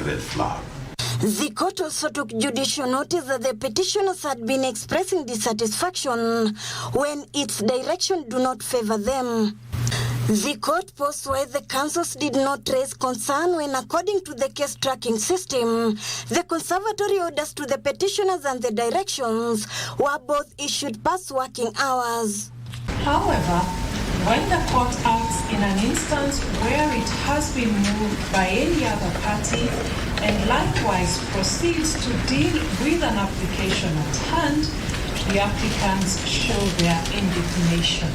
red flag. The court also took judicial notice that the petitioners had been expressing dissatisfaction when its direction do not favor them. The court posed why the councils did not raise concern when, according to the case tracking system, the conservatory orders to the petitioners and the directions were both issued past working hours. However, when the court acts in an instance where it has been moved by any other party and likewise proceeds to deal with an application at hand, the applicants show their indignation.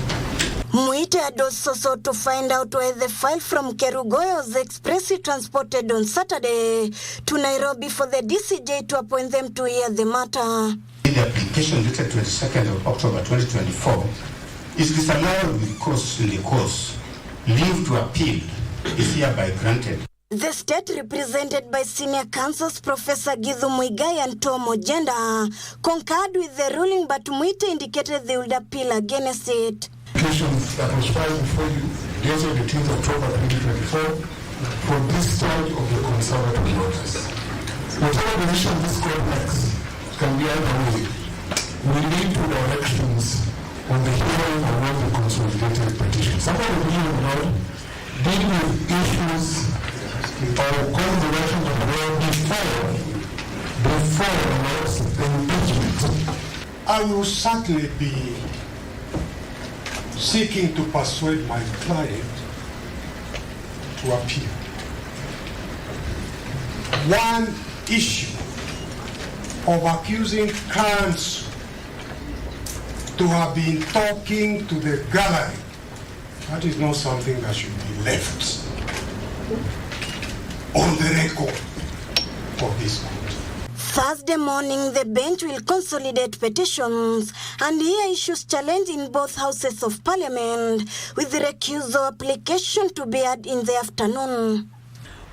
Muite had also sought to find out why the file from Kerugoya was expressly transported on Saturday to Nairobi for the DCJ to appoint them to hear the matter. The application dated 22nd of October 2024 is disallowed with cause in the cause. Leave to appeal is hereby granted. The state, represented by senior counsels Professor Githu Muigai and Tom Ojenda, concurred with the ruling, but Muite indicated they would appeal against it. That was filed before you dated the 18th of October 2024 for discharge of the conservative orders. Whatever decision this court makes can be either way. We need to directions on the hearing of all the consolidated petitions. Some of the petitions about dealing with issues or calling the direction of the law before the impeachment. I will certainly be seeking to persuade my client to appeal. One issue of accusing counsel to have been talking to the gallery, that is not something that should be left on the record of this court. Thursday morning, the bench will consolidate petitions and hear issues challenged in both houses of parliament, with the recusal application to be heard in the afternoon.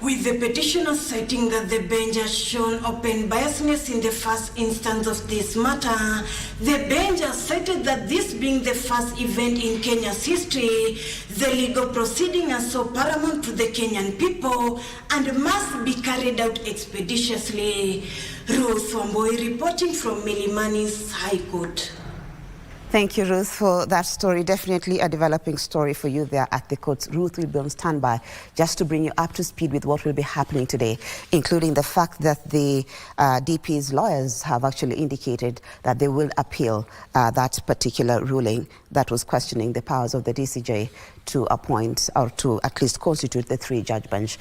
With the petitioners citing that the bench has shown open biasness in the first instance of this matter, the bench has cited that this being the first event in Kenya's history, the legal proceeding is so paramount to the Kenyan people and must be carried out expeditiously. Ruth Wamboi reporting from Milimani's High Court. Thank you, Ruth, for that story. Definitely a developing story for you there at the courts. Ruth will be on standby just to bring you up to speed with what will be happening today, including the fact that the DP's lawyers have actually indicated that they will appeal that particular ruling that was questioning the powers of the DCJ to appoint or to at least constitute the three-judge bench.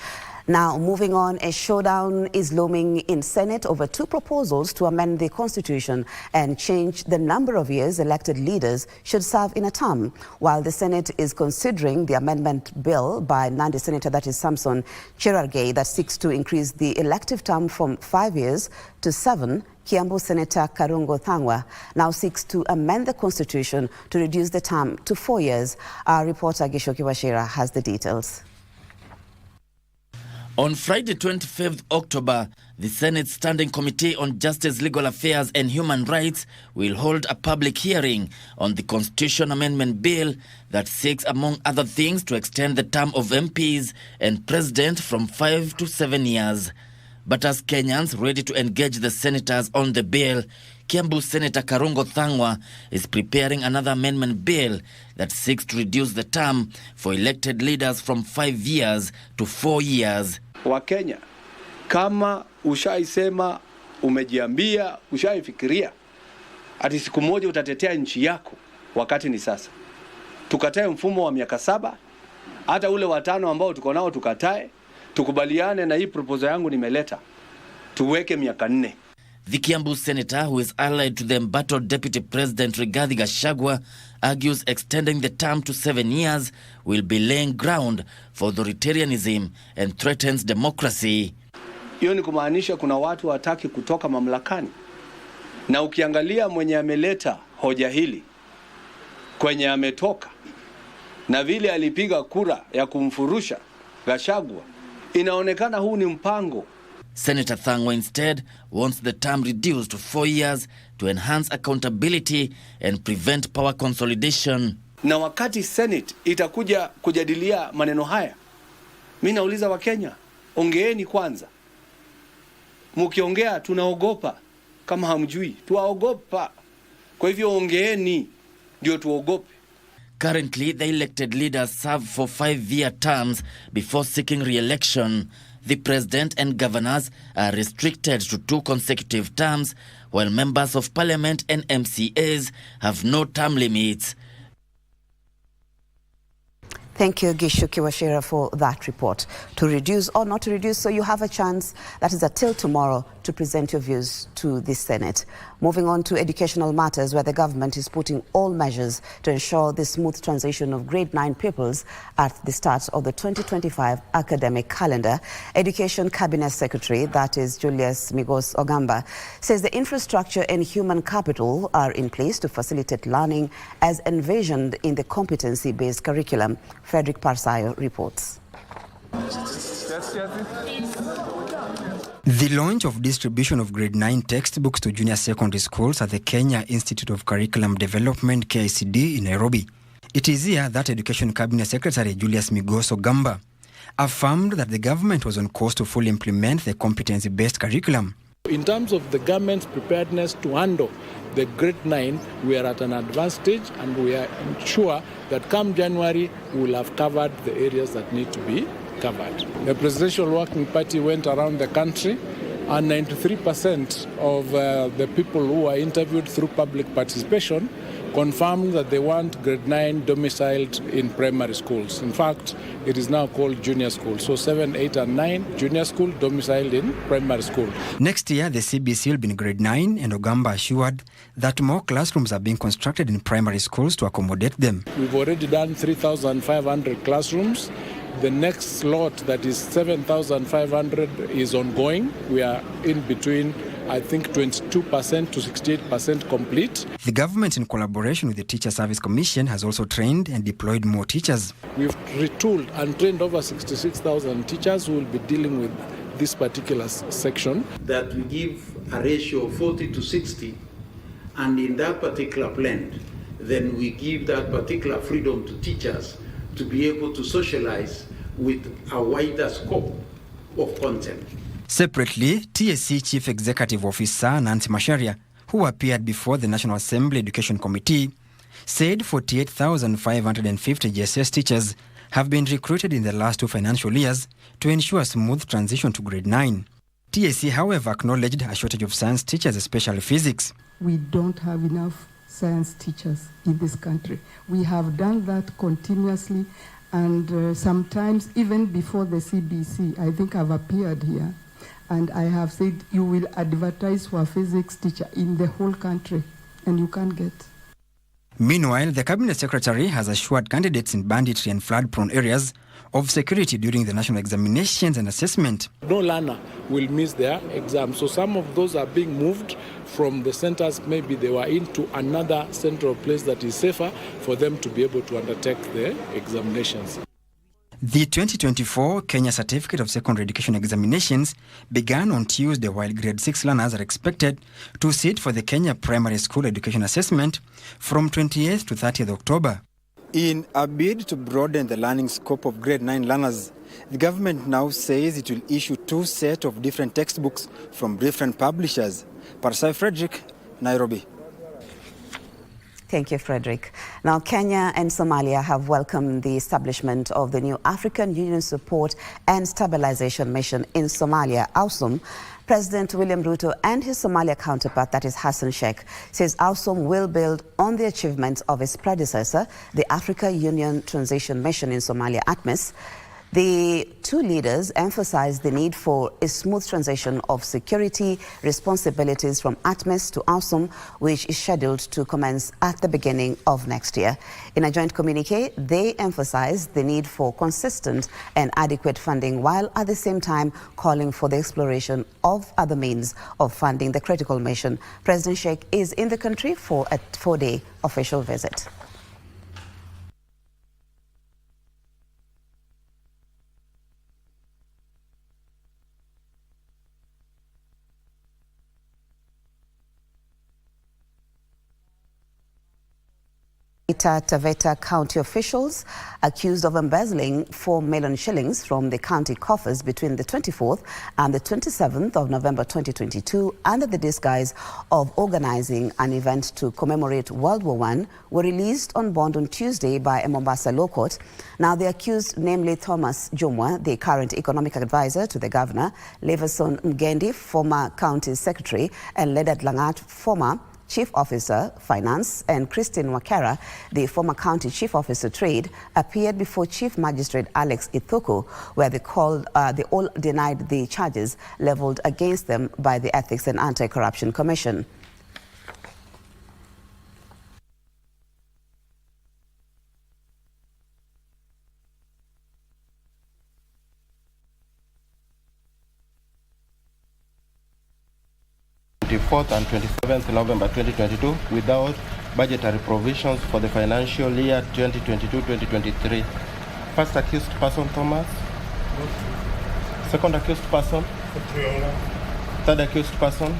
Now, moving on, a showdown is looming in Senate over two proposals to amend the Constitution and change the number of years elected leaders should serve in a term. While the Senate is considering the amendment bill by Nandi Senator, that is Samson Cherargei, that seeks to increase the elective term from 5 years to 7, Kiambu Senator Karungo Thangwa now seeks to amend the Constitution to reduce the term to 4 years. Our reporter Gishoki Washira has the details. On Friday, 25th October, the Senate Standing Committee on Justice, Legal Affairs and Human Rights will hold a public hearing on the Constitution Amendment Bill that seeks, among other things, to extend the term of MPs and President from 5 to 7 years. But as Kenyans ready to engage the senators on the bill, Kiambu Senator Karungo Thangwa is preparing another amendment bill that seeks to reduce the term for elected leaders from 5 years to 4 years. Wa Kenya, kama ushaisema, umejiambia, ushaifikiria ati siku moja utatetea nchi yako, wakati ni sasa. Tukatae mfumo wa miaka 7, hata ule wa 5 ambao tuko nao tukatae, tukubaliane na hii proposal yangu nimeleta, tuweke miaka 4. The Kiambu senator, who is allied to the embattled Deputy President Rigathi Gachagua, argues extending the term to 7 years will be laying ground for authoritarianism and threatens democracy. Hiyo ni kumaanisha kuna watu wataki kutoka mamlakani. Na ukiangalia mwenye ameleta hoja hili, kwenye ametoka, na vile alipiga kura ya kumfurusha Gachagua, inaonekana huu ni mpango. Senator Thangwa instead wants the term reduced to 4 years to enhance accountability and prevent power consolidation. Na wakati Senate itakuja kujadilia maneno haya, mimi nauliza wa Kenya, ongeeni kwanza. Mkiongea tunaogopa, kama hamjui tuwaogopa. Kwa hivyo ongeeni ndio tuogope. Currently, the elected leaders serve for 5-year terms before seeking re-election. The president and governors are restricted to 2 consecutive terms, while members of parliament and MCAs have no term limits. Thank you, Gishu Kiwashira, for that report. To reduce or not to reduce, so you have a chance, that is until tomorrow, to present your views to the Senate. Moving on to educational matters, where the government is putting all measures to ensure the smooth transition of grade 9 pupils at the start of the 2025 academic calendar. Education Cabinet Secretary, that is Julius Migos Ogamba, says the infrastructure and human capital are in place to facilitate learning as envisioned in the competency-based curriculum. Frederick Parsayo reports. The launch of distribution of grade 9 textbooks to junior secondary schools at the Kenya Institute of Curriculum Development, KICD, in Nairobi. It is here that Education Cabinet Secretary Julius Migos Ogamba affirmed that the government was on course to fully implement the competency-based curriculum. In terms of the government's preparedness to handle the grade 9, we are at an advanced stage, and we are sure that come January we will have covered the areas that need to be covered. The Presidential Working Party went around the country, and 93% of the people who were interviewed through public participation confirmed that they want grade 9 domiciled in primary schools. In fact, it is now called junior school. So 7, 8 and 9, junior school domiciled in primary school. Next year, the CBC will be in grade 9, and Ogamba assured that more classrooms are being constructed in primary schools to accommodate them. We've already done 3,500 classrooms. The next lot, that is 7,500, is ongoing. We are in between, I think, 22% to 68% complete. The government, in collaboration with the Teacher Service Commission, has also trained and deployed more teachers. We've retooled and trained over 66,000 teachers who will be dealing with this particular section. That we give a ratio of 40 to 60, and in that particular blend, then we give that particular freedom to teachers to be able to socialize with a wider scope of content. Separately, TSC Chief Executive Officer Nancy Macharia, who appeared before the National Assembly Education Committee, said 48,550 GSS teachers have been recruited in the last 2 financial years to ensure a smooth transition to grade 9. TSC, however, acknowledged a shortage of science teachers, especially physics. We don't have enough science teachers in this country. We have done that continuously, and sometimes even before the CBC, I think I've appeared here and I have said you will advertise for a physics teacher in the whole country, and you can't get. Meanwhile, the Cabinet Secretary has assured candidates in banditry and flood-prone areas of security during the national examinations and assessment. No learner will miss their exam. So some of those are being moved from the centers. Maybe they were into another central place that is safer for them to be able to undertake the examinations. The 2024 Kenya Certificate of Secondary Education Examinations began on Tuesday, while grade 6 learners are expected to sit for the Kenya Primary School Education Assessment from 28th to 30th October. In a bid to broaden the learning scope of grade 9 learners, the government now says it will issue 2 sets of different textbooks from different publishers. Parsai Frederick, Nairobi. Thank you, Frederick. Now, Kenya and Somalia have welcomed the establishment of the new African Union Support and Stabilization Mission in Somalia, AUSUM. President William Ruto and his Somalia counterpart, that is Hassan Sheikh, says AUSUM will build on the achievements of its predecessor, the Africa Union Transition Mission in Somalia, ATMIS. The two leaders emphasized the need for a smooth transition of security responsibilities from ATMIS to AUSUM, which is scheduled to commence at the beginning of next year. In a joint communique, they emphasized the need for consistent and adequate funding, while at the same time calling for the exploration of other means of funding the critical mission. President Sheikh is in the country for a 4-day official visit. Taveta County officials accused of embezzling 4 million shillings from the county coffers between the 24th and the 27th of November 2022 under the disguise of organizing an event to commemorate World War I were released on bond on Tuesday by a Mombasa law court. Now the accused, namely Thomas Jumwa, the current economic advisor to the governor, Leverson Mgendi, former county secretary, and Ledat Langat, former Chief Officer, Finance, and Christine Wakera, the former County Chief Officer, Trade, appeared before Chief Magistrate Alex Ithuku, where they all denied the charges leveled against them by the Ethics and Anti-Corruption Commission. And 27th November 2022 without budgetary provisions for the financial year 2022-2023. First accused person Thomas. Second accused person. Third accused person.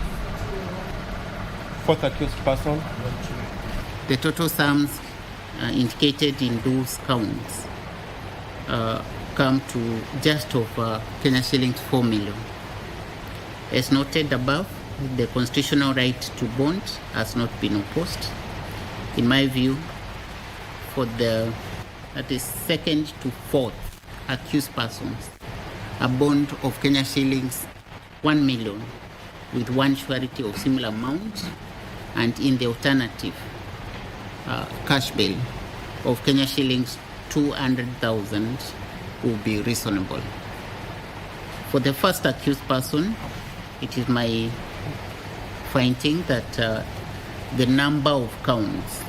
Fourth accused person. The total sums indicated in those counts come to just over Kenya shillings 4 million. As noted above, the constitutional right to bond has not been opposed. In my view, for the second to fourth accused persons, a bond of Kenya shillings 1 million with one surety of similar amount, and in the alternative, cash bail of Kenya shillings 200,000 will be reasonable. For the first accused person, it is my finding that the number of counts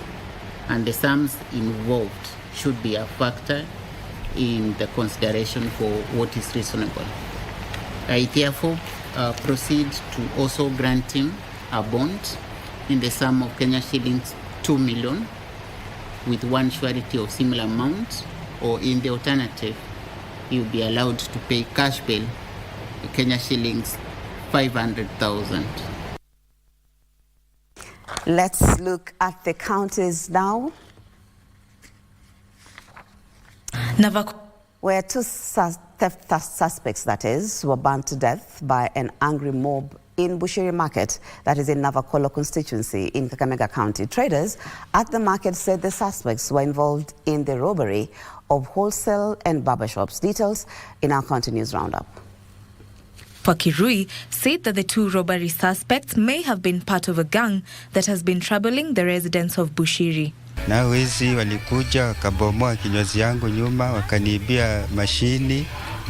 and the sums involved should be a factor in the consideration for what is reasonable. I therefore proceed to also grant him a bond in the sum of Kenya shillings 2 million with one surety of similar amount, or in the alternative, he will be allowed to pay cash bail Kenya shillings 500,000. Let's look at the counties now, where two theft suspects, that is, were burned to death by an angry mob in Bushiri Market, that is in Navakolo constituency in Kakamega County. Traders at the market said the suspects were involved in the robbery of wholesale and barber shops. Details in our County News Roundup. Pakirui said that the two robbery suspects may have been part of a gang that has been troubling the residents of Bushiri. Na wezi walikuja wakabomoa kinyozi yangu nyuma, wakaniibia mashini,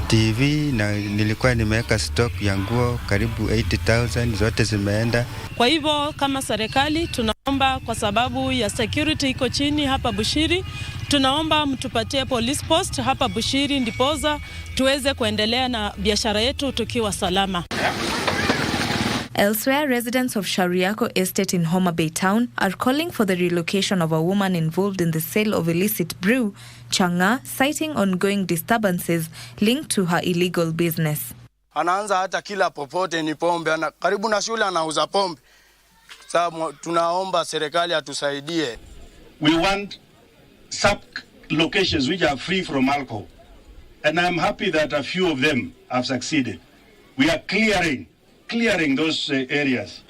TV, na nilikuwa nimeweka stock ya nguo karibu 80,000, zote zimeenda. Kwa hivyo kama serikali tunaomba, kwa sababu ya security iko chini hapa Bushiri, tunaomba mtupatie police post hapa Bushiri ndipoza tuweze kuendelea na biashara yetu tukiwa salama. Elsewhere, residents of Shariako Estate in Homa Bay Town are calling for the relocation of a woman involved in the sale of illicit brew, changa, citing ongoing disturbances linked to her illegal business. Anaanza hata kila popote ni pombe, karibu na shule anauza pombe. Sasa tunaomba serikali atusaidie. We want sub-locations which are free from alcohol. And I'm happy that a few of them have succeeded. We are clearing those areas.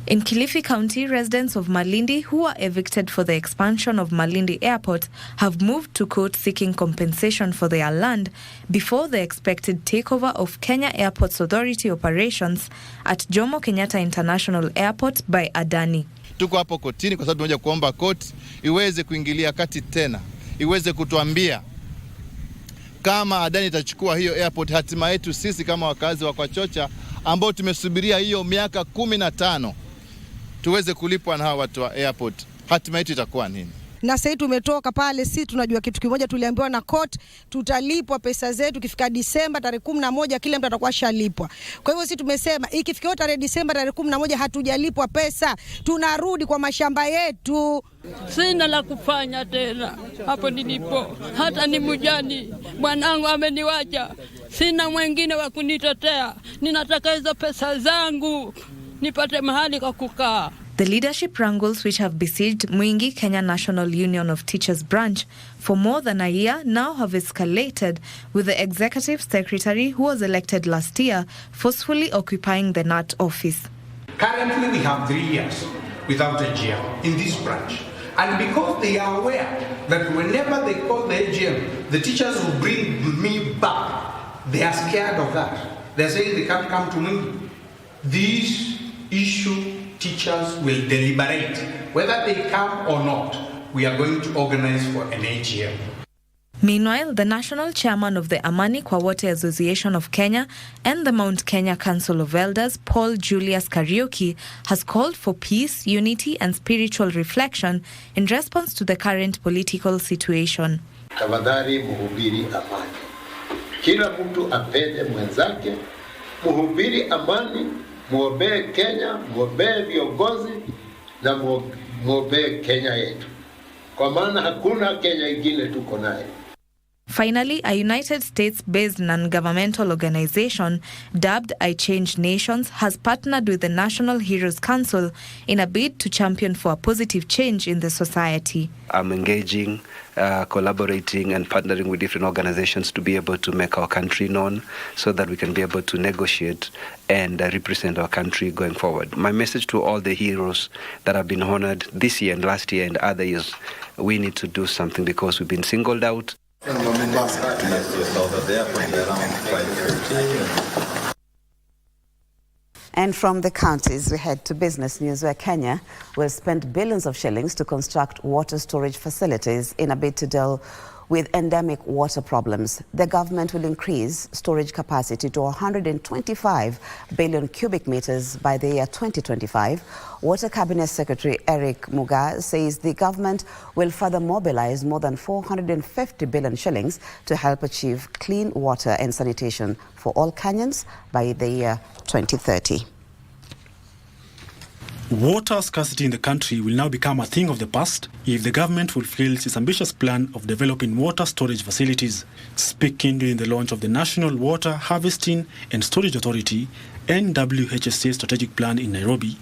In Kilifi County, residents of Malindi who were evicted for the expansion of Malindi Airport have moved to court seeking compensation for their land before the expected takeover of Kenya Airports Authority operations at Jomo Kenyatta International Airport by Adani. Tuko hapo kotini kwa sababu tunataka kuomba koti iweze kuingilia kati tena, iweze kutuambia kama Adani itachukua hiyo airport, hatima yetu sisi kama wakazi wa Kwachocha ambao tumesubiria hiyo miaka 15 tuweze kulipwa na hawa watu wa airport, hatima yetu itakuwa nini? Na sasa tumetoka pale, si tunajua kitu kimoja, tuliambiwa na court tutalipwa pesa zetu kifika Disemba tarehe 11 kila mtu atakuwa shalipwa. Kwa hivyo sisi tumesema ikifika tarehe Disemba tarehe 11 hatujalipwa pesa, tunarudi kwa mashamba yetu. Sina la kufanya tena hapo nilipo, hata ni mjani mwanangu ameniwacha, sina mwingine wa kunitetea. Ninataka hizo pesa zangu nipate mahali kwa kukaa. The leadership wrangles which have besieged Mwingi Kenya National Union of Teachers branch for more than a year now have escalated, with the executive secretary who was elected last year forcefully occupying the NAT office. Currently we have 3 years without AGM in this branch. And because they are aware that whenever they call the AGM, the teachers will bring me back, they are scared of that. They're saying they can't come to me. This issue, teachers will deliberate. Whether they come or not, we are going to organize for an AGM. Meanwhile, the national chairman of the Amani Kwa Wote Association of Kenya and the Mount Kenya Council of Elders, Paul Julius Kariuki, has called for peace, unity and spiritual reflection in response to the current political situation. Tafadhali muhubiri amani. Kila mtu apende mwenzake, muhubiri amani, muombee Kenya, muombee viongozi na muombee Kenya yetu. Kwa maana hakuna Kenya ingine tuko nayo. Finally, a United States-based non-governmental organization dubbed I Change Nations has partnered with the National Heroes Council in a bid to champion for a positive change in the society. I'm engaging, collaborating and partnering with different organizations to be able to make our country known so that we can be able to negotiate and represent our country going forward. My message to all the heroes that have been honored this year and last year and other years, we need to do something because we've been singled out. And from the counties, we head to business news, where Kenya will spend billions of shillings to construct water storage facilities in a bid to deal with endemic water problems. The government will increase storage capacity to 125 billion cubic meters by the year 2025. Water Cabinet Secretary Eric Muga says the government will further mobilize more than 450 billion shillings to help achieve clean water and sanitation for all Kenyans by the year 2030. Water scarcity in the country will now become a thing of the past if the government fulfills its ambitious plan of developing water storage facilities. Speaking during the launch of the National Water Harvesting and Storage Authority NWHSA strategic plan in Nairobi,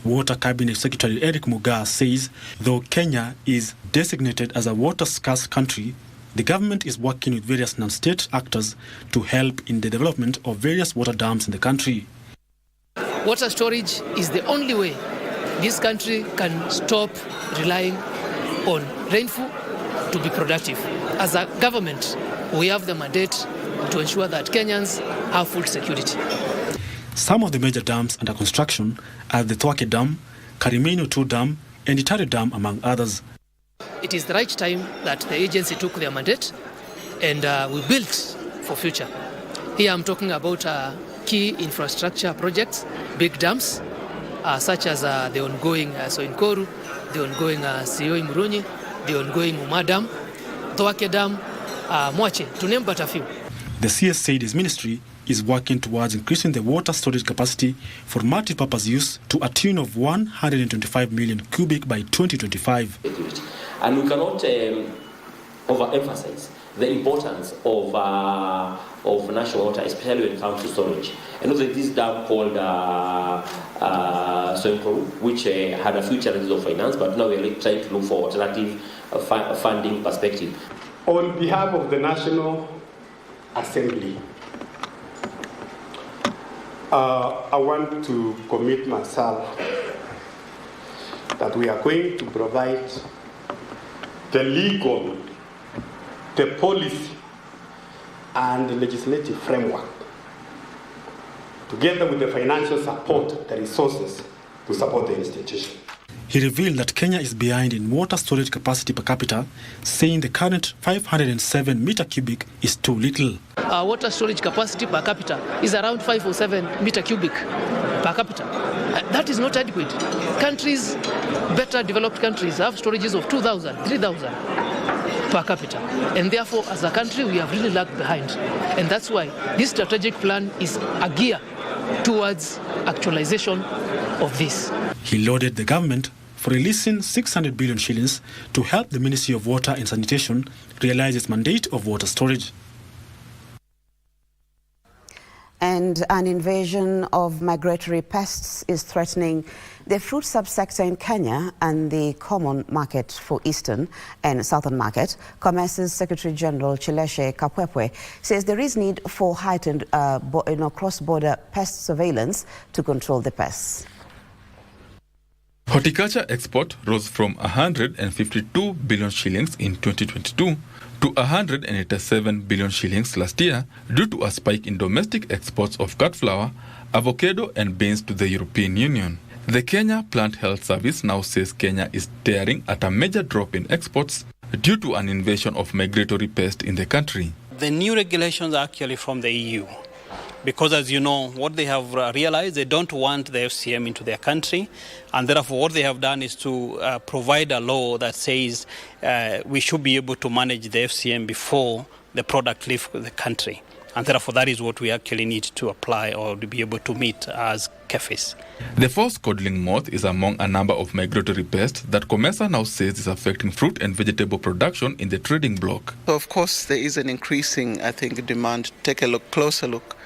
Water Cabinet Secretary Eric Muga says though Kenya is designated as a water-scarce country, the government is working with various non-state actors to help in the development of various water dams in the country. Water storage is the only way this country can stop relying on rainfall to be productive. As a government, we have the mandate to ensure that Kenyans have food security. Some of the major dams under construction are the Thwake Dam, Karimenu 2 Dam, and Itare Dam, among others. It is the right time that the agency took their mandate and we built for future. Here I'm talking about key infrastructure projects, big dams, such as the ongoing Soinkoru, the ongoing Sioi Murunyi, the ongoing Uma Dam, Thwake Dam, Mwache, to name but a few. The CS said his ministry is working towards increasing the water storage capacity for multi-purpose use to a tune of 125 million cubic by 2025. And we cannot overemphasize the importance of national water, especially when it comes to storage. I know that this dam called Soinkoru, which had a few challenges of finance, but now we're trying to look for alternative funding perspective. On behalf of the National Assembly, I want to commit myself that we are going to provide the legal, the policy, and the legislative framework, together with the financial support, the resources to support the institution. He revealed that Kenya is behind in water storage capacity per capita, saying the current 507 meter cubic is too little. Our water storage capacity per capita is around 507 meter cubic per capita. That is not adequate. Countries, better developed countries, have storages of 2,000, 3,000 per capita. And therefore, as a country, we have really lagged behind. And that's why this strategic plan is a gear towards actualization of this. He lauded the government for releasing 600 billion shillings to help the Ministry of Water and Sanitation realize its mandate of water storage. And an invasion of migratory pests is threatening the fruit subsector in Kenya and the common market for Eastern and Southern market. Commerce's Secretary General Chileshe Kapwepwe says there is need for heightened cross-border pest surveillance to control the pests. Horticulture export rose from 152 billion shillings in 2022 to 187 billion shillings last year due to a spike in domestic exports of cut flour, avocado and beans to the European Union. The Kenya Plant Health Service now says Kenya is staring at a major drop in exports due to an invasion of migratory pests in the country. The new regulations are actually from the EU. Because as you know, what they have realized, they don't want the FCM into their country. And therefore, what they have done is to provide a law that says we should be able to manage the FCM before the product leaves the country. And therefore, that is what we actually need to apply or to be able to meet as KEFIS. The false codling moth is among a number of migratory pests that COMESA now says is affecting fruit and vegetable production in the trading block. So of course, there is an increasing, demand to take a closer look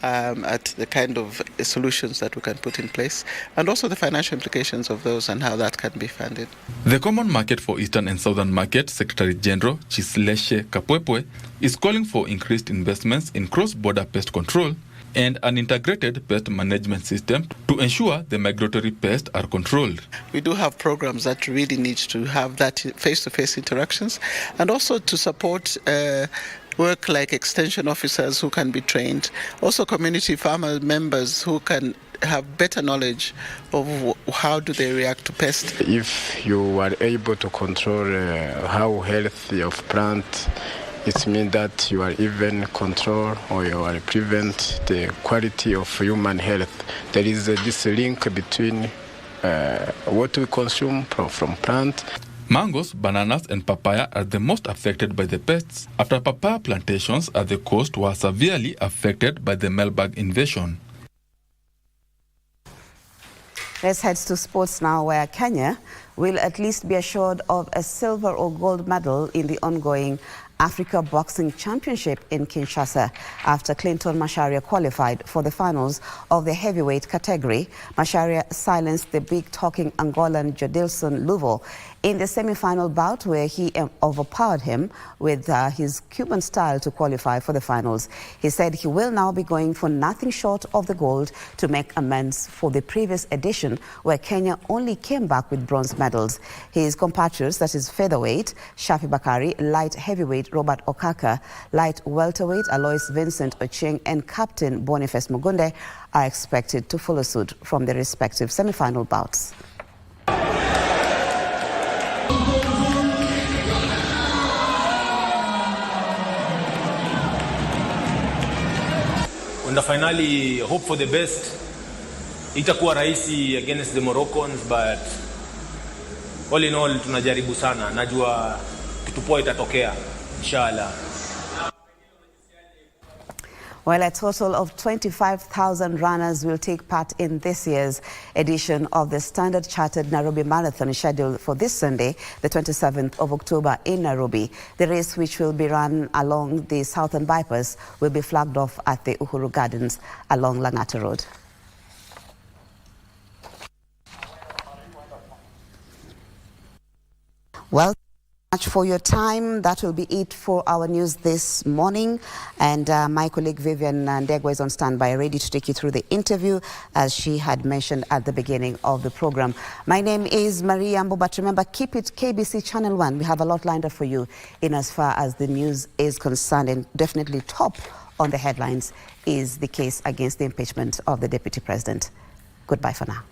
at the kind of solutions that we can put in place and also the financial implications of those and how that can be funded. The Common Market for Eastern and Southern Market Secretary General Chisleshe Kapwepwe is calling for increased investments in cross-border pest control and an integrated pest management system to ensure the migratory pests are controlled. We do have programs that really need to have that face-to-face interactions and also to support work like extension officers who can be trained, also community farmer members who can have better knowledge of how do they react to pests. If you are able to control how healthy of plant, it means that you are even control or you are prevent the quality of human health. There is this link between what we consume from plant. Mangoes, bananas and papaya are the most affected by the pests after papaya plantations at the coast were severely affected by the mealbug invasion. Let's head to sports now, where Kenya will at least be assured of a silver or gold medal in the ongoing Africa Boxing Championship in Kinshasa after Clinton Macharia qualified for the finals of the heavyweight category. Macharia silenced the big-talking Angolan Jadilson Luvo in the semi-final bout, where he overpowered him with his Cuban style to qualify for the finals. He said he will now be going for nothing short of the gold to make amends for the previous edition, where Kenya only came back with bronze medals. His compatriots, that is featherweight Shafi Bakari, light heavyweight Robert Okaka, light welterweight Alois Vincent Ochieng and captain Boniface Mugunde are expected to follow suit from their respective semi-final bouts. In the finale, hope for the best. Itakuwa rahisi against the Moroccans, but all in all tunajaribu sana. Najua kitu poa itatokea, inshallah. Well, a total of 25,000 runners will take part in this year's edition of the Standard Chartered Nairobi Marathon, scheduled for this Sunday, the 27th of October in Nairobi. The race, which will be run along the Southern Bypass, will be flagged off at the Uhuru Gardens along Langata Road. Well, much for your time. That will be it for our news this morning. And my colleague Vivian Ndegwa is on standby, ready to take you through the interview, as she had mentioned at the beginning of the program. My name is Maria Ambo, but remember, keep it KBC Channel 1. We have a lot lined up for you in as far as the news is concerned. And definitely top on the headlines is the case against the impeachment of the Deputy President. Goodbye for now.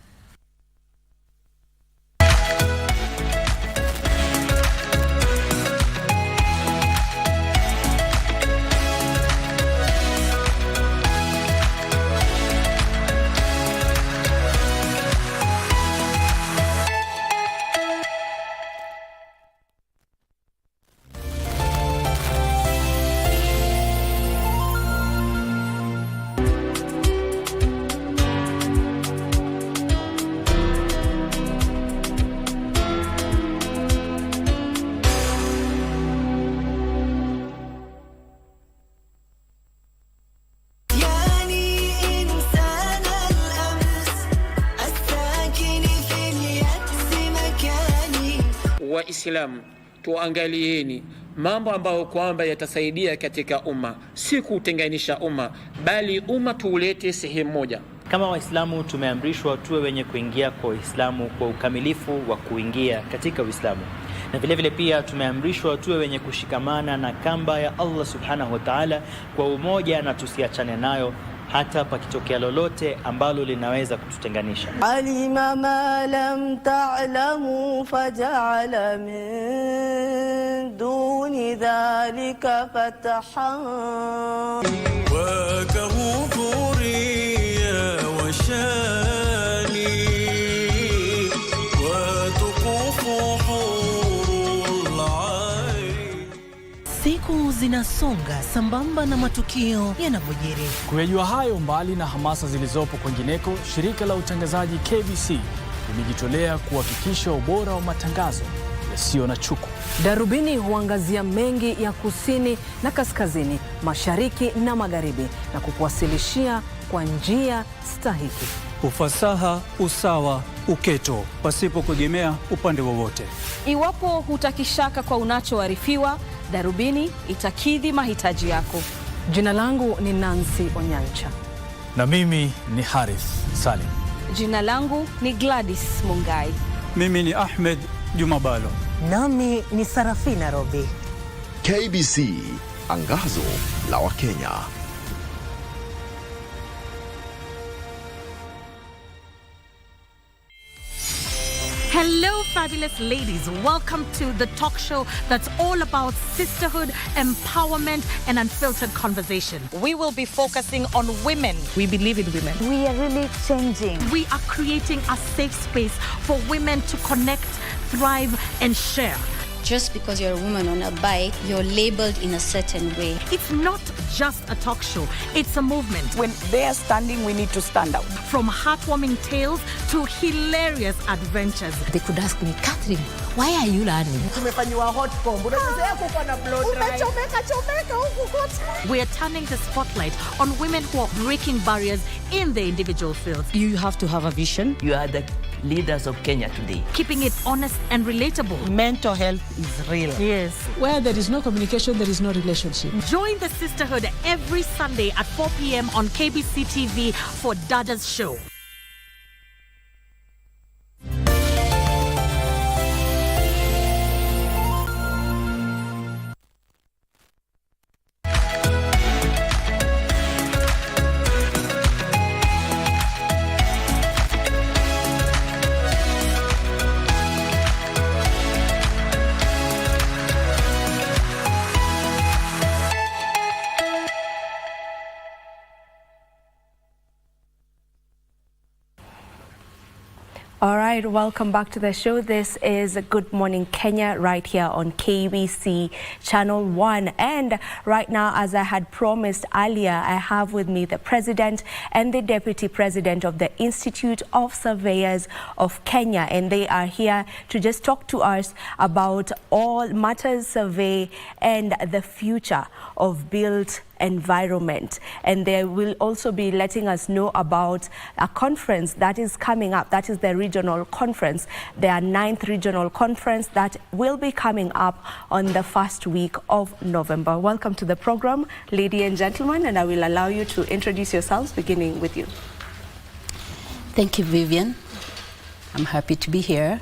Waislamu, tuangalieni mambo ambayo kwamba yatasaidia katika umma, si kutenganisha umma, bali umma tuulete sehemu moja. Kama Waislamu tumeamrishwa tuwe wenye kuingia kwa Uislamu kwa ukamilifu wa kuingia katika Uislamu, na vile vile pia tumeamrishwa tuwe wenye kushikamana na kamba ya Allah subhanahu wa ta'ala kwa umoja, na tusiachane nayo hata pakitokea lolote ambalo linaweza kututenganisha. Alima ma lam ta'lamu faja'ala min duni dhalika fatahan wa kahufuri wa shani wa tuqufuhul ayn. Siku zinasonga sambamba na matukio yanavyojiri. Kuyajua hayo, mbali na hamasa zilizopo kwingineko, shirika la utangazaji KBC limejitolea kuhakikisha ubora wa matangazo yasiyo na chuku. Darubini huangazia mengi ya kusini na kaskazini, mashariki na magharibi, na kukuwasilishia kwa njia stahiki. Ufasaha, usawa, uketo, pasipo kuegemea upande wowote. Iwapo hutaki shaka kwa unachoarifiwa, Darubini itakidhi mahitaji yako. Jina langu ni Nancy Onyancha. Na mimi ni Harith Salim. Jina langu ni Gladys Mungai. Mimi ni Ahmed Jumabalo. Nami ni Sarafina Robi. KBC, angazo la Wakenya. Hello, fabulous ladies. Welcome to the talk show that's all about sisterhood, empowerment, and unfiltered conversation. We will be focusing on women. We believe in women. We are really changing. We are creating a safe space for women to connect, thrive, and share. Just because you're a woman on a bike, you're labeled in a certain way. It's not just a talk show, it's a movement. When they are standing, we need to stand out. From heartwarming tales to hilarious adventures. They could ask me, Catherine, why are you learning? We are turning the spotlight on women who are breaking barriers in their individual fields. You have to have a vision. You are the leaders of Kenya today. Keeping it honest and relatable. Mental health is real. Yes. Where there is no communication, there is no relationship. Join the sisterhood every Sunday at 4 p.m. on KBC TV for Dada's Show. All right, welcome back to the show. This is Good Morning Kenya right here on KBC Channel 1. And right now, as I had promised earlier, I have with me the President and the Deputy President of the Institute of Surveyors of Kenya. And they are here to just talk to us about all matters survey and the future of built environment. And they will also be letting us know about a conference that is coming up. That is the regional conference, their 9th regional conference that will be coming up on the first week of November. Welcome to the program, ladies and gentlemen, and I will allow you to introduce yourselves, beginning with you. Thank you, Vivian. I'm happy to be here.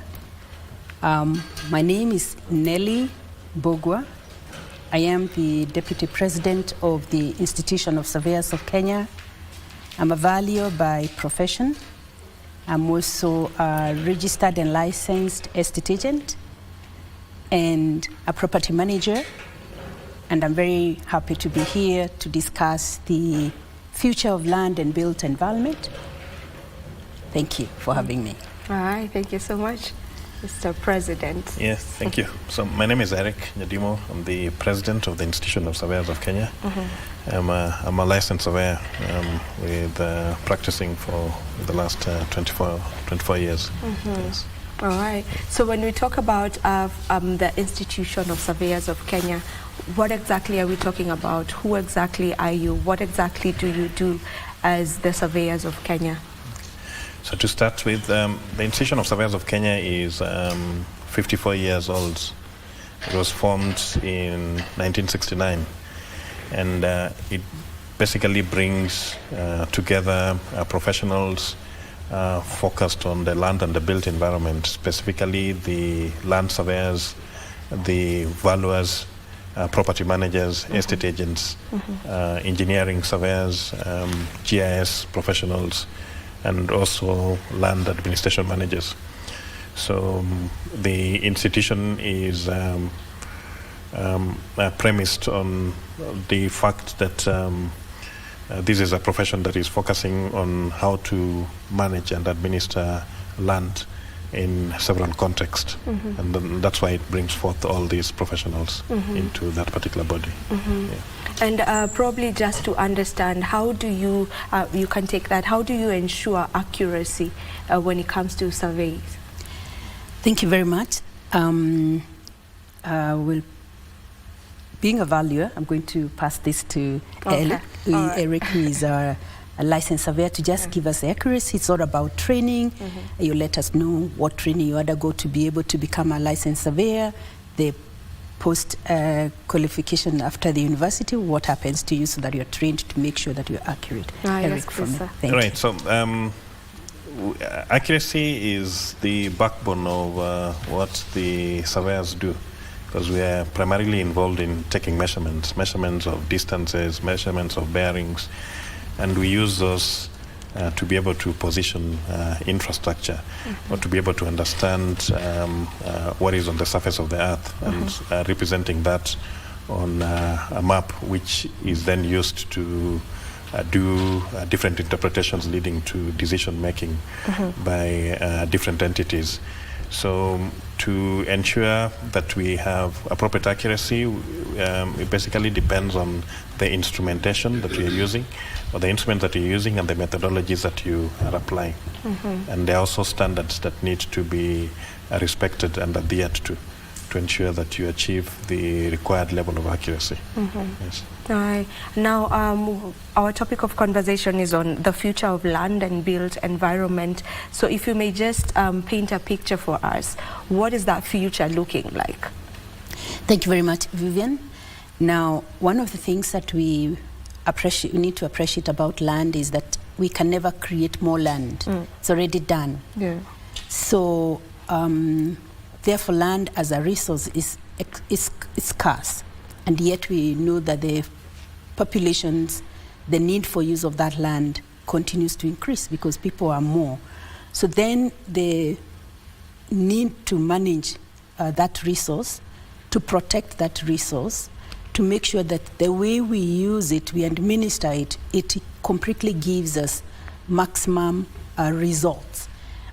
My name is Nelly Bogwa. I am the Deputy President of the Institution of Surveyors of Kenya. I'm a valuer by profession. I'm also a registered and licensed estate agent and a property manager. And I'm very happy to be here to discuss the future of land and built environment. Thank you for having me. All right, thank you so much, Mr. President. Yes, thank you. So my name is Eric Nyadimo. I'm the president of the Institution of Surveyors of Kenya. I'm a licensed surveyor with practicing for the last 24 years. Yes. All right. So when we talk about the Institution of Surveyors of Kenya, what exactly are we talking about? Who exactly are you? What exactly do you do as the Surveyors of Kenya? So to start with, the Institution of Surveyors of Kenya is 54 years old. It was formed in 1969, and it basically brings together professionals focused on the land and the built environment, specifically the land surveyors, the valuers, property managers, estate agents, engineering surveyors, GIS professionals, and also land administration managers. So the institution is premised on the fact that this is a profession that is focusing on how to manage and administer land in several contexts, and then that's why it brings forth all these professionals into that particular body. And probably just to understand, how do you, you can take that, how do you ensure accuracy when it comes to surveys? Thank you very much. Being a valuer, I'm going to pass this to Eric. Eric, who is our licensed surveyor, to just give us accuracy. It's all about training. You let us know what training you undergo to be able to become a licensed surveyor, the post qualification after the university, what happens to you so that you're trained to make sure that you're accurate. Eric, yes, from please, Thank you. So accuracy is the backbone of what the surveyors do, because we are primarily involved in taking measurements of distances, measurements of bearings, and we use those to be able to position infrastructure, or to be able to understand what is on the surface of the earth, and representing that on a map, which is then used to do different interpretations leading to decision making by different entities. So to ensure that we have appropriate accuracy, it basically depends on the instrumentation that you're using, or the instruments that you're using, and the methodologies that you are applying. And there are also standards that need to be respected and adhered to ensure that you achieve the required level of accuracy. Yes. Now, our topic of conversation is on the future of land and built environment. So if you may just paint a picture for us, what is that future looking like? Thank you very much, Vivian. Now, one of the things that we need to appreciate about land is that we can never create more land. It's already done. So, therefore, land as a resource is scarce, and yet we know that the populations, the need for use of that land continues to increase because people are more. So then the need to manage that resource, to protect that resource, to make sure that the way we use it, we administer it, it completely gives us maximum results.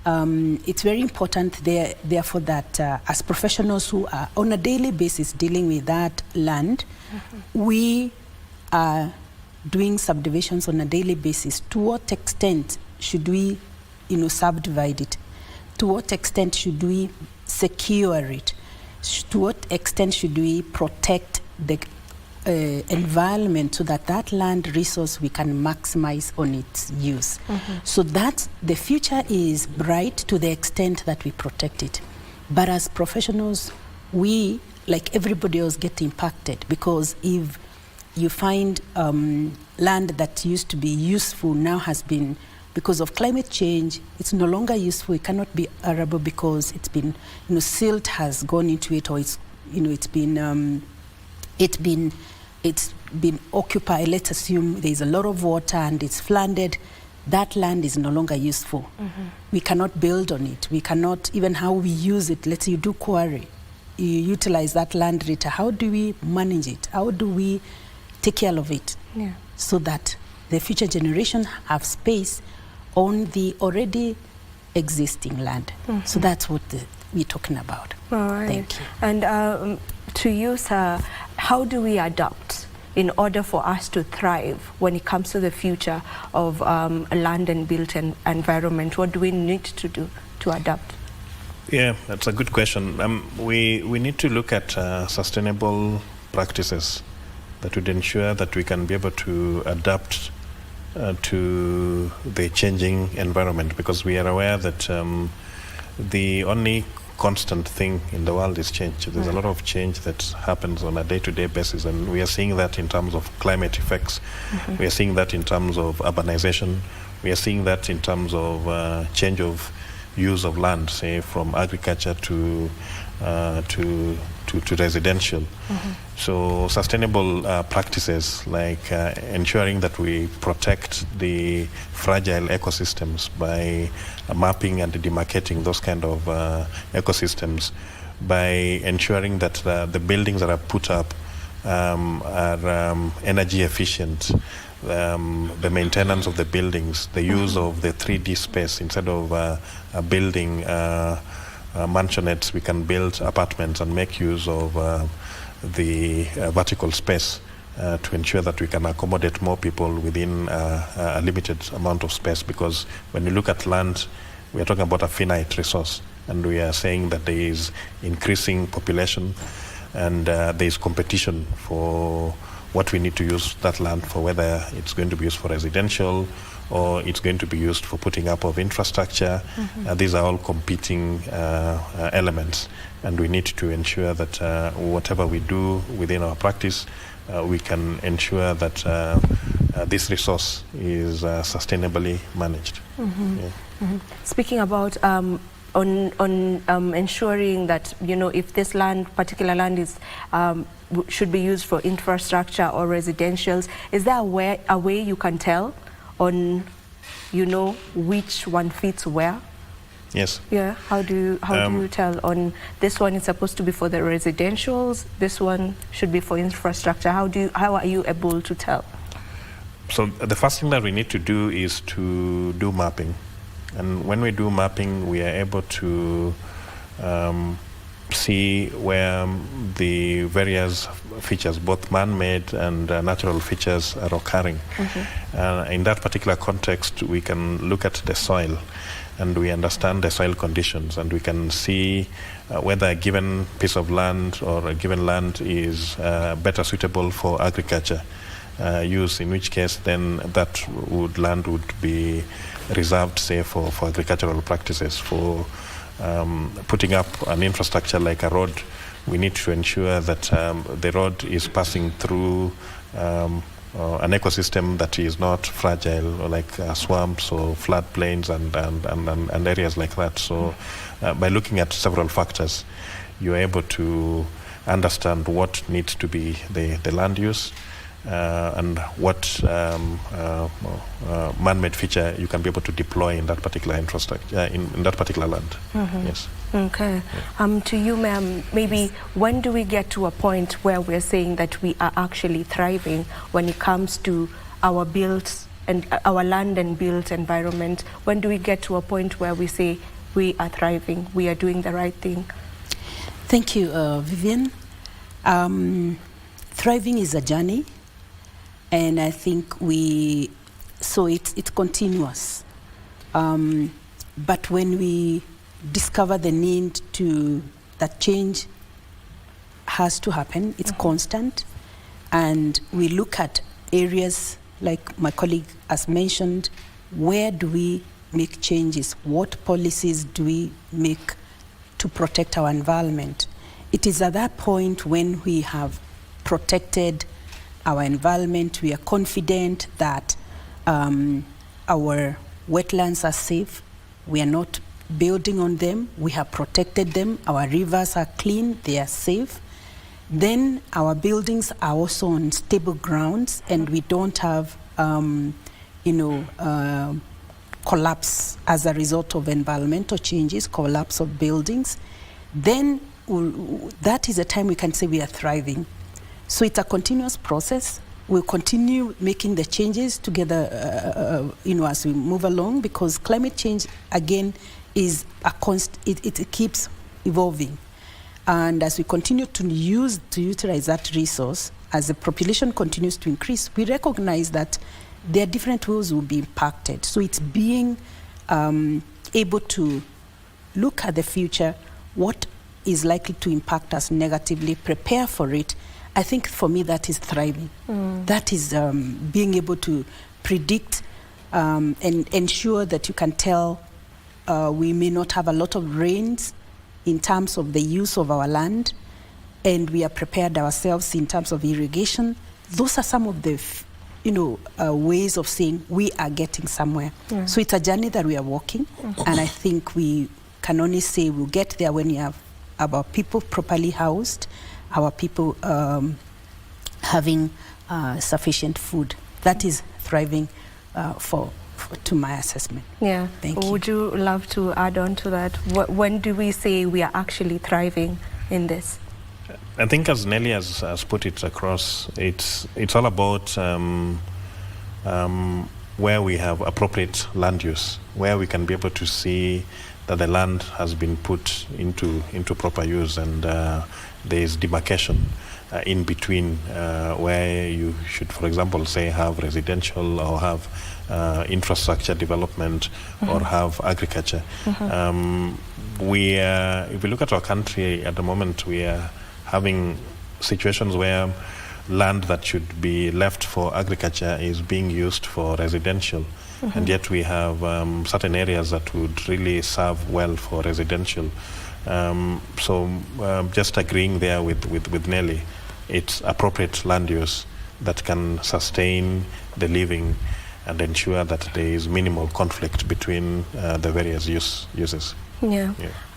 It's very important therefore that as professionals who are on a daily basis dealing with that land, we are doing subdivisions on a daily basis. To what extent should we, subdivide it? To what extent should we secure it? To what extent should we protect the environment so that that land resource we can maximize on its use? So that the future is bright to the extent that we protect it. But as professionals, we, like everybody else, get impacted, because if you find land that used to be useful now has been, because of climate change, it's no longer useful. It cannot be arable because it's been, silt has gone into it, or it's been occupied. Let's assume there's a lot of water and it's flooded. That land is no longer useful. We cannot build on it. We cannot, even how we use it. Let's say you do quarry, you utilize that land later. How do we manage it? How do we take care of it? So that the future generation have space on the already existing land. So that's what we're talking about. All right. Thank you. And to you, sir, how do we adapt in order for us to thrive when it comes to the future of land and built environment? What do we need to do to adapt? Yeah, that's a good question. We need to look at sustainable practices that would ensure that we can be able to adapt to the changing environment, because we are aware that the only constant thing in the world is change. There's a lot of change that happens on a day-to-day basis, and we are seeing that in terms of climate effects. We are seeing that in terms of urbanization. We are seeing that in terms of change of use of land, say from agriculture to residential. So sustainable practices like ensuring that we protect the fragile ecosystems by mapping and demarcating those kind of ecosystems, by ensuring that the buildings that are put up are energy efficient, the maintenance of the buildings, the use of the 3D space. Instead of building mansionettes, we can build apartments and make use of the vertical space to ensure that we can accommodate more people within a limited amount of space. Because when you look at land, we are talking about a finite resource, and we are saying that there is increasing population and there is competition for what we need to use that land for, whether it's going to be used for residential or it's going to be used for putting up of infrastructure. These are all competing elements, and we need to ensure that whatever we do within our practice, we can ensure that this resource is sustainably managed. Speaking about ensuring that, you know, if this particular land is should be used for infrastructure or residentials, is there a way you can tell on, you know, which one fits where? Yes. Yeah. How do you tell on this one is supposed to be for the residentials, this one should be for infrastructure? How are you able to tell? So the first thing that we need to do is to do mapping, and when we do mapping, we are able to see where the various features, both man-made and natural features, are occurring. In that particular context, we can look at the soil, and we understand the soil conditions, and we can see whether a given piece of land or a given land is better suitable for agriculture use, in which case then that land would be reserved, say, for agricultural practices. For putting up an infrastructure like a road, we need to ensure that the road is passing through an ecosystem that is not fragile, like swamps or floodplains and areas like that. So by looking at several factors, you're able to understand what needs to be the land use, and what man-made feature you can be able to deploy in that particular infrastructure, in that particular land. Yes. Okay. To you, ma'am, maybe when do we get to a point where we're saying that we are actually thriving when it comes to our built and our land and built environment? When do we get to a point where we say we are thriving, we are doing the right thing? Thank you, Vivian. Thriving is a journey, and I think it's continuous. But when we discover the need that change has to happen, it's constant, and we look at areas like my colleague has mentioned, where do we make changes? What policies do we make to protect our environment? It is at that point when we have protected our environment, we are confident that our wetlands are safe, we are not building on them, we have protected them, our rivers are clean, they are safe, then our buildings are also on stable grounds, and we don't have collapse as a result of environmental changes, collapse of buildings. Then that is a time we can say we are thriving. So it's a continuous process. We'll continue making the changes together, as we move along, because climate change, again, is it keeps evolving. And as we continue to utilize that resource, as the population continues to increase, we recognize that there are different ways will be impacted. So it's being able to look at the future, what is likely to impact us negatively, prepare for it. I think for me that is thriving. That is being able to predict and ensure that you can tell we may not have a lot of rains in terms of the use of our land, and we are prepared ourselves in terms of irrigation. Those are some of the ways of saying we are getting somewhere. Yeah. So it's a journey that we are walking, and I think we can only say we'll get there when you have our people properly housed, our people having sufficient food. That is thriving to my assessment. Yeah. Thank you. Would you love to add on to that? When do we say we are actually thriving in this? I think, as Nelly has put it across, it's all about where we have appropriate land use, where we can be able to see that the land has been put into proper use, and there is demarcation in between where you should, for example, say have residential or have infrastructure development or have agriculture. If we look at our country at the moment, we are having situations where land that should be left for agriculture is being used for residential. And yet we have certain areas that would really serve well for residential. So just agreeing there with Nelly, it's appropriate land use that can sustain the living and ensure that there is minimal conflict between the various uses. Yeah.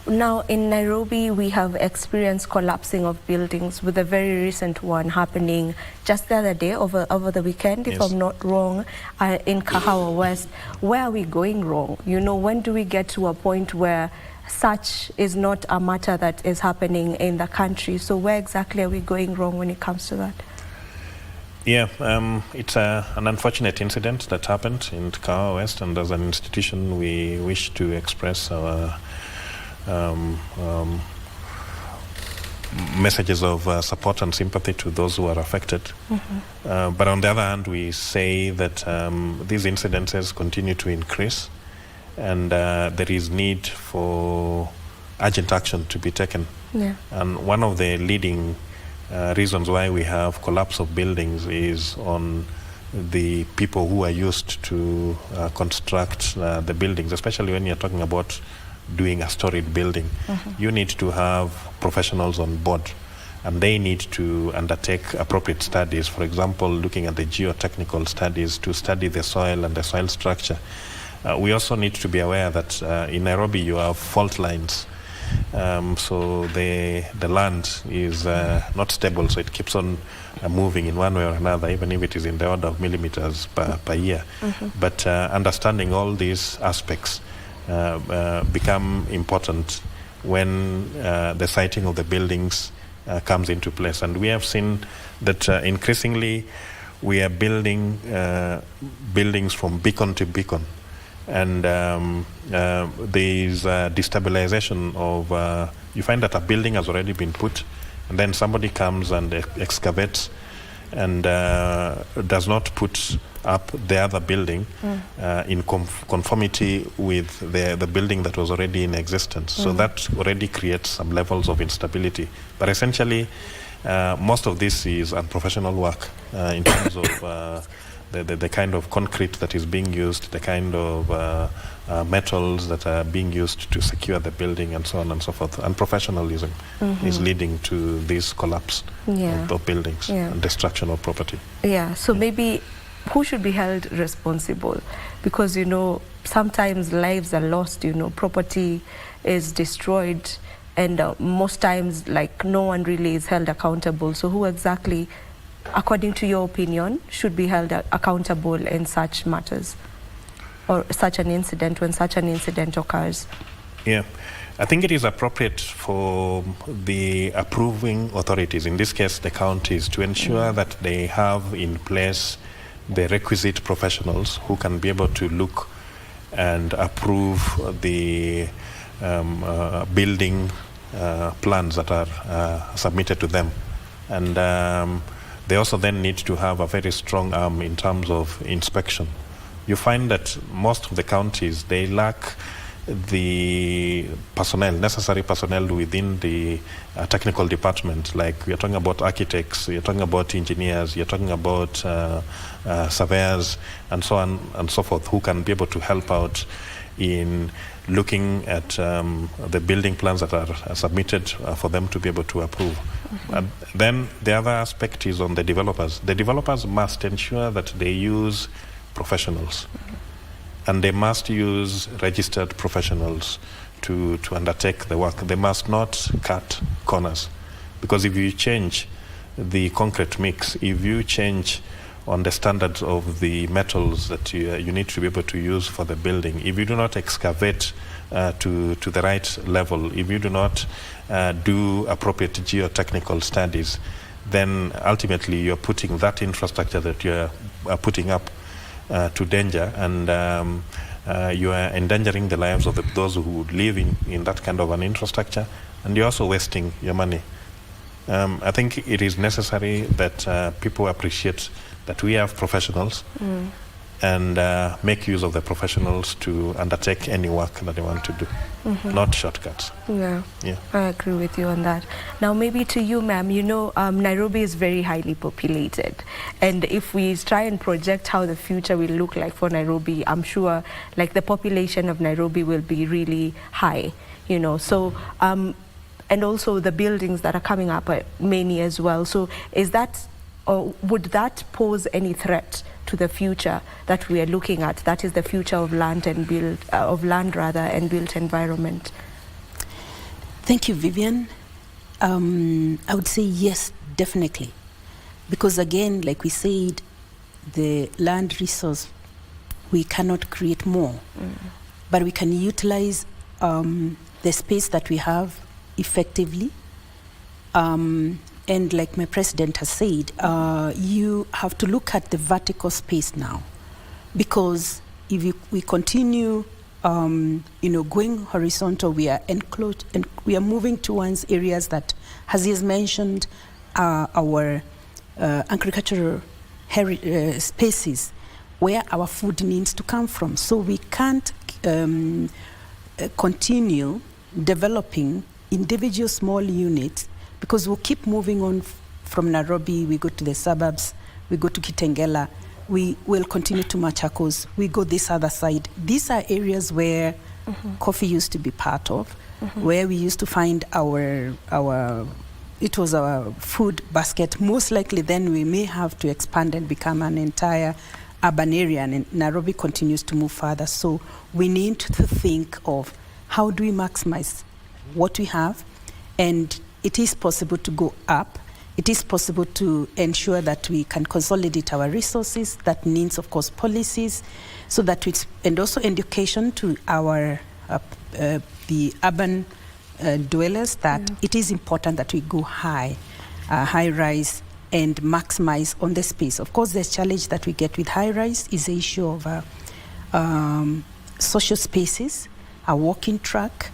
Now, in Nairobi, we have experienced collapsing of buildings, with a very recent one happening just the other day, over the weekend, if I'm not wrong, in Kahawa West. Where are we going wrong? When do we get to a point where such is not a matter that is happening in the country? So where exactly are we going wrong when it comes to that? Yeah, it's an unfortunate incident that happened in Kahawa West, and as an institution, we wish to express our messages of support and sympathy to those who are affected. But on the other hand, we say that these incidences continue to increase, and there is need for urgent action to be taken. Yeah. And one of the leading reasons why we have collapse of buildings is on the people who are used to construct the buildings, especially when you're talking about doing a storied building. You need to have professionals on board, and they need to undertake appropriate studies. For example, looking at the geotechnical studies to study the soil and the soil structure. We also need to be aware that in Nairobi you have fault lines. So the land is not stable, so it keeps on moving in one way or another, even if it is in the order of millimeters per year. But understanding all these aspects become important when the siting of the buildings comes into place. And we have seen that increasingly we are building buildings from beacon to beacon. And there is destabilization of, you find that a building has already been put, and then somebody comes and excavates and does not put up the other building in conformity with the building that was already in existence. So that already creates some levels of instability. But essentially, most of this is unprofessional work in terms of the kind of concrete that is being used, the kind of metals that are being used to secure the building, and so on and so forth. And professionalism is leading to this collapse of buildings and destruction of property. Yeah, so maybe who should be held responsible? Because, sometimes lives are lost, property is destroyed, and most times, no one really is held accountable. So who exactly, according to your opinion, should be held accountable in such matters, or such an incident, when such an incident occurs? Yeah, I think it is appropriate for the approving authorities, in this case the counties, to ensure that they have in place the requisite professionals who can be able to look and approve the building plans that are submitted to them. And they also then need to have a very strong arm in terms of inspection. You find that most of the counties, they lack the necessary personnel within the technical department. Like, you're talking about architects, you're talking about engineers, you're talking about surveyors, and so on and so forth, who can be able to help out in looking at the building plans that are submitted for them to be able to approve. Then the other aspect is on the developers. The developers must ensure that they use professionals, and they must use registered professionals to undertake the work. They must not cut corners, because if you change the concrete mix, if you change on the standards of the metals that you need to be able to use for the building, if you do not excavate to the right level, if you do not do appropriate geotechnical studies, then ultimately you're putting that infrastructure that you're putting up to danger, and you are endangering the lives of those who would live in that kind of an infrastructure, and you're also wasting your money. I think it is necessary that people appreciate that we have professionals and make use of the professionals to undertake any work that they want to do, not shortcuts. Yeah, I agree with you on that. Now, maybe to you, ma'am, you know, Nairobi is very highly populated. And if we try and project how the future will look like for Nairobi, I'm sure like the population of Nairobi will be really high, you know. So, and also the buildings that are coming up are many as well. So is that, or would that pose any threat to the future that we are looking at? That is the future of land and and built environment. Thank you, Vivian. I would say yes, definitely, because again, like we said, the land resource, we cannot create more, but we can utilize the space that we have effectively. And like my president has said, you have to look at the vertical space now, because if we continue, going horizontal, we are enclosed, and we are moving towards areas that, as he has mentioned, our agricultural spaces where our food needs to come from. So we can't continue developing individual small units, because we'll keep moving on from Nairobi. We go to the suburbs, we go to Kitengela, we will continue to Machakos, we go this other side. These are areas where coffee used to be part of, where we used to find our food basket. Most likely then we may have to expand and become an entire urban area, and Nairobi continues to move further. So we need to think of how do we maximize what we have, and it is possible to go up. It is possible to ensure that we can consolidate our resources. That means, of course, policies, so that and also education to our the urban dwellers, that it is important that we go high rise and maximize on the space. Of course, the challenge that we get with high rise is the issue of social spaces, a walking track,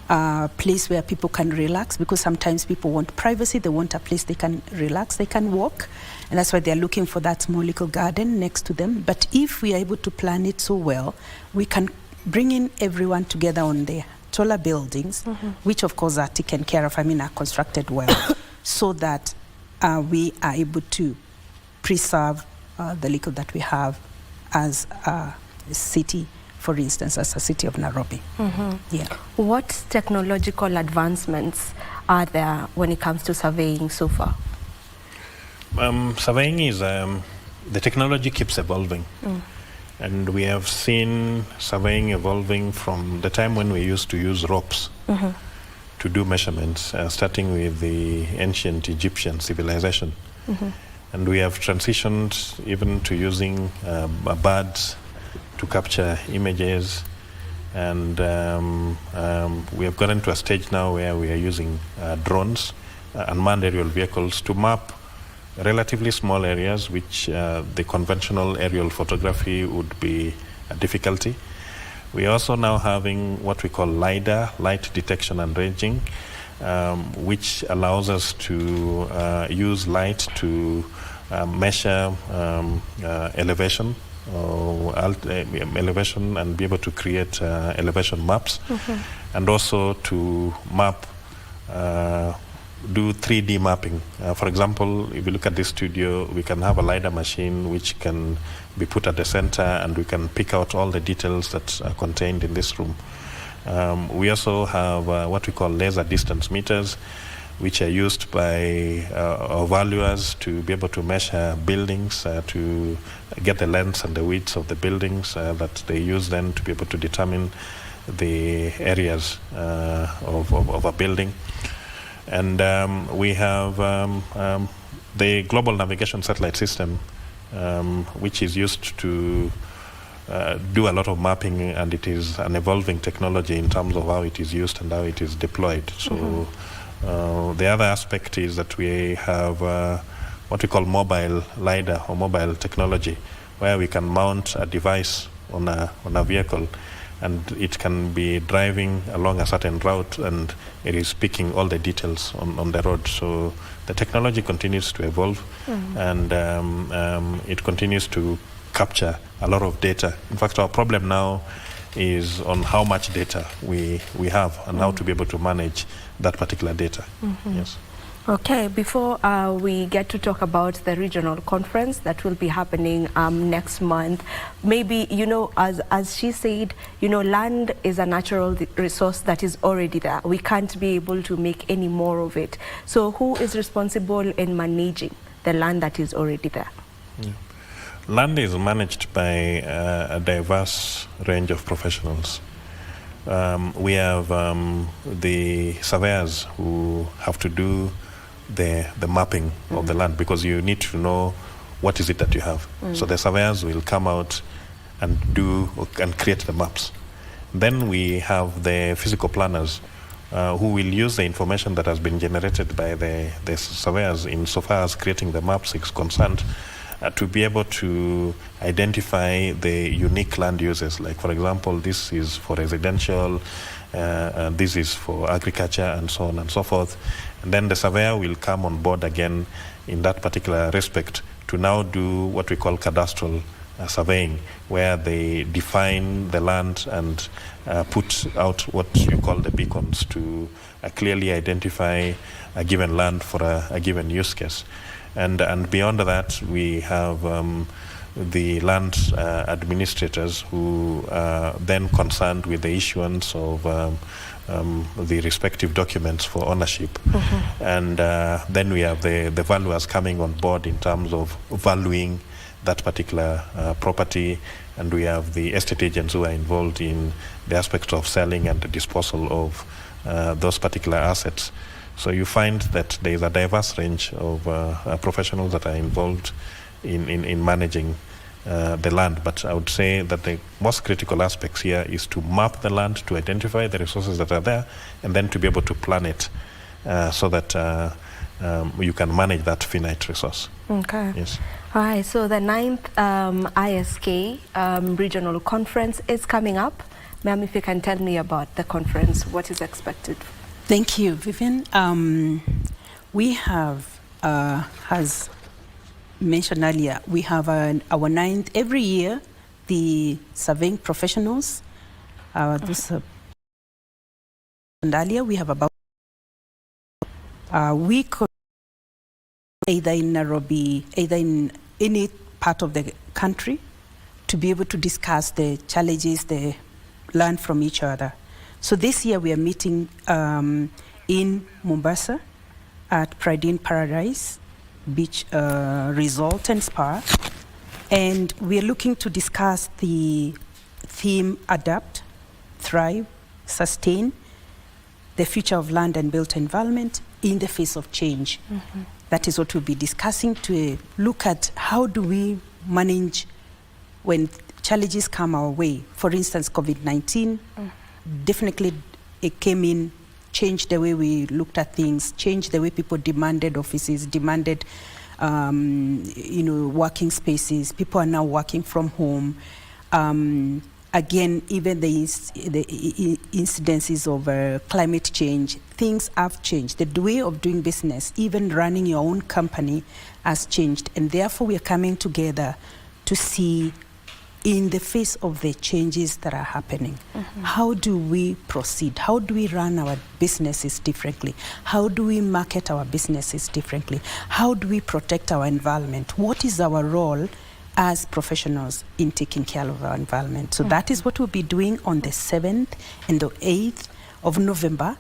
a place where people can relax, because sometimes people want privacy, they want a place they can relax, they can walk, and that's why they're looking for that small little garden next to them. But if we are able to plan it so well, we can bring in everyone together on the taller buildings, which of course are taken care of, are constructed well, so that we are able to preserve the little that we have as a city, for instance, as a city of Nairobi. Yeah. What technological advancements are there when it comes to surveying so far? Surveying is, the technology keeps evolving. And we have seen surveying evolving from the time when we used to use ropes to do measurements, starting with the ancient Egyptian civilization. And we have transitioned even to using birds to capture images, and we have gotten to a stage now where we are using drones, unmanned aerial vehicles, to map relatively small areas which the conventional aerial photography would be a difficulty. We are also now having what we call LiDAR, light detection and ranging, which allows us to use light to measure elevation and be able to create elevation maps, and also to map do 3D mapping. For example, if you look at this studio, we can have a LiDAR machine which can be put at the center, and we can pick out all the details that are contained in this room. We also have what we call laser distance meters, which are used by our valuers to be able to measure buildings, to get the lengths and the widths of the buildings that they use then to be able to determine the areas of a building. And we have the global navigation satellite system, which is used to do a lot of mapping, and it is an evolving technology in terms of how it is used and how it is deployed. So the other aspect is that we have what we call mobile LiDAR or mobile technology, where we can mount a device on a vehicle, and it can be driving along a certain route, and it is picking all the details on the road. So the technology continues to evolve, and it continues to capture a lot of data. In fact, our problem now is on how much data we have and how to be able to manage that particular data. Yes. Okay, before we get to talk about the regional conference that will be happening next month, maybe, you know, as she said, you know, land is a natural resource that is already there. We can't be able to make any more of it. So who is responsible in managing the land that is already there? Yeah. Land is managed by a diverse range of professionals. We have the surveyors who have to do the mapping of the land, because you need to know what is it that you have. So the surveyors will come out and create the maps. Then we have the physical planners who will use the information that has been generated by the surveyors insofar as creating the maps is concerned, to be able to identify the unique land uses. Like, for example, this is for residential, this is for agriculture, and so on and so forth. And then the surveyor will come on board again in that particular respect to now do what we call cadastral surveying, where they define the land and put out what you call the beacons to clearly identify a given land for a given use case. And beyond that, we have the land administrators who are then concerned with the issuance of the respective documents for ownership. And then we have the valuers coming on board in terms of valuing that particular property, and we have the estate agents who are involved in the aspect of selling and the disposal of those particular assets. So you find that there is a diverse range of professionals that are involved in managing the land. But I would say that the most critical aspects here is to map the land, to identify the resources that are there, and then to be able to plan it so that you can manage that finite resource. Okay. Yes. All right, so the 9th ISK regional conference is coming up. Ma'am, if you can tell me about the conference, what is expected? Thank you, Vivian. We have, as mentioned earlier, we have our 9th every year, the surveying professionals. This and earlier we have about a week, either in Nairobi, either in any part of the country, to be able to discuss the challenges they learn from each other. So this year we are meeting in Mombasa at Pride Paradise Beach Resort and Spa, and we are looking to discuss the theme Adapt, Thrive, Sustain, the future of land and built environment in the face of change. That is what we'll be discussing, to look at how do we manage when challenges come our way. For instance, COVID-19, definitely it came in, changed the way we looked at things, changed the way people demanded offices, demanded working spaces. People are now working from home. Again, even the incidences of climate change, things have changed. The way of doing business, even running your own company, has changed. And therefore we are coming together to see in the face of the changes that are happening. How do we proceed? How do we run our businesses differently? How do we market our businesses differently? How do we protect our environment? What is our role as professionals in taking care of our environment? So that is what we'll be doing on the 7th and the 8th of November.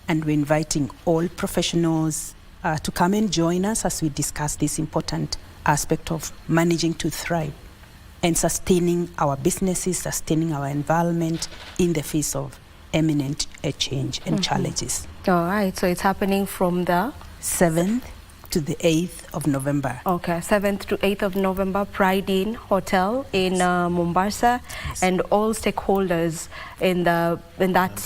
And we're inviting all professionals to come and join us as we discuss this important aspect of managing to thrive and sustaining our businesses, sustaining our environment in the face of imminent change and challenges. All right, so it's happening from the 7th to the 8th of November. Okay, 7th to 8th of November, Pride Inn Hotel in Mombasa, and all stakeholders in that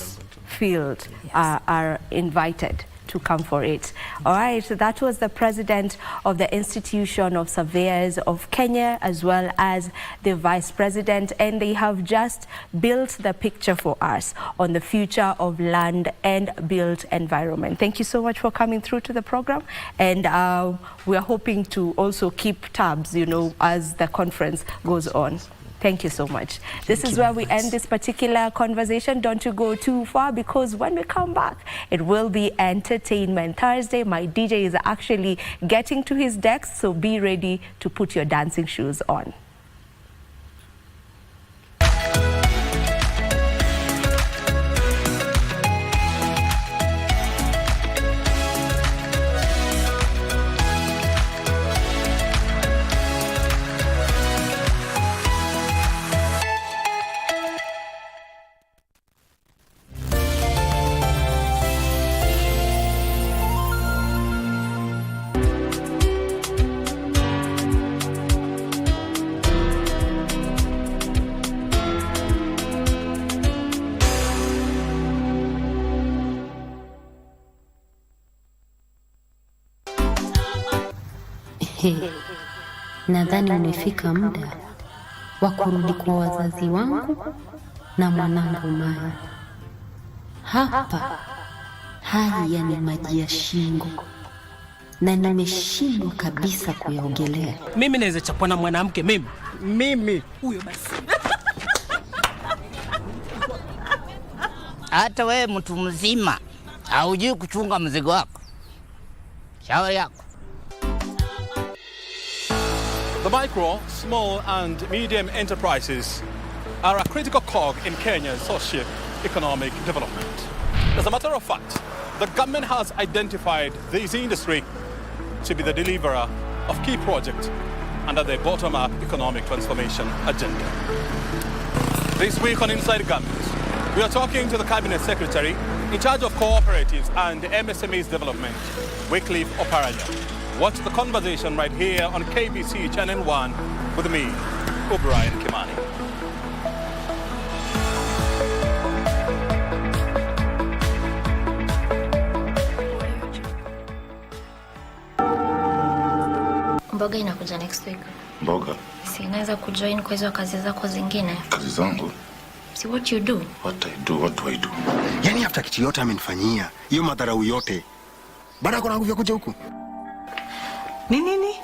field are invited to come for it. All right, so that was the president of the Institution of Surveyors of Kenya, as well as the vice president, and they have just built the picture for us on the future of land and built environment. Thank you so much for coming through to the program, and we are hoping to also keep tabs, you know, as the conference goes on. Thank you so much. This is where we end this particular conversation. Don't you go too far, because when we come back, it will be Entertainment Thursday. My DJ is actually getting to his desk, so be ready to put your dancing shoes on. Nadhani umefika muda wa kurudi kwa wazazi wangu na mwanangu Maya. Hapa haya ni maji ya shingo na nimeshindwa kabisa kuyaogelea. Mimi naweza chapwa na mwanamke mimi huyo basi. Hata wewe mtu mzima haujui kuchunga mzigo wako. Shauri yako. The micro, small and medium enterprises are a critical cog in Kenya's socio-economic development. As a matter of fact, the government has identified this industry to be the deliverer of key projects under the bottom-up economic transformation agenda. This week on Inside Government, we are talking to the Cabinet Secretary in charge of cooperatives and MSMEs development, Wycliffe Oparanya. Watch the conversation right here on KBC Channel 1 with me, O'Brien Kimani. Mboga inakuja next week. Mboga? Si naweza kujoin kwa hizo kazi zako zingine. Kazi zangu? See what you do. What do I do? Yani after kitu yote amenifanyia, hiyo madharau yote. Baada kuna nguvu ya kuja huku. Nini?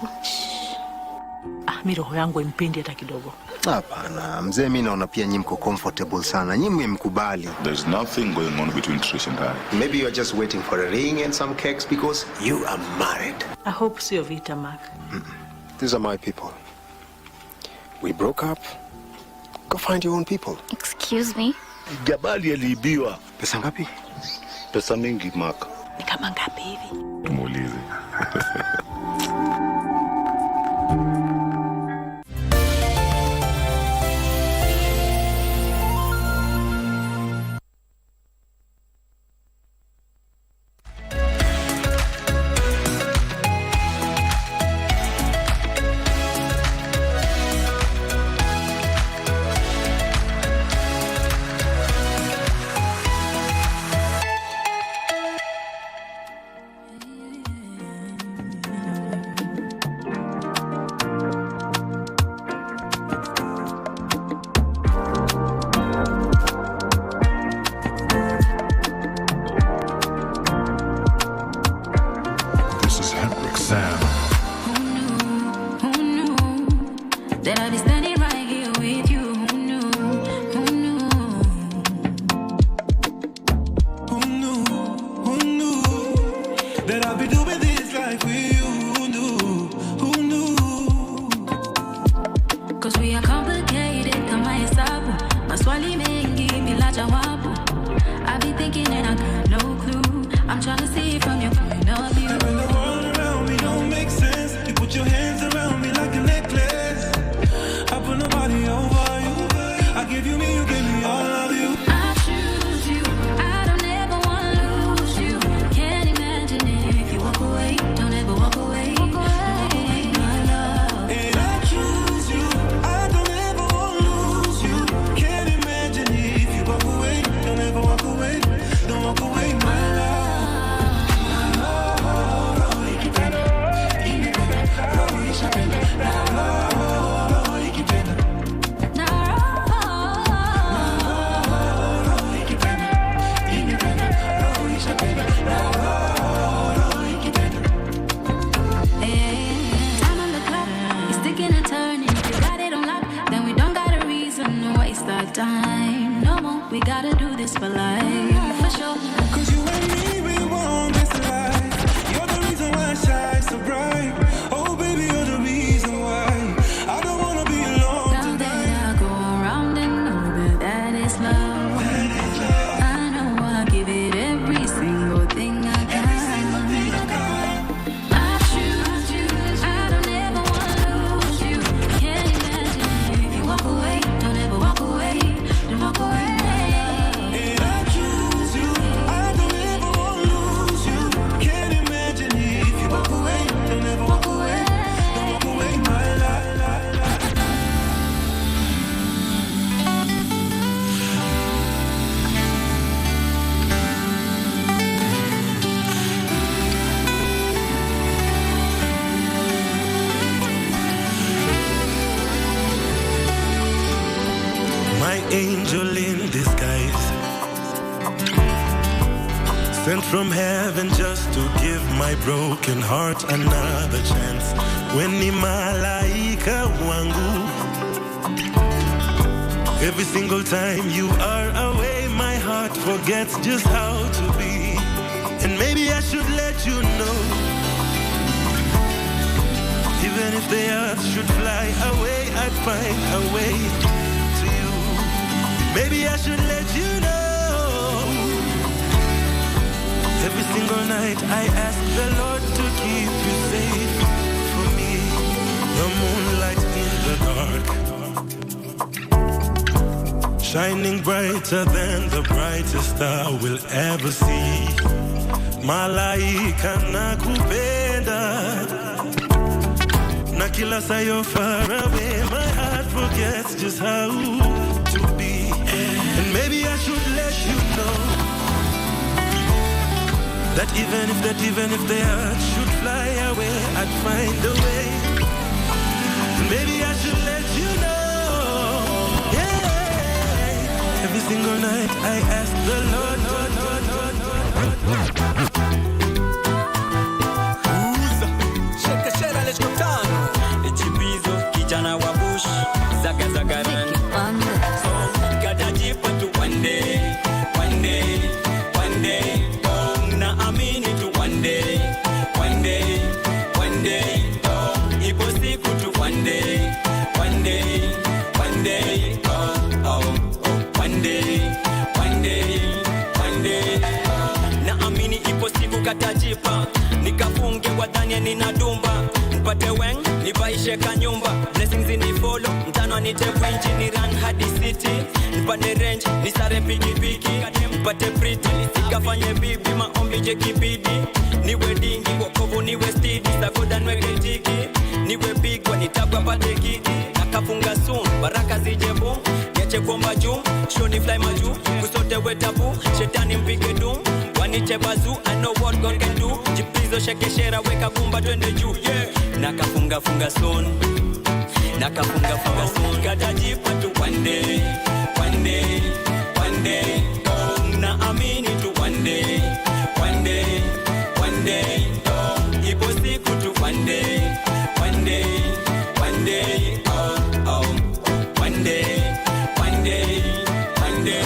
Mimi roho yangu impendi hata kidogo. Hapana, mzee mimi naona pia nyinyi mko comfortable sana. Nyinyi mmekubali. There's nothing going on between Trish and I. Maybe you are just waiting for a ring and some cakes because you are married. I hope sio vita, Mark. These are my people. We broke up. Go find your own people. Excuse me? Jabali aliibiwa. Pesa ngapi? Pesa mingi, Mark. Ni kama ngapi hivi? Tumuulize. I be thinking and I got no clue. I'm trying to see it from your point of view. And when the world around me don't make sense, you put your hands around me like a necklace. I put nobody over you. I give you me, you give me all of you. I choose you. I don't ever want to lose you. Can't imagine if you walk away. Don't ever walk away. Walk away, my love. And I choose you. I don't ever want to lose you. Can't imagine if you walk away. Don't ever walk away. Don't walk away, my love. Time. No more, we gotta do this for life, for sure. Cause you and me, we want this life. You're the reason why I shine so bright. Oh baby, you're the reason why I don't wanna be alone now tonight. That I go around and know that is love. I know I give it every single thing I got. I choose you. I don't ever wanna lose you. Can't imagine if you walk away. Don't ever walk away. Don't walk away. And I choose you. I don't ever wanna lose you. Can't imagine if you walk away. Don't ever walk away. Don't walk away, my life. My angel in disguise, sent from heaven just to give my broken heart another chance. When ni malaika wangu, every single time you are away, my heart forgets just how to be. And maybe I should let you know, even if the earth should fly away, I'd find a way to you. Maybe I should let you know, every single night I ask the Lord to keep you safe from me. The moonlight in the dark, shining brighter than the brightest star will ever see. Malaika nakupenda, na kila saa you're far away, my heart forgets just how to be. And maybe I should let you know that even if the earth should fly away, I'd find a way. And maybe I should let you know, yeah. Every single night I ask the Lord, Shekeshera lechkutano Echibizo kijana wa bush Zaga zagarani Gatajipa tu one day One day, one day Oh, naamini tu one day One day, one day Oh, ipo siku tu one day One day, one day Oh, oh, oh One day, one day, one day Naamini ipo siku katajipa Nikafunge wadhani ninadumba Nipate weng, nivaishe kanyumba Blessings inifolo, mtano nite winji ni run hadi city Nipande range, nisare pigipigi Nipate pretty, nisikafanye bibi Maombi je kibidi Niwe dingi, wokovu niwe steady Sagoda nweke tiki Niwe big, wanitagwa pate kiki Nakafunga soon, baraka zije boom Niache kuomba juu, show ni fly maju Kusote wetabu, shetani mpige doom Wanite bazu, I know what God can do Jipizo shekeshera, weka gumba twende juu yeah. Nakafunga funga soon Nakafunga funga soon Katajipa tu one day One day, one day Oh, naamini tu one day One day, one day Oh, ipo siku tu one day One day, one day Oh, oh One day, one day, one day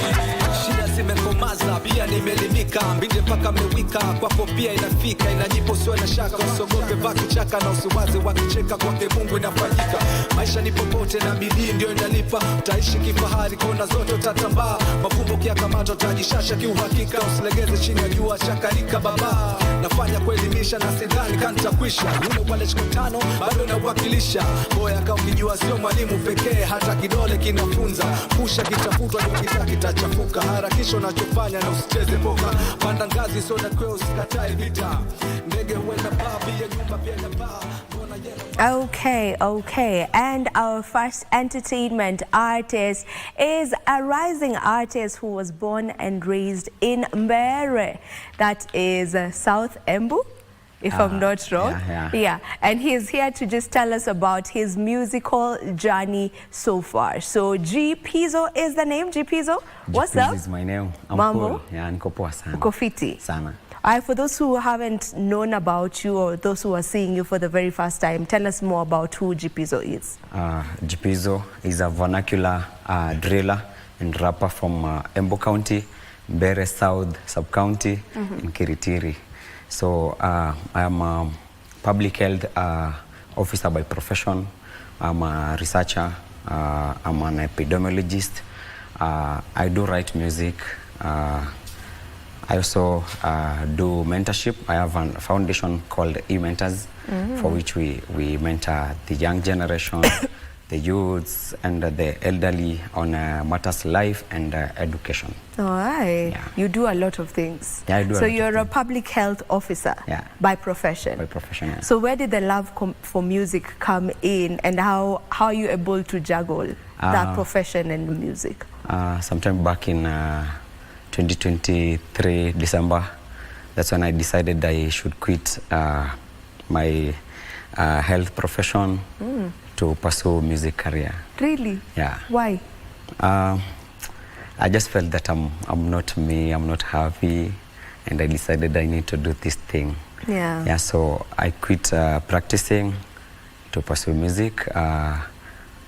Shida zimekomaza, pia nimelimika. Mbinde kanipa kamewika kwako pia inafika inajipo usiwe na shaka usogope baki chaka na usiwaze wakicheka kwake Mungu inafanyika maisha ni popote na bidii ndio inalipa utaishi kifahari kona zote utatambaa mafumbo kiakamata utajishasha kiuhakika usilegeze chini ya jua chakarika baba nafanya kuelimisha na sidhani kantakwisha ule wale chikutano bado nawakilisha boya kama ukijua sio mwalimu pekee hata kidole kinafunza pusha kitafutwa ndio kitachafuka harakisha unachofanya na usicheze boka panda ngazi sio na kweo usikatae vita ndege huenda babi ya nyumba pia na baa. Okay. And our first entertainment artist is a rising artist who was born and raised in Mbere. That is South Embu, if I'm not wrong. Yeah. And he's here to just tell us about his musical journey so far. So G Pizzo is the name. G Pizzo, what's up? This is my name. I'm Mambo? cool. Yeah, niko poa sana. Uko fiti? Sana. For those who haven't known about you or those who are seeing you for the very first time, tell us more about who G Pizzo is. G Pizzo is a vernacular driller and rapper from Embu County, Mbere South Sub-County in Kiritiri. So I am a public health officer by profession. I'm a researcher. I'm an epidemiologist. I do write music. I also do mentorship. I have a foundation called E-Mentors, for which we mentor the young generation, the youths, and the elderly on matters life and education. All right. Yeah. You do a lot of things. Yeah, I do. So you're a public health officer by profession. By profession, yeah. So where did the love for music come in, and how are you able to juggle that profession and the music? Sometime back in 2023 December, that's when I decided I should quit my health profession to pursue music career. Really? Yeah. Why? I just felt that I'm not me, I'm not happy, and I decided I need to do this thing. Yeah. Yeah, so I quit practicing to pursue music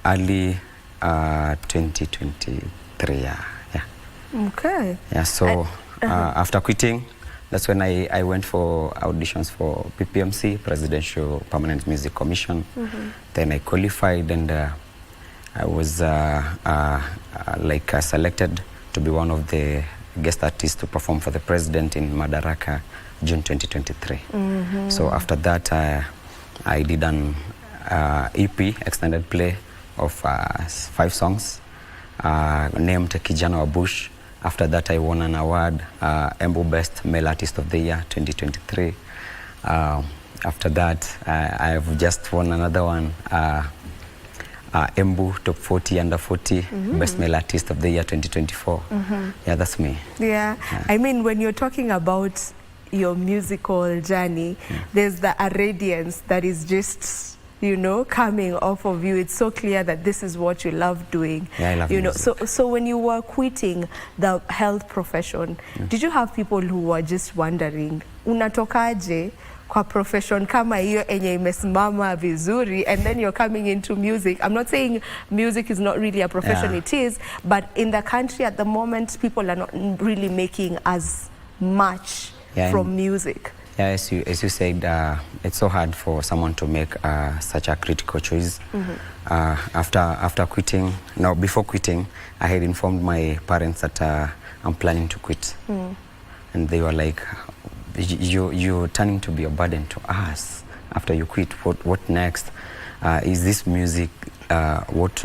early 2023. Yeah. Okay. Yeah, so after quitting, that's when I went for auditions for PPMC, Presidential Permanent Music Commission. Then I qualified, and I was selected to be one of the guest artists to perform for the president in Madaraka, June 2023. So after that, I did an EP, extended play of 5 songs, named Kijana wa Bush. After that, I won an award, Embu Best Male Artist of the Year 2023. After that, I've just won another one, Embu Top 40 Under 40 Best Male Artist of the Year 2024. Yeah, that's me. Yeah. I mean, when you're talking about your musical journey, there's a radiance that is just, you know, coming off of you. It's so clear that this is what you love doing. Yeah, I love music. So when you were quitting the health profession, did you have people who were just wondering, unatokaje kwa profession kama hiyo enye imesimama vizuri, and then you're coming into music? I'm not saying music is not really a profession, it is, but in the country at the moment, people are not really making as much from music. Yeah, as you said, it's so hard for someone to make such a critical choice. After quitting, before quitting, I had informed my parents that I'm planning to quit. And they were like, you're turning to be a burden to us. After you quit, what next? Is this music what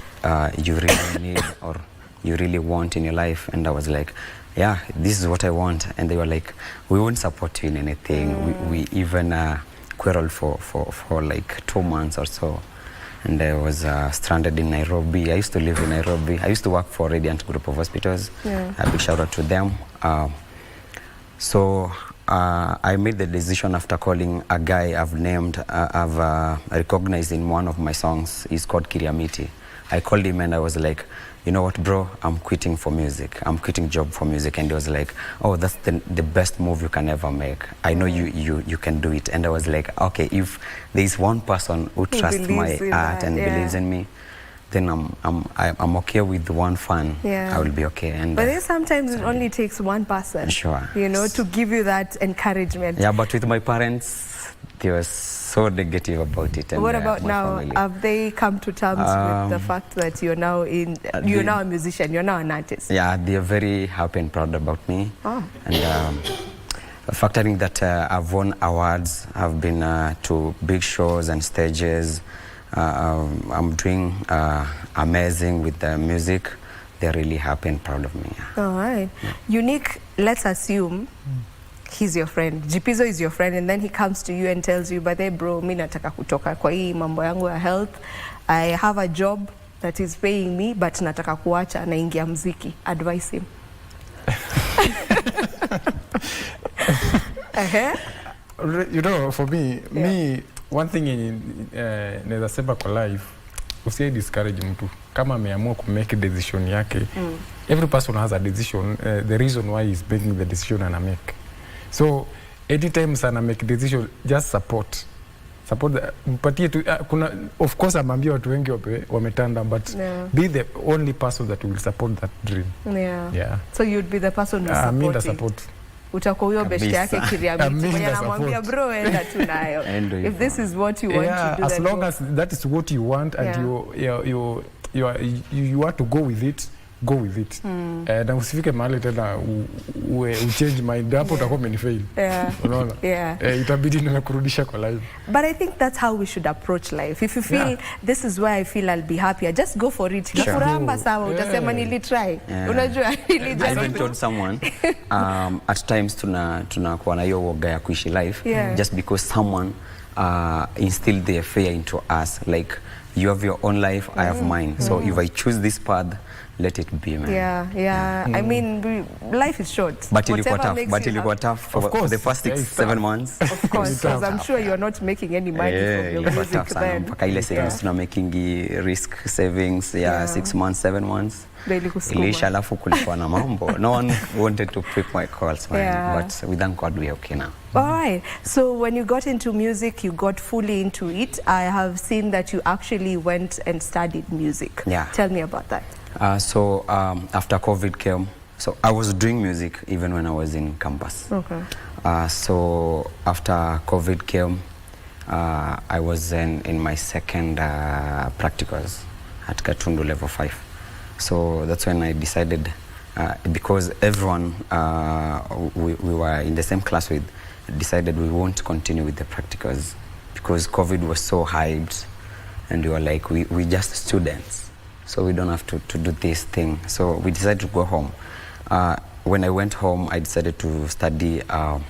you really need or you really want in your life? And I was like, yeah, this is what I want. And they were like, we won't support you in anything. We even quarreled for like 2 months or so. And I was stranded in Nairobi. I used to live in Nairobi. I used to work for Radiant Group of Hospitals. A big shout out to them. So I made the decision after calling a guy I've recognized in one of my songs. He's called Kiriamiti. I called him and I was like, you know what, bro, I'm quitting for music. I'm quitting job for music. And he was like, oh, that's the best move you can ever make. I know you can do it. And I was like, okay, if there's one person who trusts my art and believes in me, then I'm okay with one fan. Yeah. I will be okay. And But then sometimes it only takes one person, sure, you know, to give you that encouragement. yeah, but with my parents, they were so negative about it. And What about my now? family. Have they come to terms with the fact that you're now now a musician, you're now an artist? Yeah, they are very happy and proud about me. Oh. And factoring that I've won awards, I've been to big shows and stages. I'm doing amazing with the music. They're really happy and proud of me. All right. Unique, let's assume he's your friend. Jipizo is your friend, and then he comes to you and tells you, but hey bro, mi nataka kutoka kwa hii mambo yangu ya health. I have a job that is paying me, but nataka kuacha naingia mziki. Advise him. You know, for me, one thing naweza sema kwa life, usiye discourage mtu. Kama ameamua ku make decision yake, every person has a decision, the reason why he's making the decision and make. So anytime sana make decision, just support mpatie tu kuna, of course amambia watu wengi wametanda, but be the only person that will support that dream. Yeah. So you'd be the person who's supporting. I mean, support. Utakuwa huyo best yake Kiriamiti mwenye anamwambia bro enda tu nayo. If this is what you want to do, as long as that is what you want and you want to go with it, go with it. Na usifike mahali tena change mind, hapo utakuwa umenifail. Unaona? Itabidi nimekurudisha kwa life. But I think that's how we should approach life. If you feel this is where I feel I'll be happier, just go for it. Kifuramba sawa, utasema nilitry. Unajua I even told someone at times tunakuwa na hiyo woga ya kuishi life just because someone instilled their fear into us, like you have your own life, I have mine. So if I choose this path, let it be, man. I mean, life is short. But ilikuwa tough for the first 6-7 months. Of course, because I'm sure you're not making any money from your music then. Mpaka ile savings tuna making risk savings 6 months, 7 months. Ilisha, alafu kulikuwa na mambo. No one wanted to pick my calls, man. But we thank God we're okay now. All right. So when you got into music, you got fully into it. I have seen that you actually went and studied music. Yeah. Tell me about that. So after COVID came, so I was doing music even when I was in campus. Okay. So after COVID came, I was in my second practicals at Katundu level 5. So that's when I decided, because everyone we were in the same class with, decided we won't continue with the practicals because COVID was so hyped, and we were like, we just students. So we don't have to do this thing. So we decided to go home. When I went home, I decided to study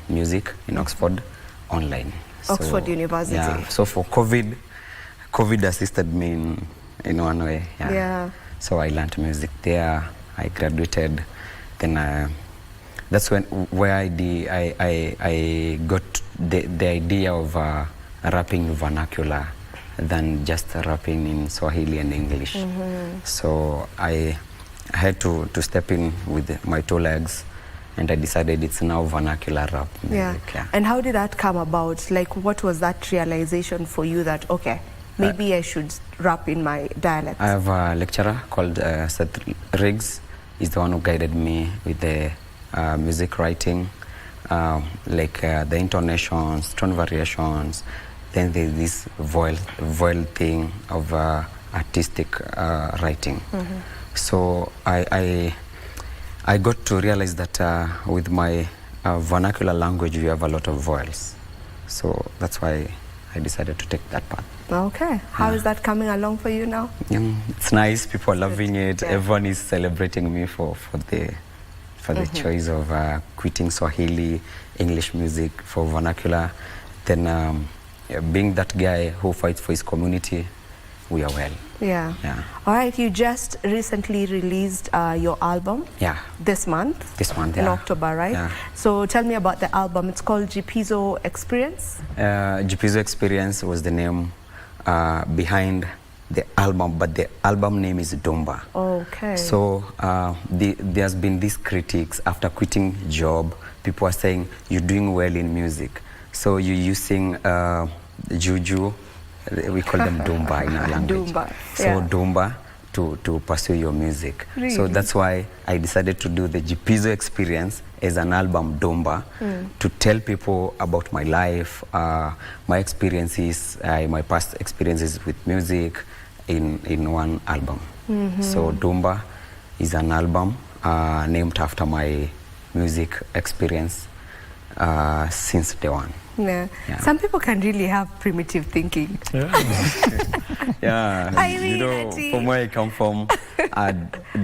music in Oxford online. Oxford University. Yeah. So for COVID assisted me in one way. Yeah. So I learned music there. I graduated. Then that's where I got the idea of rapping vernacular than just rapping in Swahili and English. So I had to step in with my 2 legs, and I decided it's now vernacular rap music. And how did that come about? Like, what was that realization for you that, okay, maybe I should rap in my dialect? I have a lecturer called Seth Riggs. He's the one who guided me with the music writing, like the intonations, tone variations. Then there's this voil thing of artistic writing. So I got to realize that with my vernacular language, we have a lot of voiles. So that's why I decided to take that path. Okay. How is that coming along for you now? It's nice. People are loving it. Everyone is celebrating me for the choice of quitting Swahili, English music for vernacular. Then being that guy who fights for his community, we are well. Yeah. All right, you just recently released your album. This month. In October, right? Yeah. So tell me about the album. It's called Jipizo Experience. Jipizo Experience was the name behind the album, but the album name is Domba. Okay. So there's been these critiques after quitting job. People are saying you're doing well in music, so you're using juju. We call them Dumba in our language. Dumba. So Dumba, to pursue your music. Really? So that's why I decided to do the Jipizo experience as an album, Dumba, to tell people about my life, my experiences, my past experiences with music in one album. So Dumba is an album named after my music experience since day one. Yeah. Yeah. Some people can really have primitive thinking. Yeah, I mean, you know, from where I come from,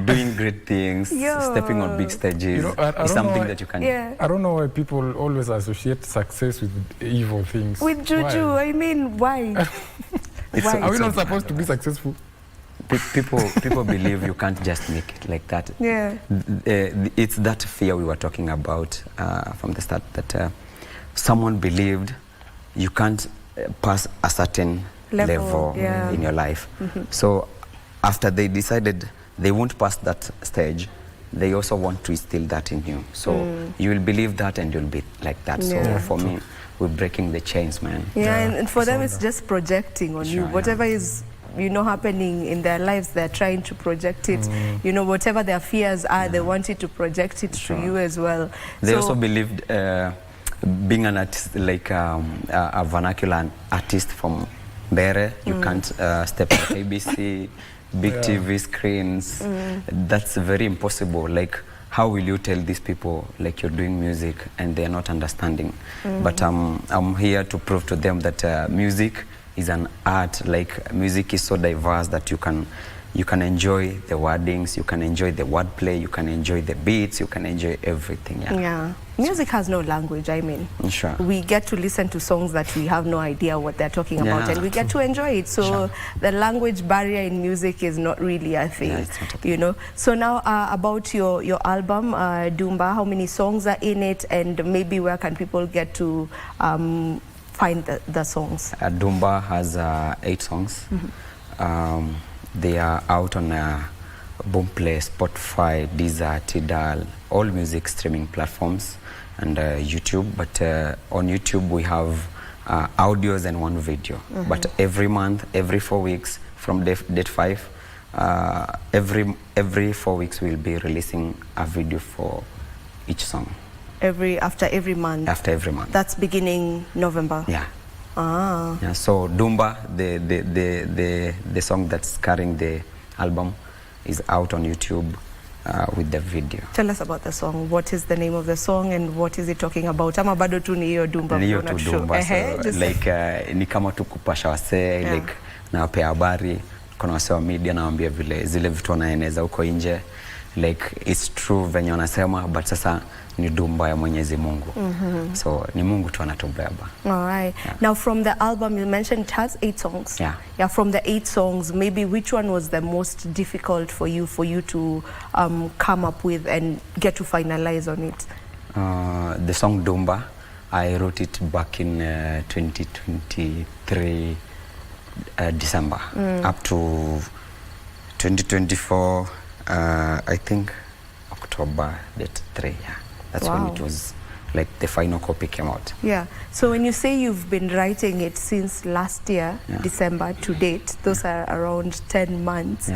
doing great things, stepping on big stages is something that you can. I don't know why people always associate success with evil things. With juju, Why? I mean, why? Why? Are we not supposed to be successful? People believe you can't just make it like that. Yeah. It's that fear we were talking about from the start, that someone believed you can't pass a certain level in your life. So after they decided they won't pass that stage, they also want to instill that in you. So you will believe that and you'll be like that. So for me, we're breaking the chains, man. Yeah, and for them it's just projecting on you. Whatever is, you know, happening in their lives, they're trying to project it. You know, whatever their fears are, they wanted to project it to you as well. They also believed being an artist, like a vernacular artist from Bere, you can't step on KBC, big TV screens. That's very impossible. Like, how will you tell these people like you're doing music and they're not understanding? But I'm here to prove to them that music is an art. Like, music is so diverse that you can enjoy the wordings, you can enjoy the wordplay, you can enjoy the beats, you can enjoy everything. Yeah. Music has no language, I mean. Sure. We get to listen to songs that we have no idea what they're talking about, and we get to enjoy it. So the language barrier in music is not really a thing, you know. So now about your album, Dumba, how many songs are in it, and maybe where can people get to find the songs? Dumba has 8 songs. They are out on Boomplay, Spotify, Deezer, Tidal, all music streaming platforms, and YouTube. But on YouTube we have audios and 1 video. But every month, every 4 weeks, from date 5, every 4 weeks we'll be releasing a video for each song. After every month? After every month. That's beginning November? Yeah. Yeah, so Dumba, the song that's carrying the album, is out on YouTube with the video. Tell us about the song. What is the name of the song and what is it talking about? Ama bado tu ni hiyo Dumba. Ni hiyo tu Dumba. So, like, ni kama tu kupasha wasee, like, nawapea habari, kuna wasee wa media nawaambia vile zile vitu wanaeneza huko nje. Like, it's true venye wanasema, but sasa ni Dumba ya Mwenyezi Mungu. So ni Mungu tu anatubeba. All right. Now from the album, you mentioned it has 8 songs. Yeah, from the 8 songs, maybe which one was the most difficult for you to come up with and get to finalize on it? The song Dumba, I wrote it back in 2023 December up to 2024 I think October date 3. That's when it was like the final copy came out. Yeah. So when you say you've been writing it since last year, December to date, those are around 10 months.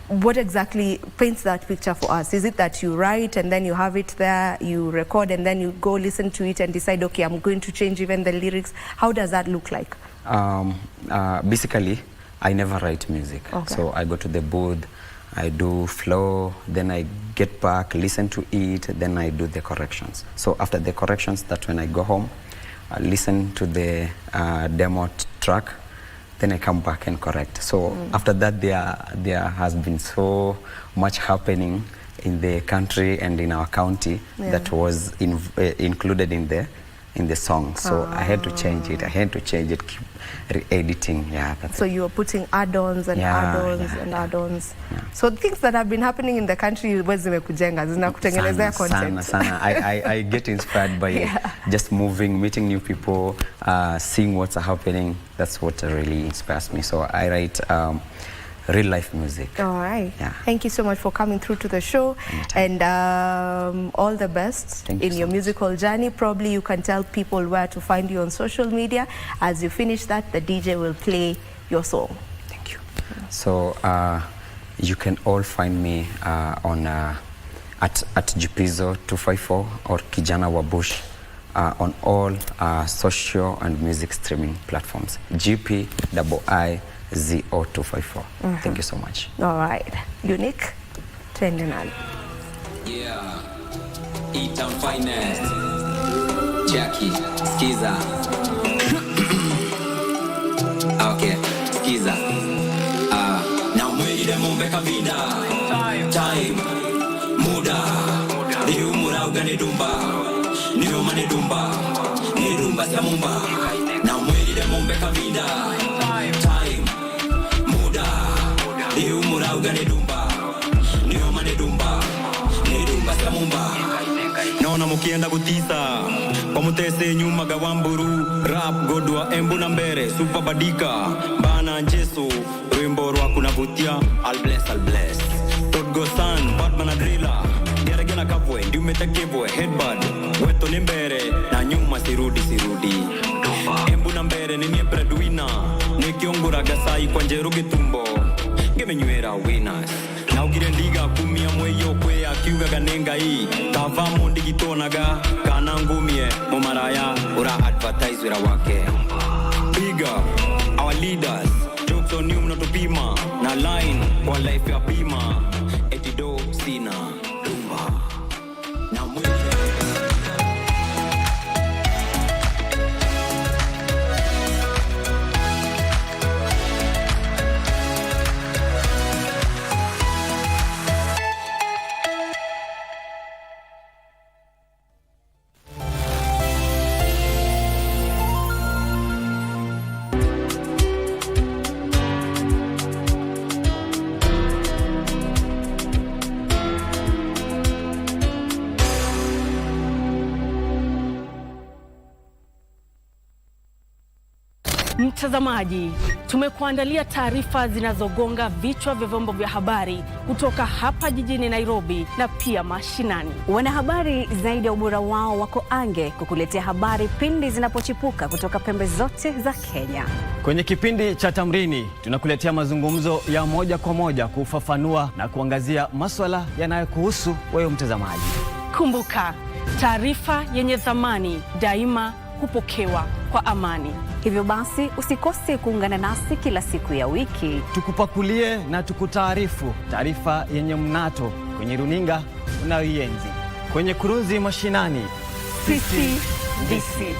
What exactly paints that picture for us? Is it that you write and then you have it there, you record and then you go listen to it and decide, okay, I'm going to change even the lyrics? How does that look like? Basically, I never write music. So I go to the booth, I do flow, then I get back, listen to it, then I do the corrections. So after the corrections, that's when I go home, I listen to the demo track, then I come back and correct. So after that, there has been so much happening in the country and in our county that was included in the song. So I had to change it. Keep re-editing. So you were putting add-ons and add-ons and add-ons. So things that have been happening in the country, zinakutengenezea content. Sana. I get inspired by just moving, meeting new people, seeing what's happening. That's what really inspires me. So I write real life music. All right. Thank you so much for coming through to the show. And all the best in your musical journey. Probably you can tell people where to find you on social media. As you finish that, the DJ will play your song. Thank you. So you can all find me on at Jipizo 254 or Kijana wa Bush on all social and music streaming platforms. GPIIZO254. Thank you so much. All right. Unique. Trending on. Yeah. E-Town Finest. Jackie. Skiza. Okay. Skiza. Now mwili de mumbeka vida. Time. Muda. Niyo mura ugani dumba. Niyo mani dumba. Ni dumba siya mumba. Now mwili de mumbeka vida. Time. Muda. Niyo mura ugani dumba. Niyo mani dumba. Ni dumba siya mumba. Naona mukienda gutisa kwa mutese nyuma gawamburu rap godwa embu na mbere super badika bana njeso wimbo rwa kunavutia I'll bless Todgo san Batman adrila diaragena kapwe ndi umetakebwe headbud weto ni mbere na nyuma sirudi embu na mbere ni breadwinner nikiongura gasai kwa njeruge tumbo ngemenywera winners na ugire ndiga kumia mweyo kwe akiuga ganenga hii kavamo ndigitonaga kana ngumie mumaraya ura advertise wira wake bigger our leaders jokes on you mnatopima na line kwa life ya bima etido sina lumba na mwili. Mtazamaji, tumekuandalia taarifa zinazogonga vichwa vya vyombo vya habari kutoka hapa jijini Nairobi na pia mashinani. Wanahabari zaidi ya ubora wao wako ange kukuletea habari pindi zinapochipuka kutoka pembe zote za Kenya. Kwenye kipindi cha Tamrini tunakuletea mazungumzo ya moja kwa moja kufafanua na kuangazia masuala yanayokuhusu wewe mtazamaji. Kumbuka, taarifa yenye thamani daima hupokewa kwa amani. Hivyo basi usikose kuungana nasi kila siku ya wiki. Tukupakulie na tukutaarifu taarifa yenye mnato kwenye runinga unayoienzi. Kwenye kurunzi mashinani, sisi DC.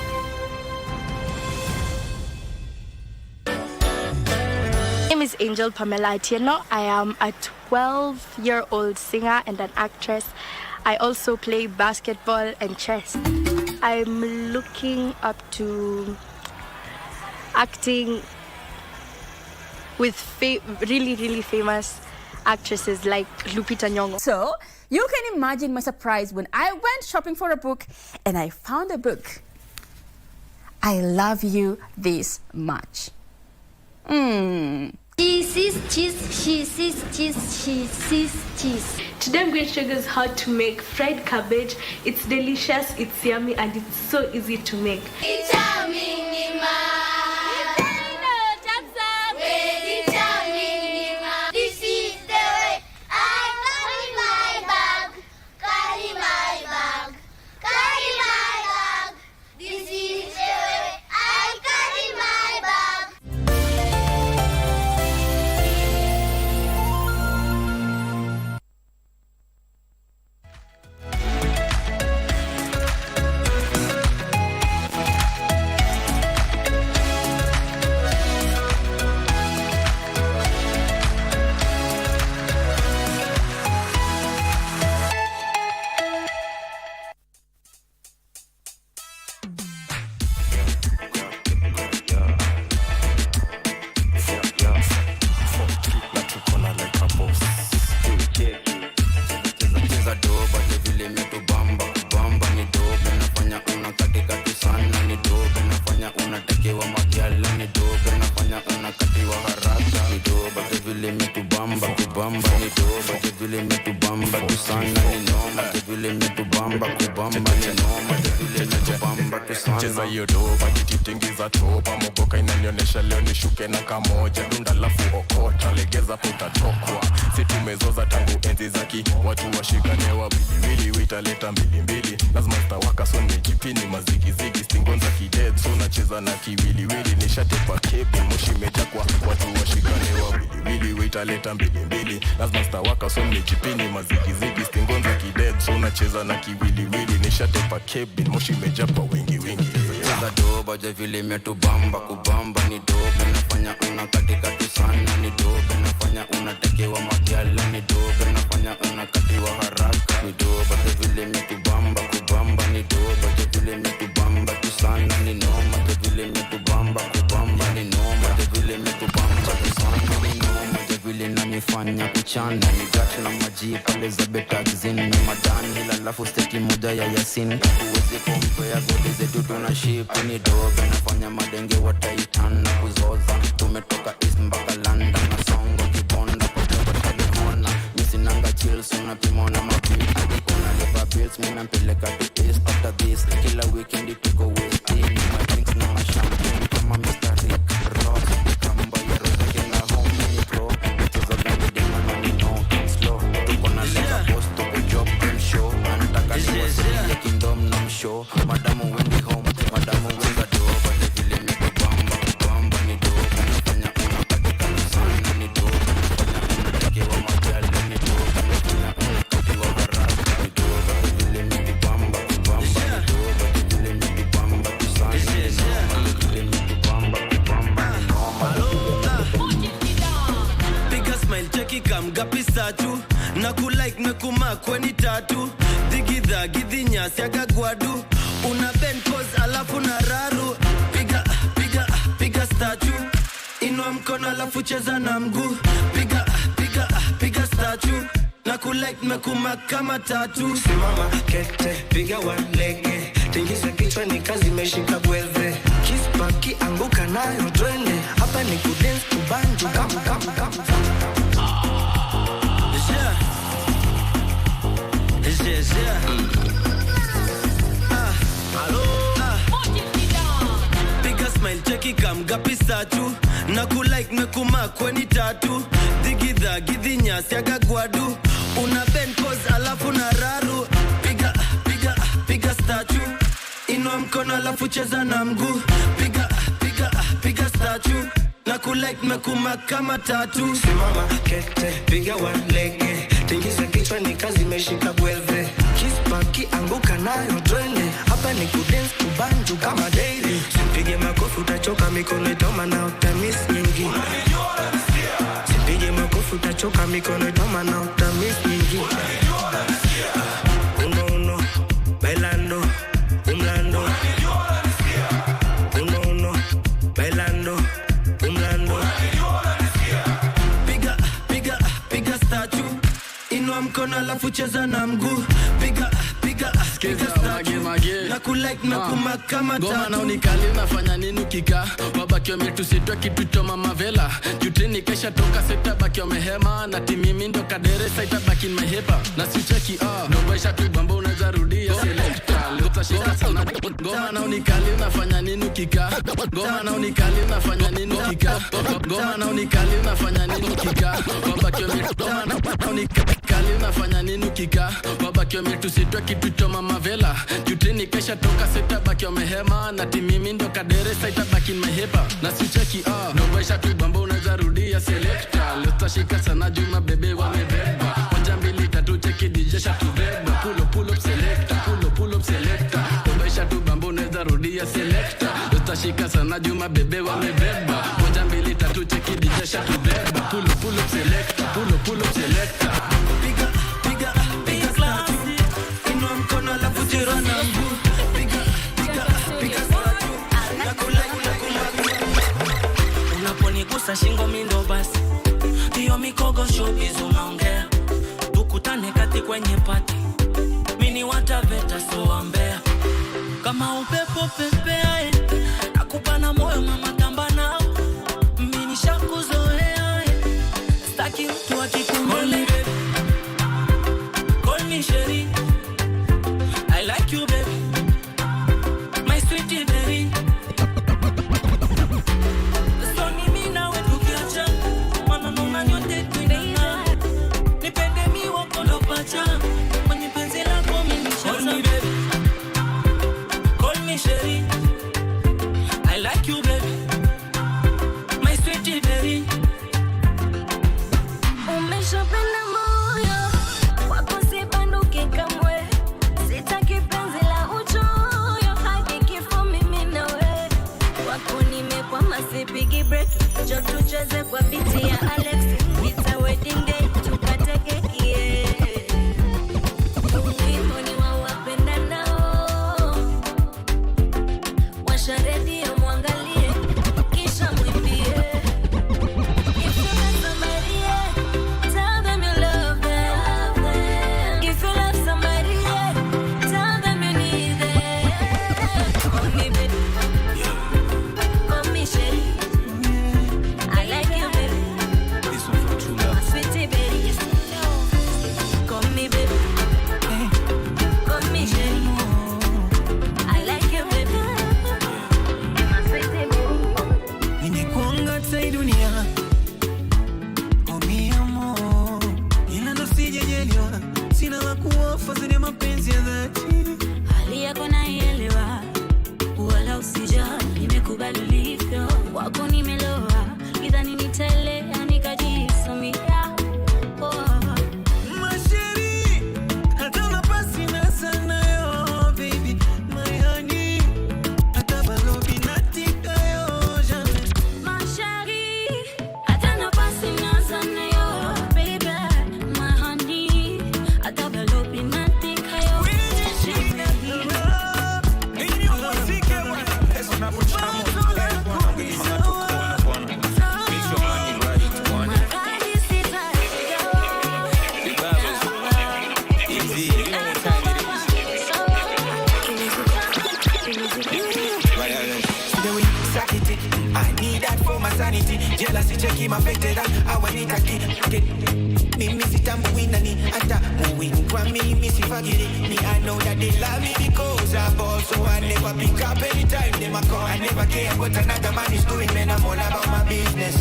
My name is Angel Pamela Atieno. I am a 12-year-old singer and an actress. I also play basketball and chess. I'm looking up to acting with really famous actresses like Lupita Nyong'o. So, you can imagine my surprise when I went shopping for a book and I found a book. I Love You This Much. She sees cheese, she sees cheese, she sees cheese. Today I'm going to show you guys how to make fried cabbage. It's delicious, it's yummy, and it's so easy to make. It's yummy, this is the way I carry my bag, carry my bag, carry my bag. This is the way I carry my bag. kubamba tu sana ni noma vile metubamba kubamba ni noma vile metubamba tu sana cheza hiyo doba kitingiza toba mogoka inanionyesha leo nishuke na kamoja dunda lafu okota legeza putatokwa si tumezoza tangu enzi zaki watu washikane wawili witaleta mbili lazima stawaka so nikipini mazigizigi stingonza kidead so nacheza na kiwiliwili nishatepa kebi moshi meja kwa watu washikane wawili witaleta mbili lazima stawaka so nikipini mazigizigi stingonza kidead so nacheza na kiwiliwili nishatepa kebi moshi meja kwa wingi cheza doba je vile metubamba kubamba ni dobe nafanya unakatikati sana ni dobe nafanya unatekewa magyala ni dobe nafanya unakatiwa haraka ni doba je vile metubamba kubamba ni doba je vile metubamba tu sana ni noma je vile metubamba kubamba ni noma je vile metubamba tu sana ni noma je vile nanifanya kuchana ni gati na maji pale za betagzin na madani ila lafu steki moja ya yasin uwezi kompea godi zetu tuna ship ni dobe nafanya madenge wataitana kuzoza tumetoka east mpaka London na songo kibonda kwa California misinanga chills unapimona mapi kuna lepa bills mina mpeleka to east after this kila weekend tuko west my drinks na champagne kama Mr. Rick Ross kamba ya rosa kila home ni pro tuzo gani dema na ni no slow tuko na lepa boss tuko job and show anataka ni wasilia kingdom na mshow madamu wendi home madamu wenga doba vile metubamba kubamba ni doba nafanya unakatika sana ni doba nafanya unatekewa magyala ni doba nafanya unakatiwa haraka ni doba vile metubamba kubamba ni doba vile metubamba tu sana ni noma vile metubamba kubamba ni noma piga smile cheki kamgapi satu na kulike mekuma kweni tatu digidha gidhinya siaga gwadu una bend pose alafu na raru piga statue inua mkono alafu cheza na mguu piga statue na kulike mekuma kama tatu simama kete piga walege tingiza kichwa ni kazi meshika gweve kispaki anguka nayo twende hapa ni kudance kubanju kama piga smile cheki kamgapi satu na kulike mekuma kweni tatu digidha gidhinya siaga gwadu una bend pose alafu na raru piga statue inua mkono alafu cheza na mguu piga statue na kulike mekuma kama tatu simama kete piga walege tingiza kichwa ni kazi meshika gweve kispaki anguka nayo twende hapa ni kudance kubanju kama daily simpige makofi utachoka mikono itoma na utamis nyingi simpige makofi utachoka mikono itoma na utamis nyingi uno bailando umlando uno bailando umlando piga statue inua mkono alafu cheza na mguu piga statue na kulike mekuma kama tatu goma na unikali unafanya nini ukika wabaki wametusitwa kitu choma mavela jutini kesha toka seta baki wamehema na timimi ndo kadere saita baki mehepa na sicheki ndobaisha tu bamba unaweza rudia selecta utashika sana goma na unikali unafanya nini ukika goma na unikali unafanya nini ukika goma na unikali unafanya nini ukika wabaki wametoma na unikali unafanya nini ukika wabaki wametusitwa kitu choma mavela jutini kesha toka seta baki wamehema na timimi ndo kadere saita baki mehepa na sicheki ndobaisha tu bamba unaweza rudia selecta utashika sana juma bebe wamebeba moja mbili tatu cheki DJ shatubeba pull up selecta pull up selecta ndobaisha tu bamba unaweza rudia selecta utashika sana juma bebe wamebeba moja mbili tatu cheki DJ shatubeba pull up selecta pull up selecta piga statue inua mkono alafu cheza na mguu piga statue na kulike unaponigusa shingo mindo basi hiyo mikogo showbiz unaongea tukutane kati kwenye pati mini wataveta so ambea kama upepo pepea nakupa na moyo mama tamba nao mini shakuzoea staki mtu akikumbele love zile mapenzi ya dhati. Hali yako naielewa, wala usijali, nimekubali ulivyo. Wako nimeloa, idhani nitaelea nikajisomea. Masheri, hata nafasi na sana yo, baby, my honey. Hata balobi natika yo, jamais. Masheri, hata nafasi na sana yo, baby, my honey. Hata balobi natika yo. I need that for my sanity. Jealousy checking my affected I want it again. Me miss it, I'm winning. Ata moving from me, miss it, forget it. Me, I know that they love me because I ball. So I never pick up anytime they ma call. I never care what another man is doing, man. I'm all about my business.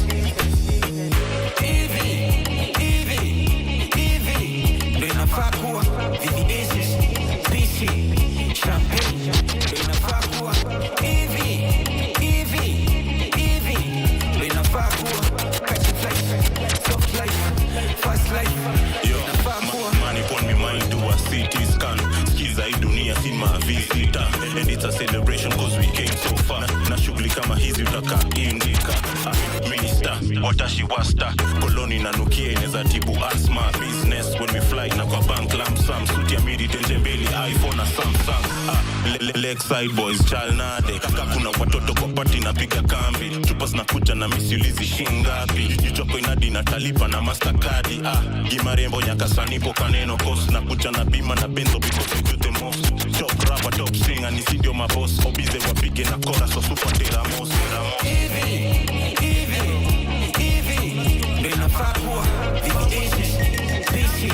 Evie, Lena Fakua, Vivi Aces, BC, Champagne, Lena Fakua, Evie, Lena Fakua, catch a flight, soft life, fast life, Lena Fakua. Money on me mind, do a CT scan. Skiza hii dunia si mavisita. And it's a celebration cause we came so far. Na shughuli kama hizi utaka indika. Minister, watashi wasta. Koloni na nukia ineza tibu asthma. Business when we fly na kwa bank lamp sam. Suti ya midi tenje mbili iPhone na Samsung. Lakeside boys chalnade. Kaka kuna watoto kwa party na piga kambi. Chupas na kuja na misiulizi shingapi. Jichoko inadi na talipa na Mastercard. Gimarembo nyakasani po kaneno cost. Na kuja na bima na benzo because we do the most. Top rapper, top singer, nisidio my boss. Obize wapige na kora so super teramos. Evie, Lena Fakua, Vivi Aces, BC,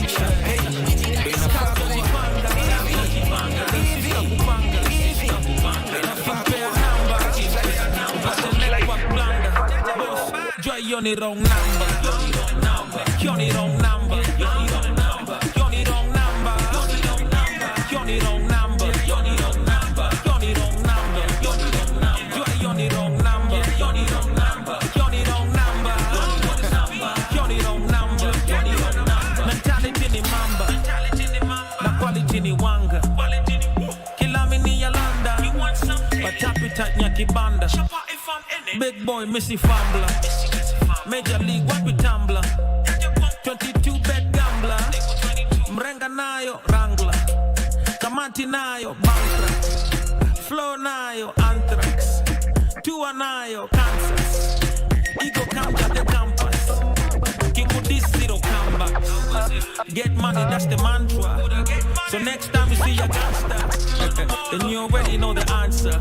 Champagne, Lena Fakua, You're the wrong number. You're the wrong number. You're the wrong number. You're the wrong number. You're the wrong number. You're the wrong number. You're the wrong number. You're the wrong number. You're the wrong number. You're the wrong number. You're the wrong number. You're the wrong number. You're the wrong number. Mentality ni mamba. Na quality ni wanga. Kila mini yalanda. Patapita nyakibanda. Big boy missy fumbler. Major League wapi tumbler. 22 bed gambler. Mrenga nayo wrangler. Kamati nayo bankrupt. Flow nayo anthrax. Tua nayo Kansas. Ego counter the campus. Kikudis zero comeback. Get money, that's the mantra. So next time you see a gangster, then you already know the answer.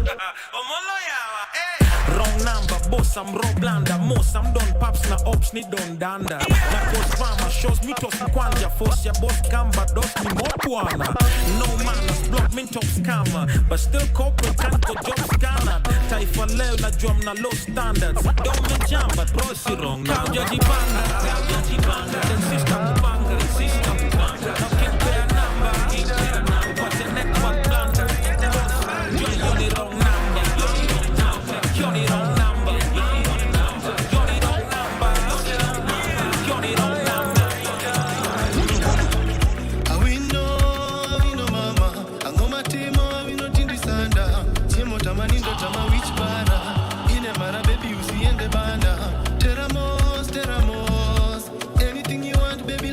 Wrong number, boss, I'm raw blanda. Most, I'm done paps na ops, ni don danda. Na post drama, shows me toss kwanja. Force ya boss gamba, dos ni mopwana. No manners, block me top scammer. But still corporate can't go job scanner. Taifa leo na drum na low standards. Don't me jam, but bro, si wrong now. Kauja jibanga, then sister kupanga, sister kupanga. Now keep their number, what's the network blunder? You're the wrong number. You're the wrong number. You're the wrong number. You're the wrong number. Awino mama, angoma temo, awino tindi sanda. Tiemo tamanindo tama witch bara. Ine mara baby usiende banda. Teramos. Anything you want baby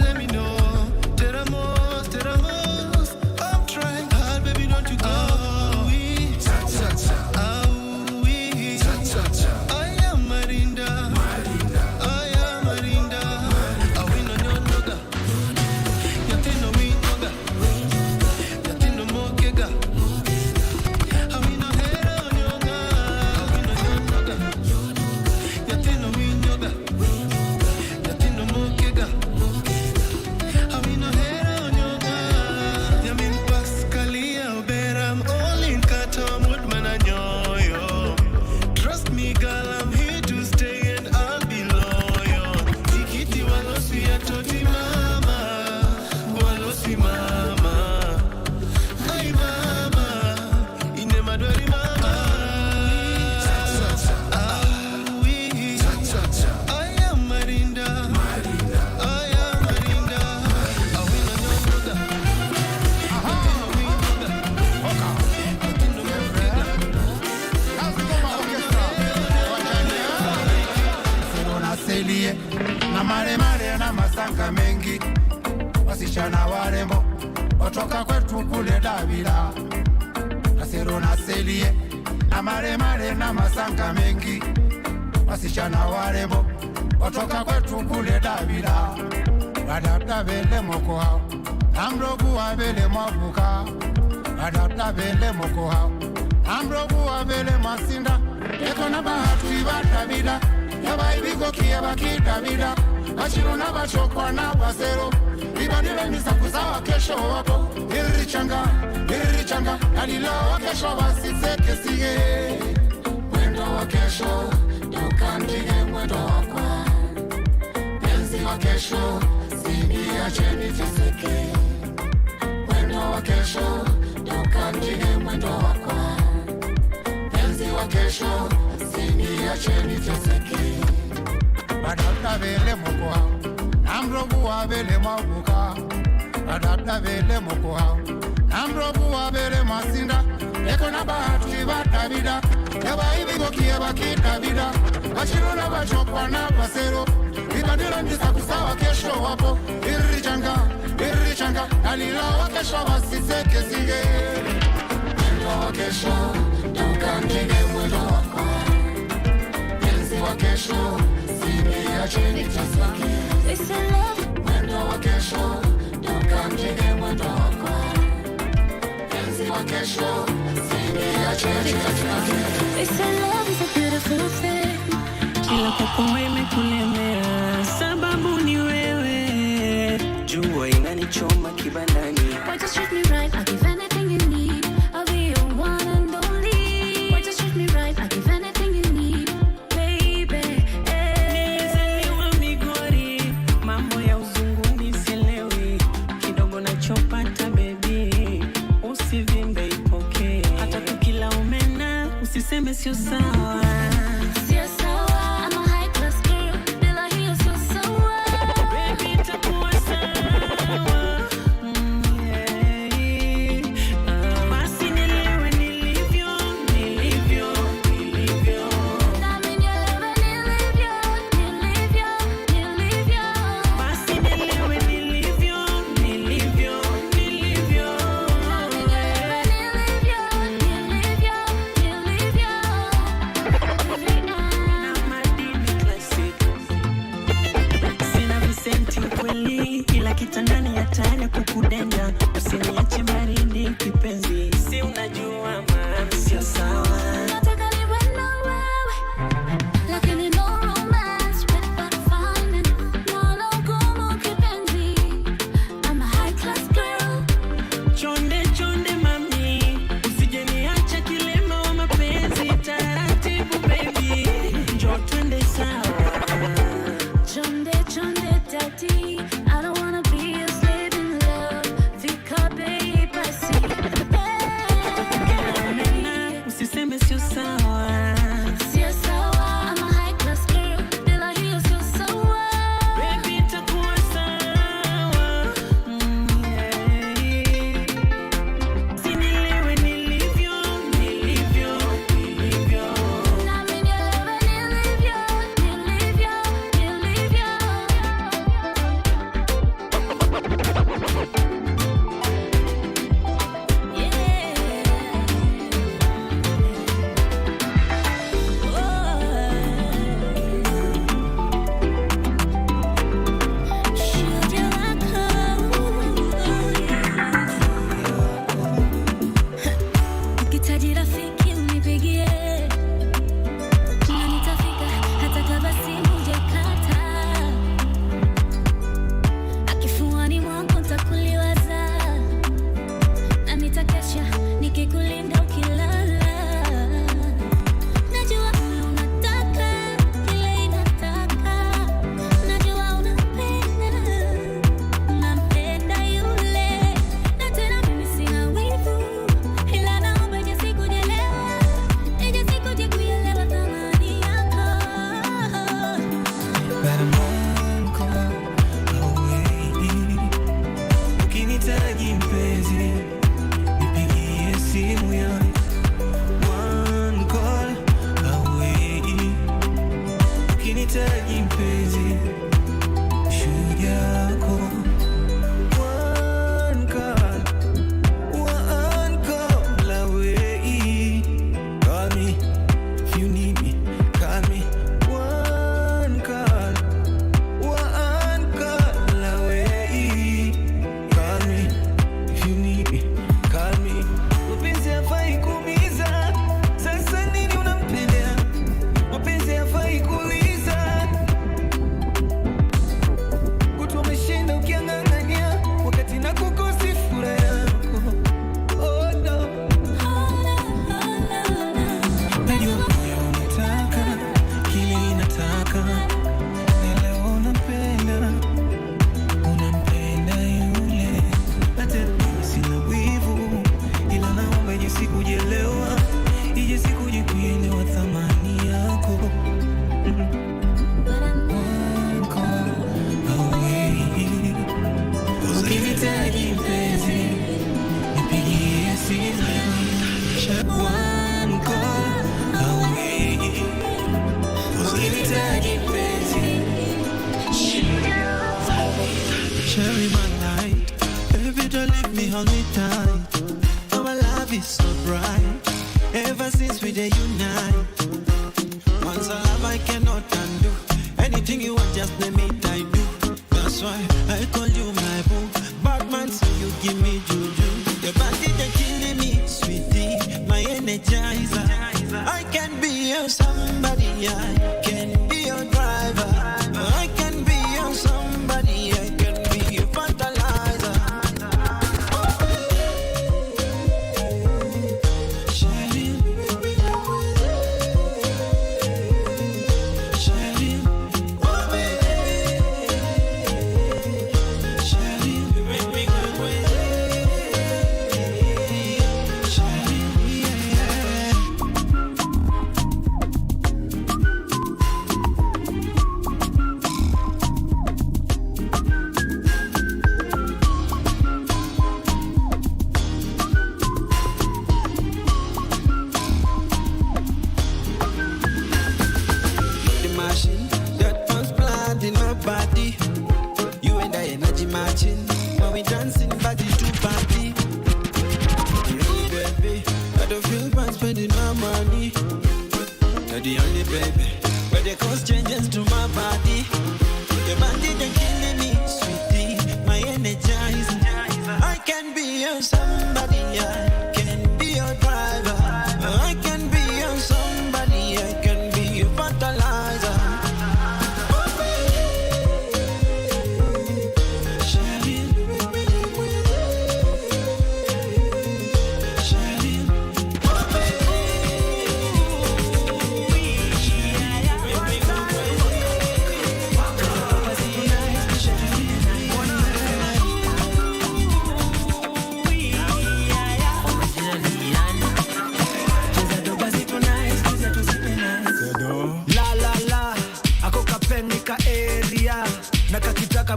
warembo otoka kwetu kule Davila, Nasero na Selie na maremare na masanga mengi, wasichana warembo otoka kwetu kule Davila, badabda vele moko hao amrogu wa vele mabuka, badabda vele moko hao amrogu wa vele masinda, eko na bahati wa Davila yaba ibigo kieba ki Davila, Achiru na bachokwa na basero Ibadile misa kuzawa kesho wapo Irichanga Alila wa kesho wasiseke sige Mwendo wa kesho Dukandige mwendo wakwa Penzi wa kesho Singia cheni fiseke Mwendo wa kesho Dukandige mwendo wakwa Penzi wa kesho Singia cheni fiseke Badabda vele moko hao Namrogu wa vele mabuka, badabda vele moko hao Namrogu wa vele masinda, eko na bahati wa Davila, yaba ibigo kieba ki Davila, Achiru na bachokwa na basero Ibadila misa kusawa kesho wapo Irichanga Alila wa kesho wasiseke sige Mwendo wa kesho Dukandige mwendo wakwa Penzi wa kesho They say love Mwendo wa kesho Dukandige mwendo wakwa Penzi wa kesho Singia cheni fiseke They say love is a beautiful thing. Kila popo imekulemea sababu ni wewe. Jua inanichoma kibandani. Why just treat me right? I'll give anything you need. I'll be your one and only. Why just treat me right? I'll give anything you need, baby. Nilizaliwa Migori, mambo ya uzunguni sielewi. Kidogo nachopata baby, usivimbe ipokee. Hata tukila umena, usiseme sio sawa. Sio sawa, I'm a high class girl. Bila hiyo sio sawa. Baby itakuwa sawa. Basi nielewe nilivyo. Nami nielewe nilivyo. Basi nielewe nilivyo. Nami nielewe nilivyo. baby, hold me tight. Our love is so bright. Ever since we day unite. Once a love I cannot undo. Anything you want, just let me I do. That's why I call you my boo. Batman, so you give me juju. Your body they killing me, sweetie. My energizer. I can be your somebody. I can be your driver. I can be your somebody. I can be your fertilizer. The only baby, where they cause changes to my body. Your body they killing me, sweetie. My energizer. I can be your somebody. I can be your driver. I can be your somebody. I can be your fertilizer.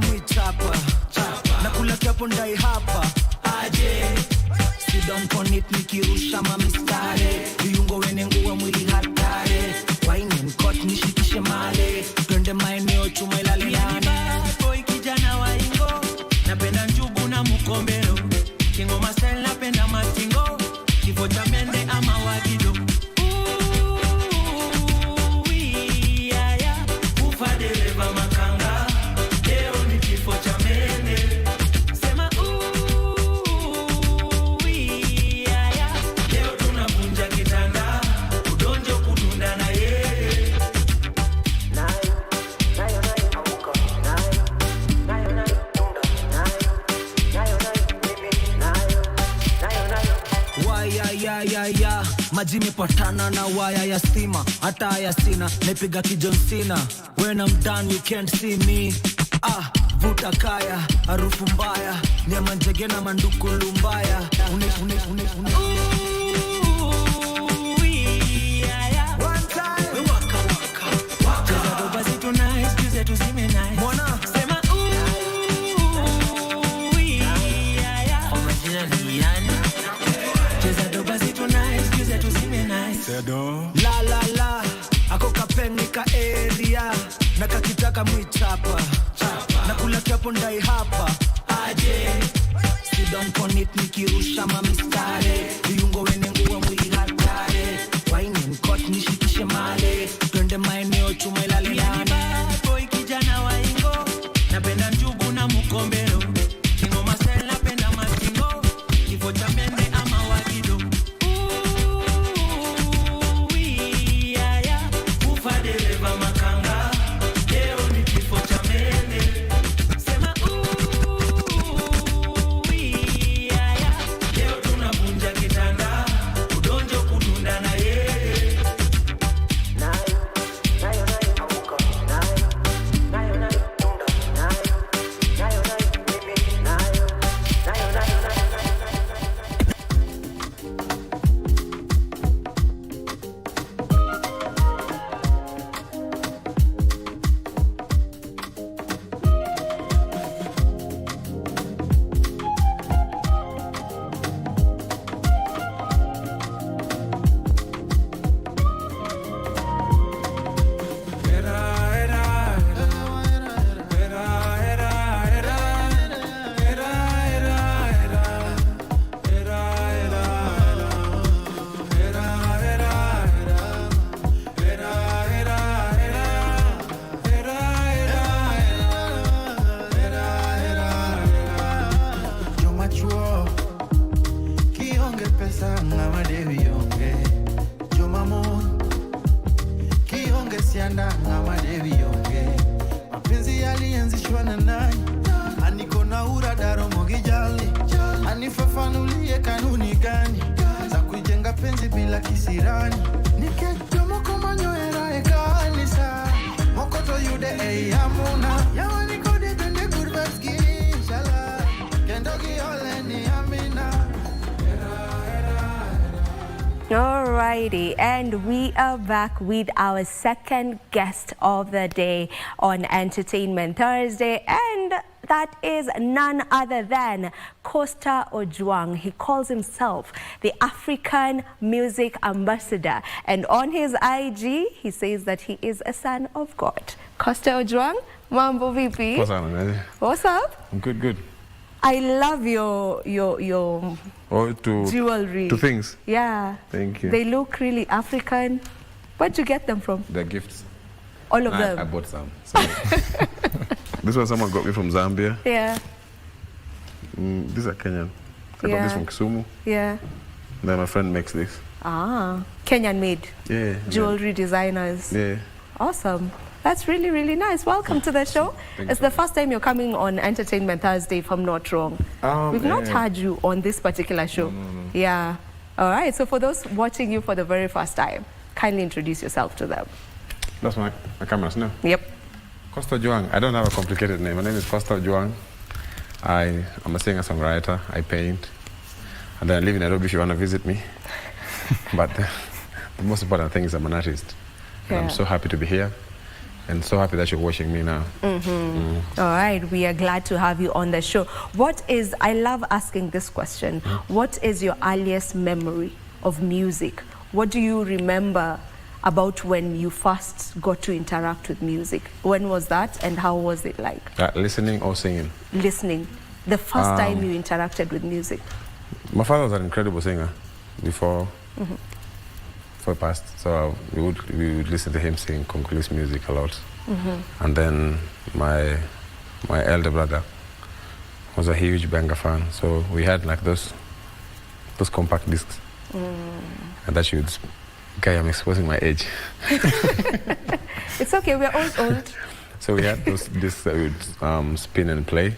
Mwitapa nakula kiapo ndai hapa aje sit down on it nikirusha mamistare viungo wene nguwa mwili hatare waini mkot nishikishe male twende maeneo chuma ilale nane boy kijana wa ingo napenda njugu na mukombero kingo masel napenda matingo kifo cha mende ama wagido maji mepatana na waya ya stima hata ya sina nepiga kijon sina when I'm done you can't see me vuta kaya harufu mbaya nyama njege na manduku lumbaya one time waka cheza doba zitu nice tuze tuzime nice mwana sema la la la ako kapeni ka area na kakitaka mwitapa nakula kiapo ndai hapa aje sit down on it nikirusha mamistare viungo wene nguwa mwili hatare waini mkot nishikishe male twende maeneo chuma ilale nane boy kijana wa ingo napenda njugu na mukombero kingo masel napenda matingo kifo cha mende ama wagido kupenda ngama devi yonge mapenzi yalianzishwa na nani aniko na uradaro mogijali anifafanulie kanuni gani za kujenga penzi bila kisirani niketomo kama nyoera ekanisa mokoto yude amuna yawani kode tende kurbatski inshallah kendogi ole ni amina. Alrighty, and we are back with our second guest of the day on Entertainment Thursday, and that is none other than Costa Ojwang. He calls himself the African Music Ambassador, and on his IG, he says that he is a son of God. Costa Ojwang, Mambo VP. What's up? I'm good. I love your jewelry. Two things. Yeah. Thank you. They look really African. Where'd you get them from? They're gifts. All of them? I bought some. So this one someone got me from Zambia. Yeah. These are Kenyan. I got this from Kisumu. Yeah. Then my friend makes this. Ah, Kenyan made. Yeah. Jewelry designers. Yeah. Awesome. That's really, really nice. Welcome to the show. It's the first time you're coming on Entertainment Thursday, if I'm not wrong. We've not had you on this particular show. No. Yeah. All right. So for those watching you for the very first time, kindly introduce yourself to them. That's my cameras now? Yep. Costa Ojwang. I don't have a complicated name. My name is Costa Ojwang. I'm a singer-songwriter. I paint. And then I live in Nairobi if you want to visit me. But the most important thing is I'm an artist. And I'm so happy to be here. And so happy that you're watching me now. All right, we are glad to have you on the show. I love asking this question. What is your earliest memory of music? What do you remember about when you first got to interact with music? When was that and how was it like? Listening or singing? Listening. The first time you interacted with music. My father was an incredible singer before passed, so we would listen to him sing Congolese music a lot. And then my elder brother was a huge Benga fan, so we had like those compact discs. And that should, okay, I'm exposing my age. It's okay, we're all old. So we had those discs that would spin and play.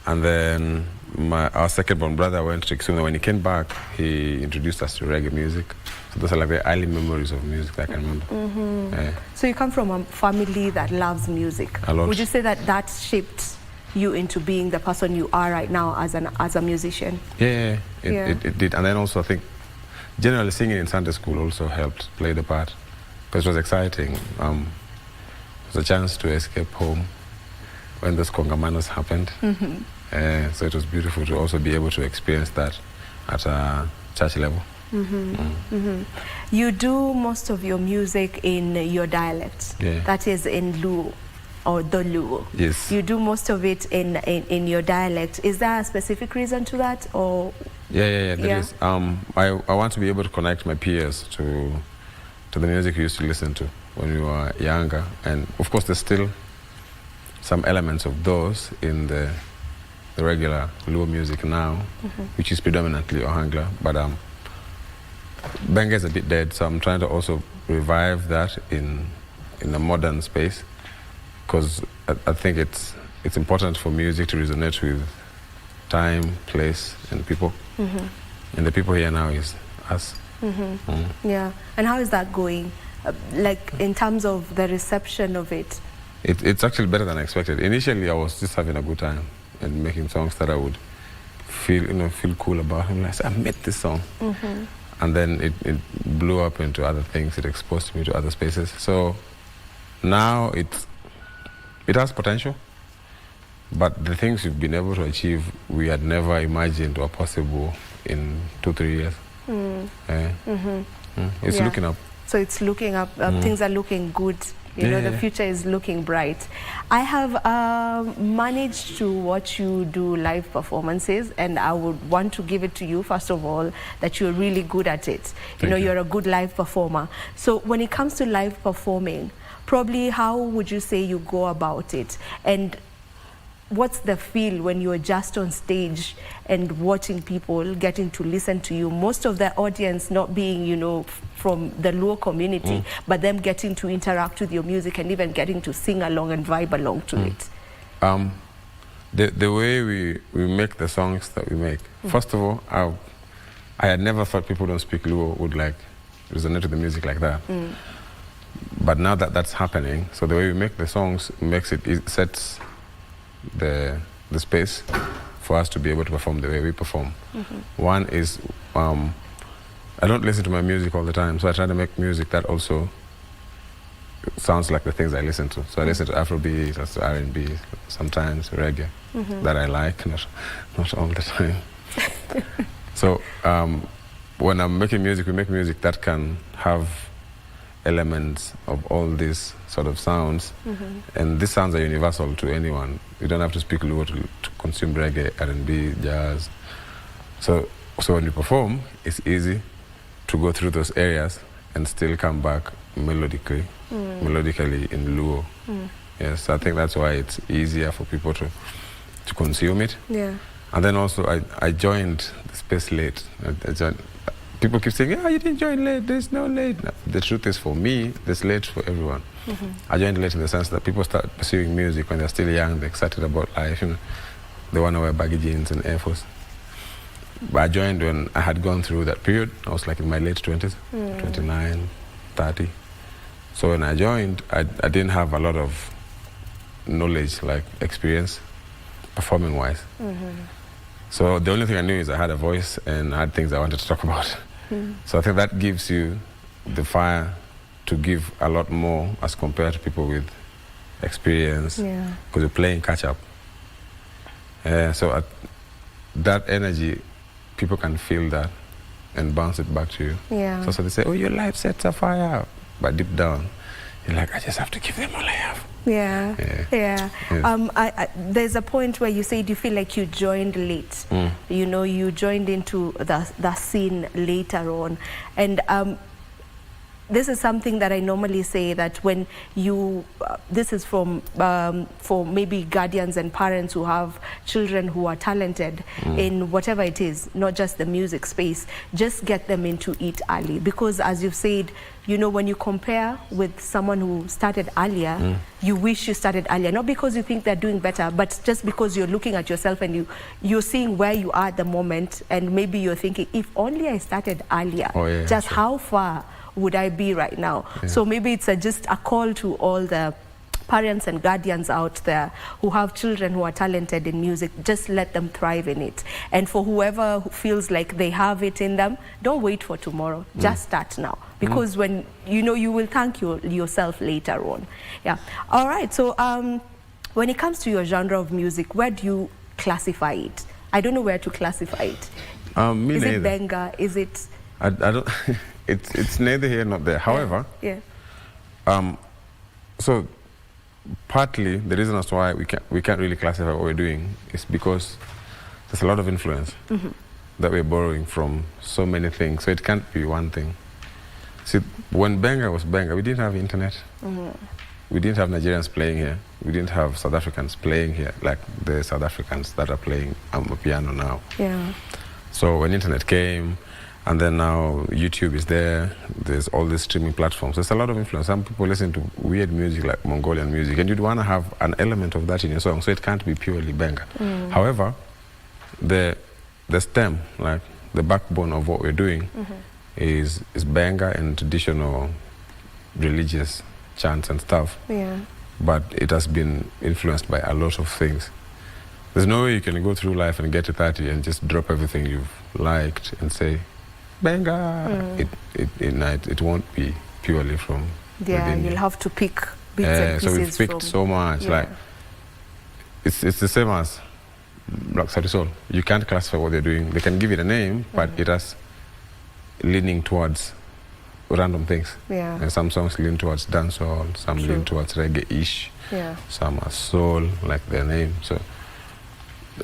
And then our second-born brother went to Kisumu. When he came back, he introduced us to reggae music. So those are like the early memories of music that I can remember. So you come from a family that loves music. A lot. Would you say that shaped you into being the person you are right now as a musician? Yeah, it did. And then also I think generally singing in Sunday school also helped play the part. Because it was exciting. It was a chance to escape home when those congamanos happened. So it was beautiful to also be able to experience that at a church level. You do most of your music in your dialect. That is in Luo or the Luo. Yes. You do most of it in your dialect. Is there a specific reason to that, or? Yeah, there is. I want to be able to connect my peers to the music we used to listen to when we were younger, and of course there's still some elements of those in the regular Luo music now, which is predominantly Ohangla, but Benga is a bit dead, so I'm trying to also revive that in a modern space, because I think it's important for music to resonate with time, place, and people. And the people here now is us. Yeah, and how is that going? Like in terms of the reception of it? It's actually better than I expected. Initially, I was just having a good time and making songs that I would feel cool about. And I said, I made this song. And then it blew up into other things. It exposed me to other spaces. So now it has potential, but the things we've been able to achieve, we had never imagined were possible in 2-3 years. It's looking up. So it's looking up. Things are looking good. You know, the future is looking bright. I have managed to watch you do live performances, and I would want to give it to you, first of all, that you're really good at it. You're a good live performer. So when it comes to live performing, probably how would you say you go about it? And what's the feel when you're just on stage and watching people getting to listen to you? Most of the audience not being, you know, from the Luo community, but them getting to interact with your music and even getting to sing along and vibe along to it. The way we make the songs that we make, first of all, I had never thought people who don't speak Luo would like resonate with the music like that. But now that that's happening, so the way we make the songs it sets the space for us to be able to perform the way we perform. One is, I don't listen to my music all the time, so I try to make music that also sounds like the things I listen to. So I listen to Afrobeat, R&B, sometimes reggae that I like, not all the time. So when I'm making music, we make music that can have elements of all these sort of sounds, and these sounds are universal to anyone. You don't have to speak Luo to consume reggae, R&B, jazz. So when you perform, it's easy to go through those areas and still come back melodically in Luo. Yes, I think that's why it's easier for people to consume it. Yeah. And then also I joined the space late. People keep saying, you didn't join late, there's no late. No, the truth is, for me, there's late for everyone. I joined late in the sense that people start pursuing music when they're still young, they're excited about life, you know, they want to wear baggy jeans and Air Force. But I joined when I had gone through that period. I was like in my late 20s, 29, 30. So when I joined, I didn't have a lot of knowledge, like experience, performing-wise. So the only thing I knew is I had a voice and I had things I wanted to talk about. So I think that gives you the fire to give a lot more as compared to people with experience, because you're playing catch-up. So that energy, people can feel that and bounce it back to you. So they say, oh, your life sets a fire. But deep down, you're like, I just have to give them all I have. There's a point where you said you feel like you joined late. You know, you joined into the scene later on. And this is something that I normally say, that when you, this is from, for maybe guardians and parents who have children who are talented in whatever it is, not just the music space, just get them into it early. Because as you've said, you know, when you compare with someone who started earlier, you wish you started earlier, not because you think they're doing better, but just because you're looking at yourself and you're seeing where you are at the moment, and maybe you're thinking, if only I started earlier, how far would I be right now? So maybe it's just a call to all the parents and guardians out there who have children who are talented in music. Just let them thrive in it. And for whoever who feels like they have it in them, don't wait for tomorrow. Just start now. Because when, you know, you will thank yourself later on. All right, so when it comes to your genre of music, where do you classify it? I don't know where to classify it. Is it Benga? Is it... I don't... It's neither here nor there. However, so partly the reason as to why we can't really classify what we're doing is because there's a lot of influence that we're borrowing from so many things. So it can't be one thing. See, when Benga was Benga, we didn't have internet. We didn't have Nigerians playing here. We didn't have South Africans playing here, like the South Africans that are playing piano now. So when internet came, and then now YouTube is there, there's all these streaming platforms. There's a lot of influence. Some people listen to weird music like Mongolian music, and you'd want to have an element of that in your song, so it can't be purely Benga. However, the stem, like the backbone of what we're doing, is Benga and traditional religious chants and stuff. But it has been influenced by a lot of things. There's no way you can go through life and get to 30 and just drop everything you've liked and say, Benga. It won't be purely from within. You'll have to pick bits and pieces. So we've picked so much. Like it's the same as Black Soul. You can't classify what they're doing. They can give it a name, but it has leaning towards random things. And some songs lean towards dancehall, some lean towards reggae-ish, some are soul, like their name. So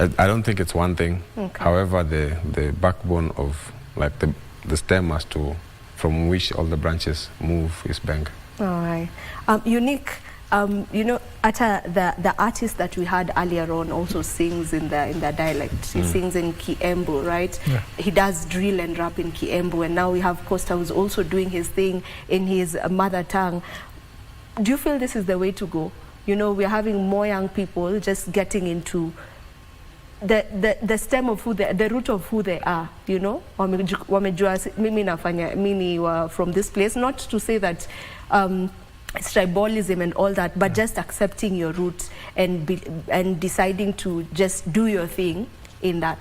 I don't think it's one thing. However, the backbone of, like the stem from which all the branches move is Benga. All right. Unique, You know, the artist that we had earlier on also sings in the dialect. He sings in Kiembu, right? Yeah. He does drill and rap in Kiembu, and now we have Costa who's also doing his thing in his mother tongue. Do you feel this is the way to go? You know, we're having more young people just getting into the stem of who the root of who they are, you know? Wamejua mimi nafanya mimi from this place, not to say that it's tribalism and all that, but just accepting your roots and deciding to just do your thing in that.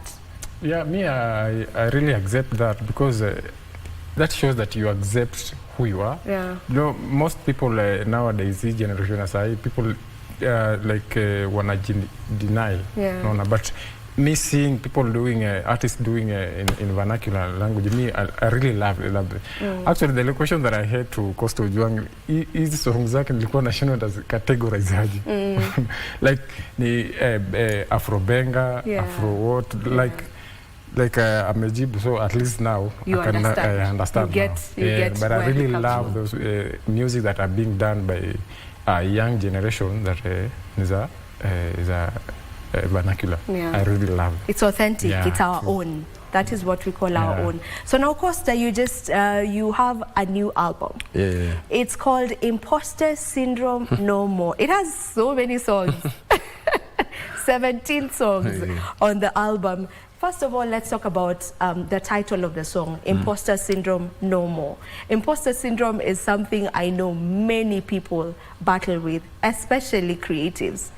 Yeah, me, I really accept that, because that shows that you accept who you are. Yeah. You know, most people nowadays, this generation, people wanna deny. Yeah. No, but me seeing people doing, artists doing in vernacular language, me, I really love it. Actually, the question that I had to Costa Ujuang, hizi songs zake nilikuwa nashindwa categorize aje. Like ni Afro-Benga, Yeah. Afro-what, like amejibu, so at least now You I can understand. You now. get But I where it really comes love from. those music that are being done by a young generation that is a vernacular. Yeah. I really love it. It's authentic. Yeah, It's our own. That is what we call our own. So now, Costa, you just you have a new album. Yeah. It's called Imposter Syndrome No More. It has so many songs. 17 songs on the album. First of all, let's talk about the title of the song, Imposter Syndrome No More. Imposter syndrome is something I know many people battle with, especially creatives.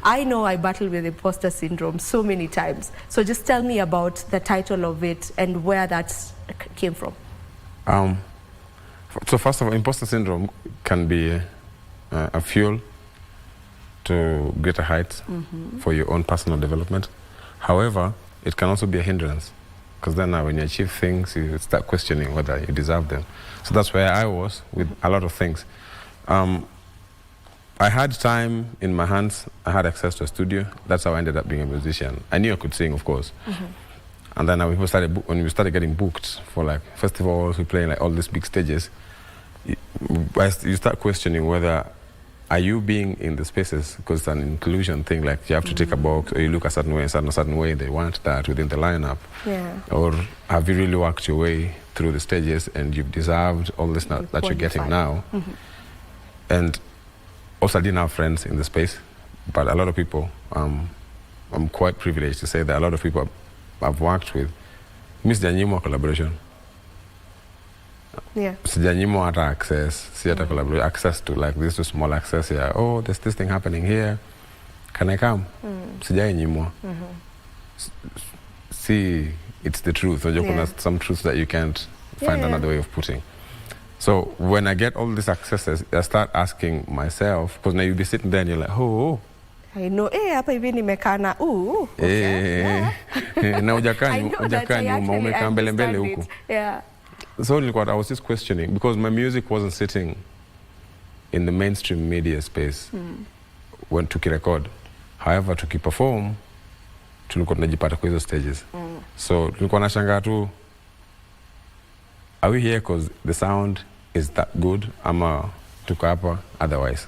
I know I battle with imposter syndrome so many times. So just tell me about the title of it and where that came from. So first of all, imposter syndrome can be a fuel to greater heights for your own personal development. However, it can also be a hindrance, because then when you achieve things, you start questioning whether you deserve them. So that's where I was with a lot of things. I had time in my hands. I had access to a studio. That's how I ended up being a musician. I knew I could sing, of course. And then when we started getting booked for like festivals, we playing like all these big stages, you start questioning whether are you being in the spaces, because it's an inclusion thing, like you have to take a box, or you look a certain way, a certain way, they want that within the lineup. Yeah. Or have you really worked your way through the stages and you've deserved all this that you're getting now? And also I didn't have friends in the space, but a lot of people, I'm quite privileged to say that a lot of people I've worked with, miss the new collaboration. Yeah. Sijanyimwa hata access, si hata collaboration, access to like this to small access here. Oh, there's this thing happening here. Can I come? Sijanyimwa. See, it's the truth. Kuna some truths that you can't find another way of putting. So when I get all these accesses, I start asking myself, because now you'll be sitting there and you're like, oh. I know, hapa hivi nimekana, na hujakaa nyuma, umekaa mbele huku. Yeah. So I was just questioning, because my music wasn't sitting in the mainstream media space when tukirecord. However, tukiperform, tulikuwa tunajipata kwa hizo stages. So tulikuwa nashangaa tu, are we here because the sound is that good, ama tuko hapa otherwise?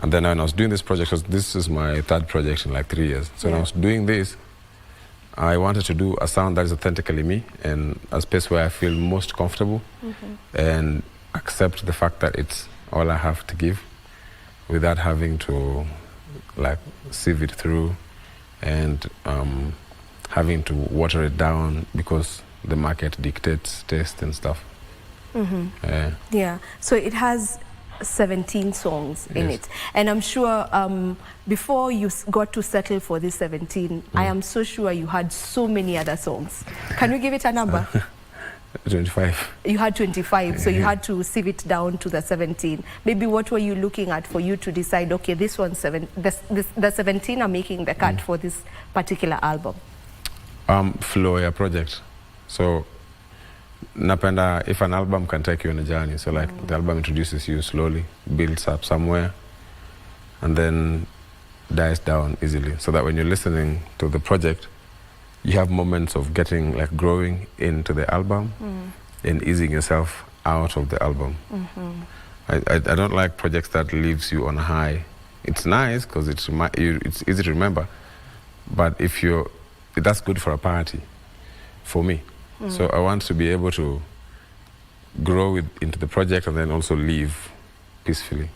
And then when I was doing this project, because this is my third project in like 3 years. So when I was doing this, I wanted to do a sound that is authentically me, and a space where I feel most comfortable and accept the fact that it's all I have to give, without having to like sieve it through and having to water it down because the market dictates taste and stuff. Yeah. So it has 17 songs in it, and I'm sure before you got to settle for this 17, I am so sure you had so many other songs. Can you give it a number? 25. You had 25, so you had to sieve it down to the 17. Maybe what were you looking at for you to decide, okay, this one's the 17 are making the cut for this particular album? Flow ya project. So napenda if an album can take you on a journey. So like the album introduces you slowly, builds up somewhere, and then dies down easily. So that when you're listening to the project, you have moments of getting like growing into the album and easing yourself out of the album. I don't like projects that leaves you on a high. It's nice because it's easy to remember, but that's good for a party, for me. So I want to be able to grow into the project and then also leave peacefully.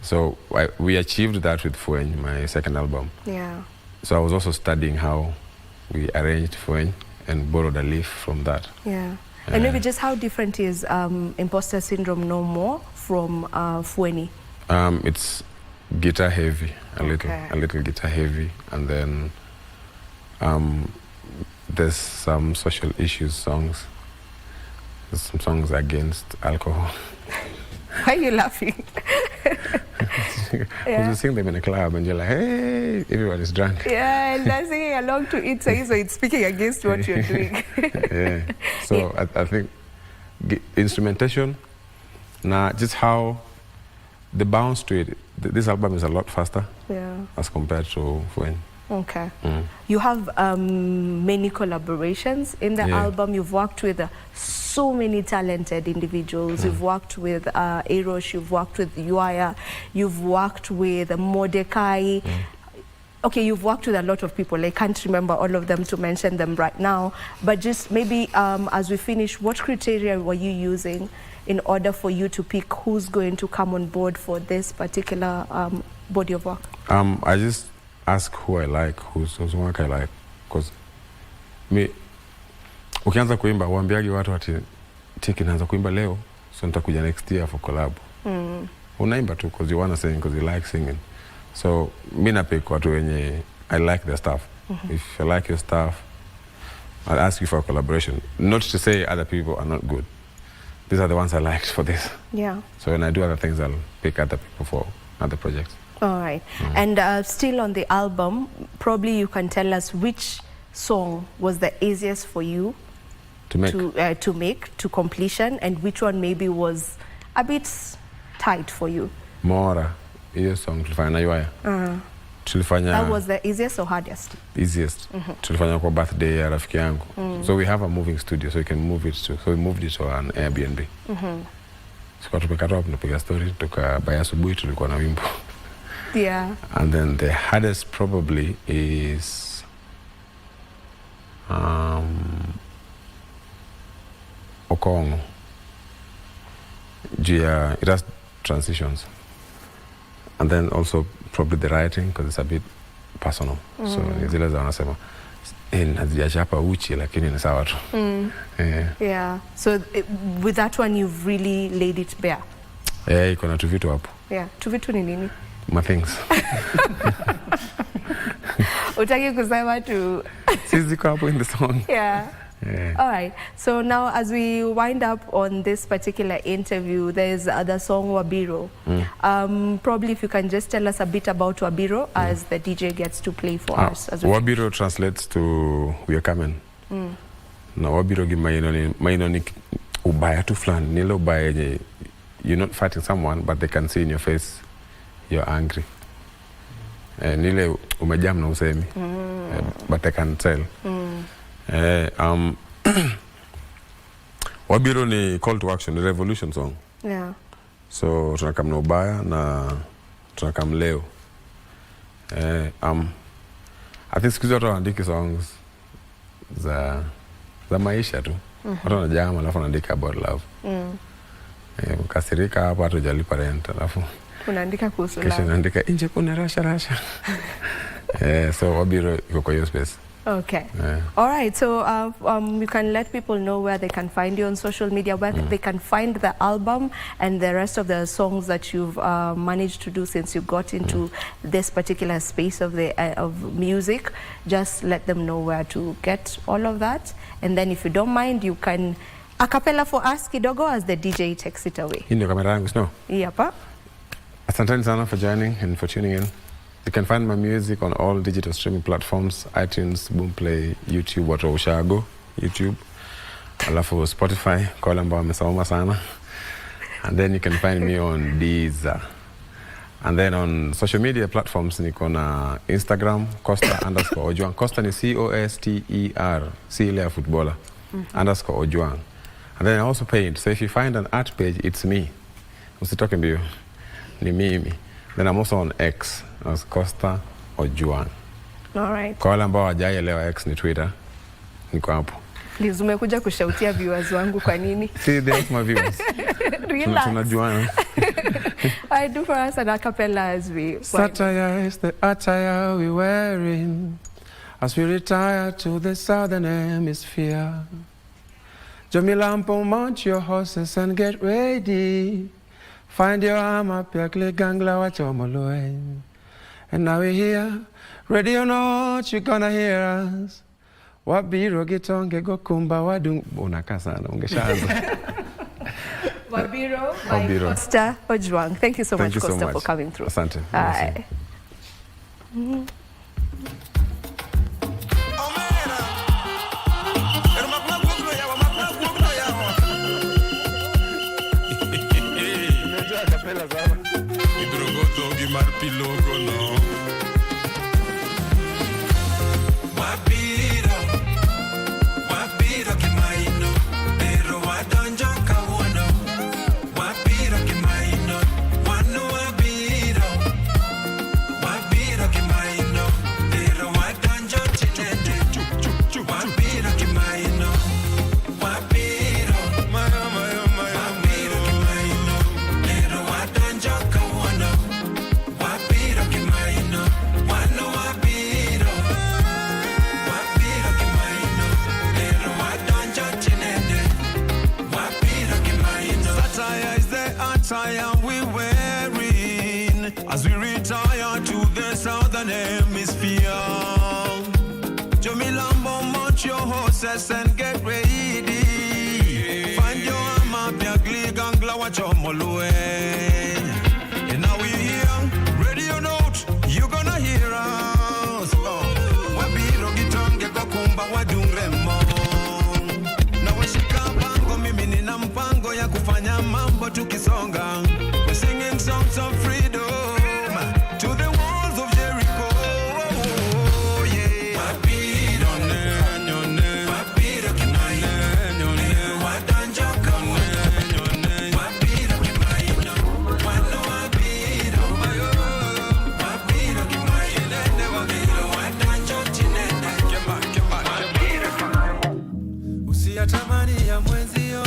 So we achieved that with Fueny, my second album. Yeah. So I was also studying how we arranged Fueny and borrowed a leaf from that. Yeah. And maybe just how different is Imposter Syndrome No More from Fueny? It's guitar heavy, a little guitar heavy, and then there's some social issues songs. There's some songs against alcohol. Why are you laughing? Because you sing them in a club and you're like, hey, everyone is drunk. Yeah, and they're singing along to it, so it's speaking against what you're doing. Yeah. So I think instrumentation, just how the bounce to it, this album is a lot faster as compared to Fueny. Okay. You have many collaborations in the album. You've worked with so many talented individuals. You've worked with Erosh, you've worked with Yuaya, you've worked with Mordecai. Okay, you've worked with a lot of people. I can't remember all of them to mention them right now. But just maybe as we finish, what criteria were you using in order for you to pick who's going to come on board for this particular body of work? I just ask who I like, whose work I like, because ukianza kuimba uambiagi watu ati cheki naanza kuimba leo, so nitakuja next year for collab. Unaimba tu because you wanna sing, because you like singing. So mi napick watu wenye I like their stuff. If I like your stuff, I'll ask you for a collaboration. Not to say other people are not good. These are the ones I liked for this. Yeah. So when I do other things, I'll pick other people for other projects. All right. And still on the album, probably you can tell us which song was the easiest for you to make to completion, and which one maybe was a bit tight for you. Mora, hiyo song tulifanya na Yuaya. That was the easiest or hardest? Easiest. Tulifanya kwa birthday ya rafiki yangu. So we have a moving studio, so we can move it to. So we moved it to an Airbnb. So tumekata hapo tunapiga story, tukabaya asubuhi tulikuwa na wimbo. Yeah. And then the hardest probably is Okongo. It has transitions. And then also probably the writing, because it's a bit personal. So zile za wanasema nazijachapa uchi lakini ni sawa tu. Yeah. So with that one you've really laid it bare. Iko na tuvitu hapo. Yeah. Tuvitu ni nini? My things. Utaki kusema tu. Ziko hapo in the song. Yeah. All right. So now as we wind up on this particular interview, there's the song Wabiro. Probably if you can just tell us a bit about Wabiro as the DJ gets to play for us. Wabiro translates to we are coming. Na Wabiro gi maino ni ubaya tu fulani. Nile ubaya yenye you're not fighting someone, but they can see in your face you're angry. Nile umejam na usemi. But they can tell. Wabiro ni call to action, a revolution song. Yeah. So tunakam na ubaya na tunakam leo. I think siku zote wanaandika songs za maisha tu. Watu wanajama alafu wanaandika about love. Ukasirika hapa hatujalipa rent alafu unaandika kuhusu love. Kisha unaandika nje kuna rasha. So Wabiro iko kwa hiyo space. Okay. All right. So you can let people know where they can find you on social media, where they can find the album and the rest of the songs that you've managed to do since you got into this particular space of music. Just let them know where to get all of that. And then if you don't mind, you can a cappella for us kidogo as the DJ takes it away. Hii ndio kamera yangu, sio? Yapa. Asanteni sana for joining and for tuning in. You can find my music on all digital streaming platforms, iTunes, Boomplay, YouTube, watu ushago, YouTube, alafu Spotify, kwa wale ambao wamesoma sana. And then you can find me on Deezer. And then on social media platforms, niko na Instagram, Costa_Ojuang. Costa ni COSTER, C ile ya footballer, _Ojuang. And then I also paint. So if you find an art page, it's me. usitoke mbio. Ni mimi. Then I'm also on X as Costa Ojuang. All right. Kwa wale ambao hawajaelewa X ni Twitter. Niko hapo. Please, umekuja kushautia viewers wangu kwa nini? See, there's my viewers. Relax. Tunajuana. I do for us an acapella as we... Satire is the attire we're wearing as we retire to the southern hemisphere. Jamilampo, mount your horses and get ready. Find your arm up, your click gangla, watch your moloe. And now we're here, ready or not, you're gonna hear us. Wabiro gitonge go kumba wadung. Unaka sana, ungeshaanza. Wabiro by Costa Ojuang. Thank you so much, Costa, for coming through. Asante. Bye. We wearing as we retire to the southern hemisphere. Jomilambo, mount your horses and get ready. Find your arm up, your glig and glow, your molue. And now we're here, ready or not, you're gonna hear us. Wabiro gitonge kwa kumba wadungremo. Na washika bango mimi nina mpango ya kufanya mambo tukisonga. We're singing songs of freedom to the walls of Jericho. Yeah. Wabiro nyone, wabiro kimaino, wadanja nyone, wabiro kimaino, wano wabiro, wabiro kimaino, wabiro wadanja chinene, wabiro kimaino. Usiyatamani ya mwenzio,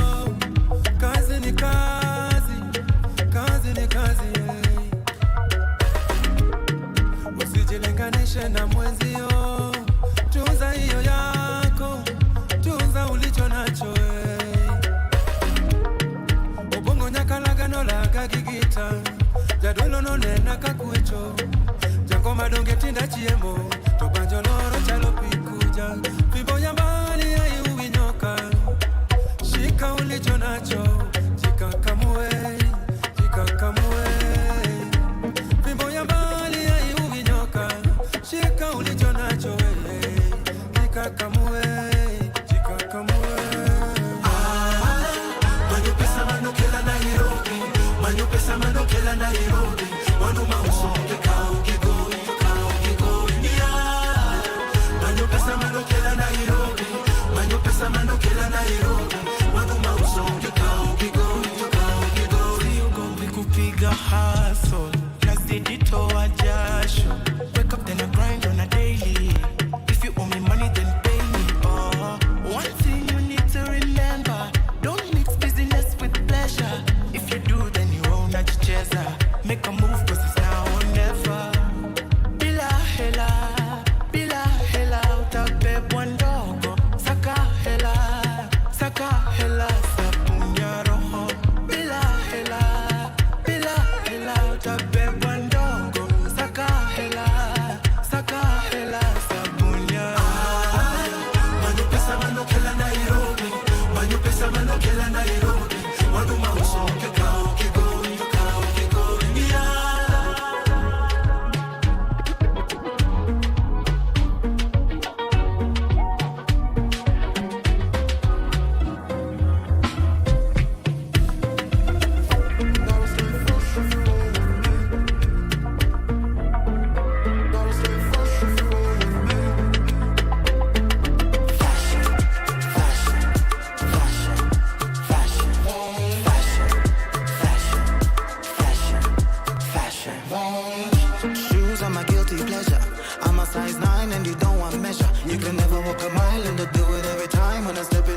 kazi ni kazi, kazi ni kazi. Usijilinganishe na mwenzio, tunza hiyo yako, tunza ulicho nacho. Ubongo nyakalagano la kagigita, jadolo none na kakuecho, jango madonge tinda chiembo, tobanjo loro chalo pikuja, fimbo ya mbali ya uwinyoka, shika ulicho nacho, jikakamue, jikakamue. Fimbo ya mbali ya uwinyoka, shika ulicho nacho, jikakamue, jikakamue. Manupesa manukela Nairobi, manupesa manukela Nairobi, wanuma usonge kao kigoi, kao kigoi.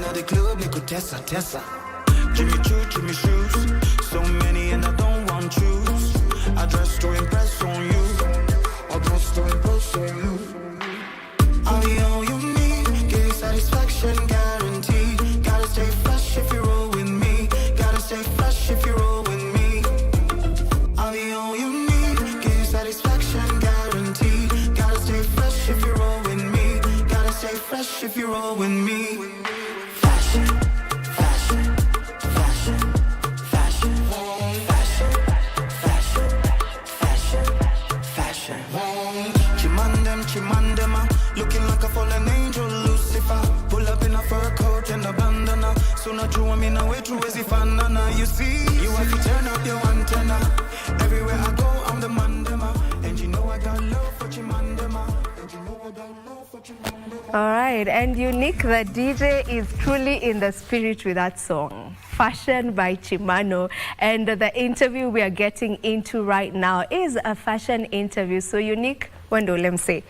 in the club, you could Tessa. Jimmy shoes, so many and I don't want choose. I dress to impress on you. I dress to impress on you. I'll be all you need, give you satisfaction guaranteed. Gotta stay fresh if you roll with me. Gotta stay fresh if you roll with me. I'll be all you need, give you satisfaction guaranteed. Gotta stay fresh if you roll with me. Gotta stay fresh if you roll with me. Fashion. Chimandema, looking like a fallen angel, Lucifer. Pull up in a fur coat and a bandana. So not true, I'm in a way true as if anana. You see, you have to turn up your antenna. Everywhere I go, I'm the mandema. And you know I got love for Chimandema. And you know I got love for Chimandema. All right, and Unique, the DJ, is truly in the spirit with that song, Fashion by Chimano. And the interview we are getting into right now is a fashion interview. So Unique, when do let me say?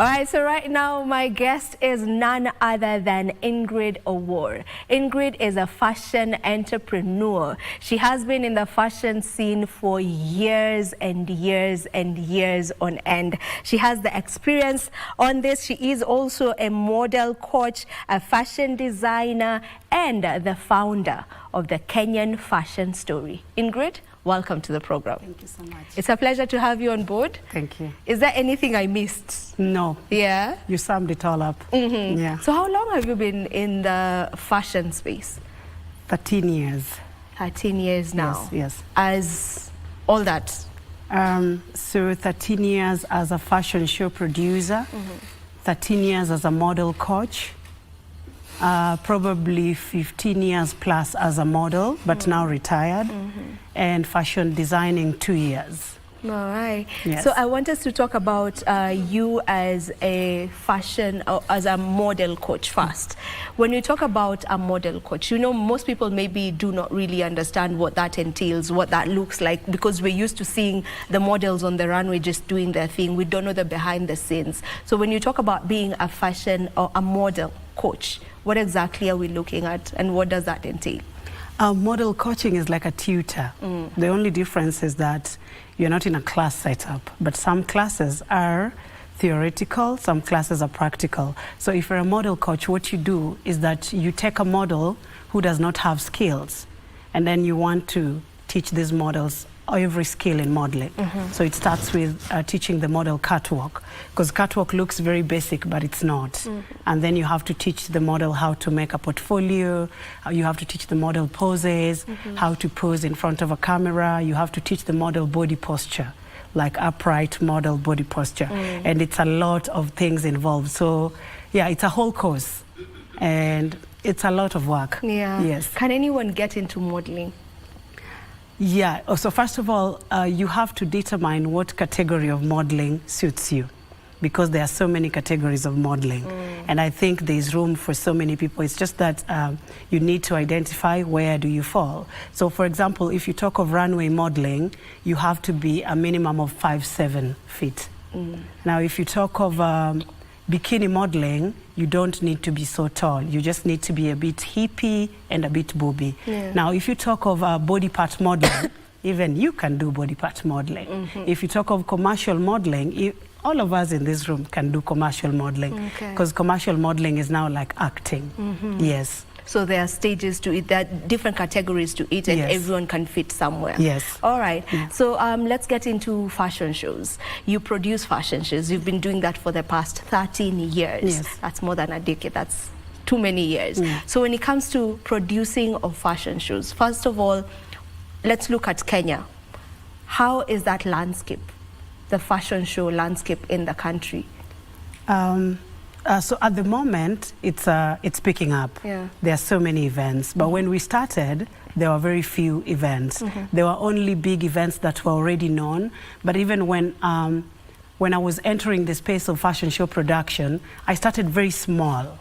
All right, so right now my guest is none other than Ingrid Awor. Ingrid is a fashion entrepreneur. She has been in the fashion scene for years and years and years on end. She has the experience on this. She is also a model coach, a fashion designer, and the founder of the Kenyan Fashion Story. Ingrid, welcome to the program. Thank you so much. It's a pleasure to have you on board. Thank you. Is there anything I missed? No. Yeah? You summed it all up. Mm-hmm. Yeah. So how long have you been in the fashion space? 13 years. 13 years now? Yes. As all that? So 13 years as a fashion show producer, 13 years as a model coach, probably 15 years plus as a model, but now retired, and fashion designing 2 years. All right. Yes. So I want us to talk about you as a fashion, as a model coach first. When you talk about a model coach, you know, most people maybe do not really understand what that entails, what that looks like, because we're used to seeing the models on the runway just doing their thing. We don't know the behind the scenes. So when you talk about being a fashion or a model coach, what exactly are we looking at and what does that entail? Model coaching is like a tutor. The only difference is that you're not in a class setup, but some classes are theoretical, some classes are practical. So if you're a model coach, what you do is that you take a model who does not have skills, and then you want to teach these models every skill in modeling. So it starts with teaching the model catwalk, because catwalk looks very basic, but it's not. And then you have to teach the model how to make a portfolio, you have to teach the model poses, how to pose in front of a camera, you have to teach the model body posture, like upright model body posture. And it's a lot of things involved. So yeah, it's a whole course, and it's a lot of work. Yeah. Yes. Can anyone get into modeling? Yeah, so first of all, you have to determine what category of modeling suits you, because there are so many categories of modeling. And I think there's room for so many people. It's just that you need to identify where do you fall. So for example, if you talk of runway modeling, you have to be a minimum of 5'7" feet. Now, if you talk of bikini modeling, you don't need to be so tall. You just need to be a bit hippie and a bit booby. Now, if you talk of body part modeling, even you can do body part modeling. If you talk of commercial modeling, all of us in this room can do commercial modeling, because commercial modeling is now like acting. Yes. So there are stages to it, there are different categories to it, and everyone can fit somewhere. Yes. All right. So let's get into fashion shows. You produce fashion shows. You've been doing that for the past 13 years. Yes. That's more than a decade. That's too many years. So when it comes to producing of fashion shows, first of all, let's look at Kenya. How is that landscape, the fashion show landscape in the country? So at the moment, it's picking up. There are so many events, but when we started, there were very few events. There were only big events that were already known. But even when I was entering the space of fashion show production, I started very small.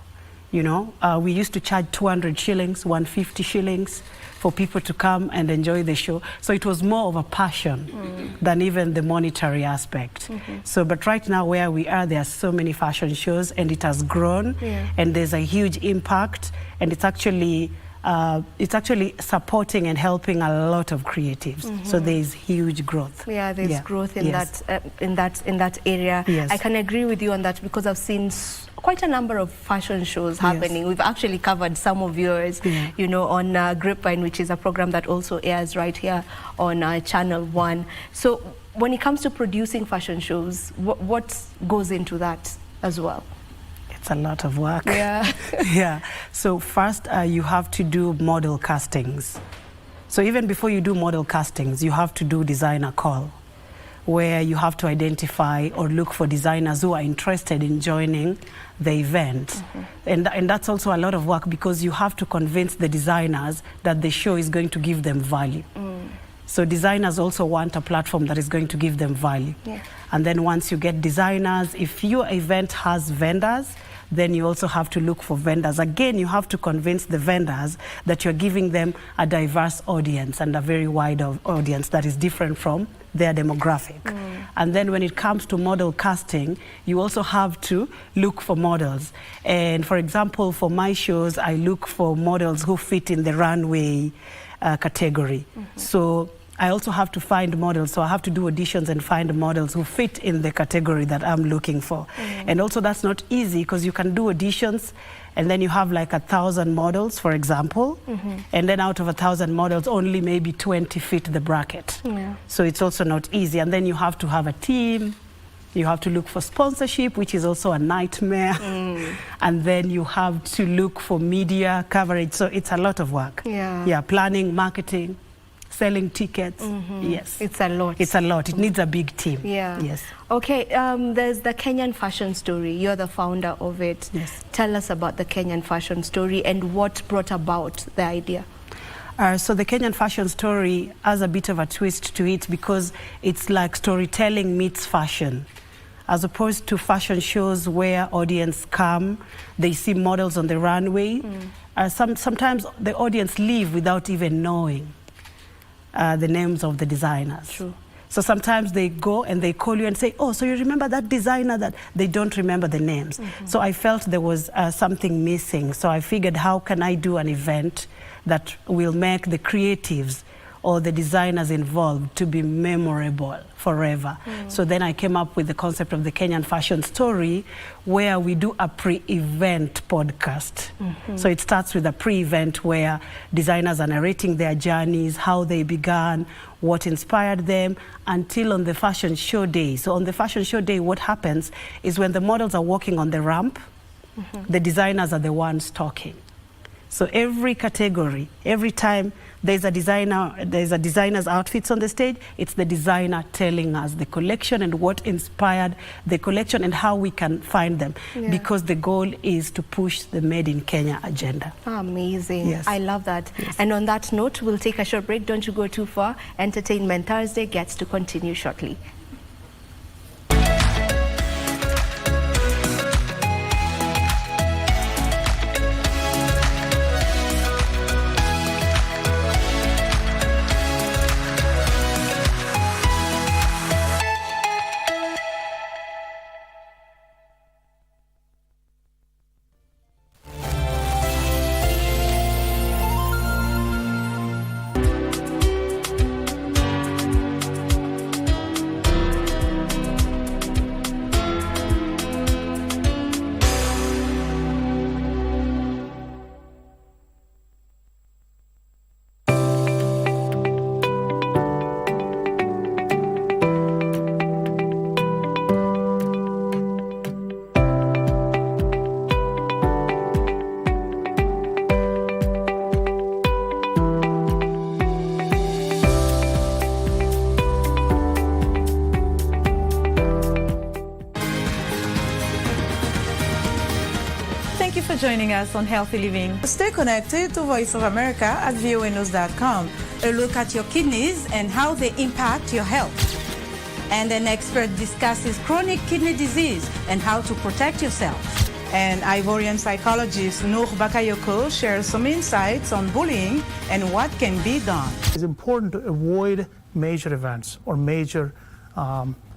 You know, we used to charge 200 shillings, 150 shillings for people to come and enjoy the show. So it was more of a passion than even the monetary aspect. So, but right now where we are, there are so many fashion shows, and it has grown, and there's a huge impact, and it's actually supporting and helping a lot of creatives. So there is huge growth. Yeah, there's growth in that area. Yes. I can agree with you on that, because I've seen quite a number of fashion shows happening. We've actually covered some of yours, you know, on Grapevine, which is a program that also airs right here on Channel 1. So when it comes to producing fashion shows, what goes into that as well? It's a lot of work. Yeah. Yeah. So first, you have to do model castings. So even before you do model castings, you have to do designer call, where you have to identify or look for designers who are interested in joining the event. And that's also a lot of work, because you have to convince the designers that the show is going to give them value. So designers also want a platform that is going to give them value. And then once you get designers, if your event has vendors, then you also have to look for vendors. Again, you have to convince the vendors that you're giving them a diverse audience and a very wide audience that is different from their demographic. And then when it comes to model casting, you also have to look for models. And for example, for my shows, I look for models who fit in the runway category. So I also have to find models, so I have to do auditions and find models who fit in the category that I'm looking for. And also that's not easy, because you can do auditions and then you have like 1,000 models, for example, and then out of 1,000 models, only maybe 20 fit the bracket. So it's also not easy. And then you have to have a team, you have to look for sponsorship, which is also a nightmare. And then you have to look for media coverage. So it's a lot of work. Yeah, planning, marketing, selling tickets. Yes. It's a lot. It's a lot. It needs a big team. Yeah. Yes. Okay, there's the Kenyan Fashion Story. You're the founder of it. Yes. Tell us about the Kenyan Fashion Story and what brought about the idea. So the Kenyan Fashion Story has a bit of a twist to it, because it's like storytelling meets fashion. As opposed to fashion shows where audience come, they see models on the runway. Sometimes the audience leave without even knowing the names of the designers. True. So sometimes they go and they call you and say, oh, so you remember that designer? That they don't remember the names. So I felt there was something missing. So I figured, how can I do an event that will make the creatives or the designers involved to be memorable forever? So then I came up with the concept of the Kenyan Fashion Story, where we do a pre-event podcast. So it starts with a pre-event where designers are narrating their journeys, how they began, what inspired them, until on the fashion show day. So on the fashion show day, what happens is when the models are walking on the ramp, the designers are the ones talking. So every category, every time there's a designer's outfits on the stage, it's the designer telling us the collection and what inspired the collection and how we can find them. Because the goal is to push the Made in Kenya agenda. Amazing. Yes. I love that. And on that note, we'll take a short break. Don't you go too far. Entertainment Thursday gets to continue shortly. Joining us on Healthy Living. Stay connected to Voice of America at voanews.com. A look at your kidneys and how they impact your health. And an expert discusses chronic kidney disease and how to protect yourself. And Ivorian psychologist Noor Bakayoko shares some insights on bullying and what can be done. It's important to avoid major events or major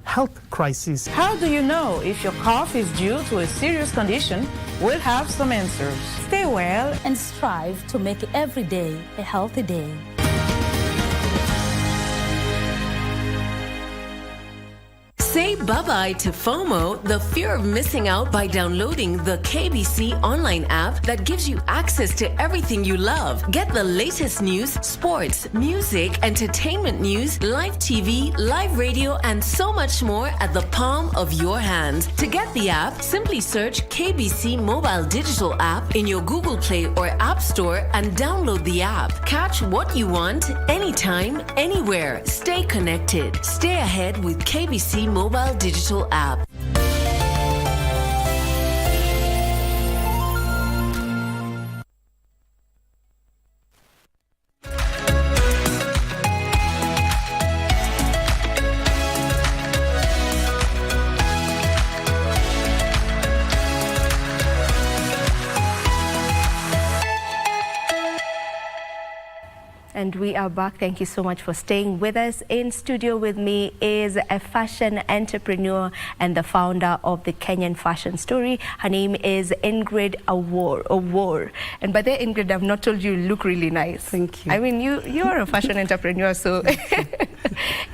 health crises. How do you know if your cough is due to a serious condition? We'll have some answers. Stay well and strive to make every day a healthy day. Say bye-bye to FOMO, the fear of missing out, by downloading the KBC Online app that gives you access to everything you love. Get the latest news, sports, music, entertainment news, live TV, live radio, and so much more at the palm of your hand. To get the app, simply search KBC Mobile Digital app in your Google Play or App Store and download the app. Catch what you want, anytime, anywhere. Stay connected. Stay ahead with KBC Mobile Digital app. And we are back. Thank you so much for staying with us. In studio with me is a fashion entrepreneur and the founder of the Kenyan Fashion Story. Her name is Ingrid Awor. And by the way, Ingrid, I've not told you look really nice. Thank you. I mean, you're a fashion entrepreneur, so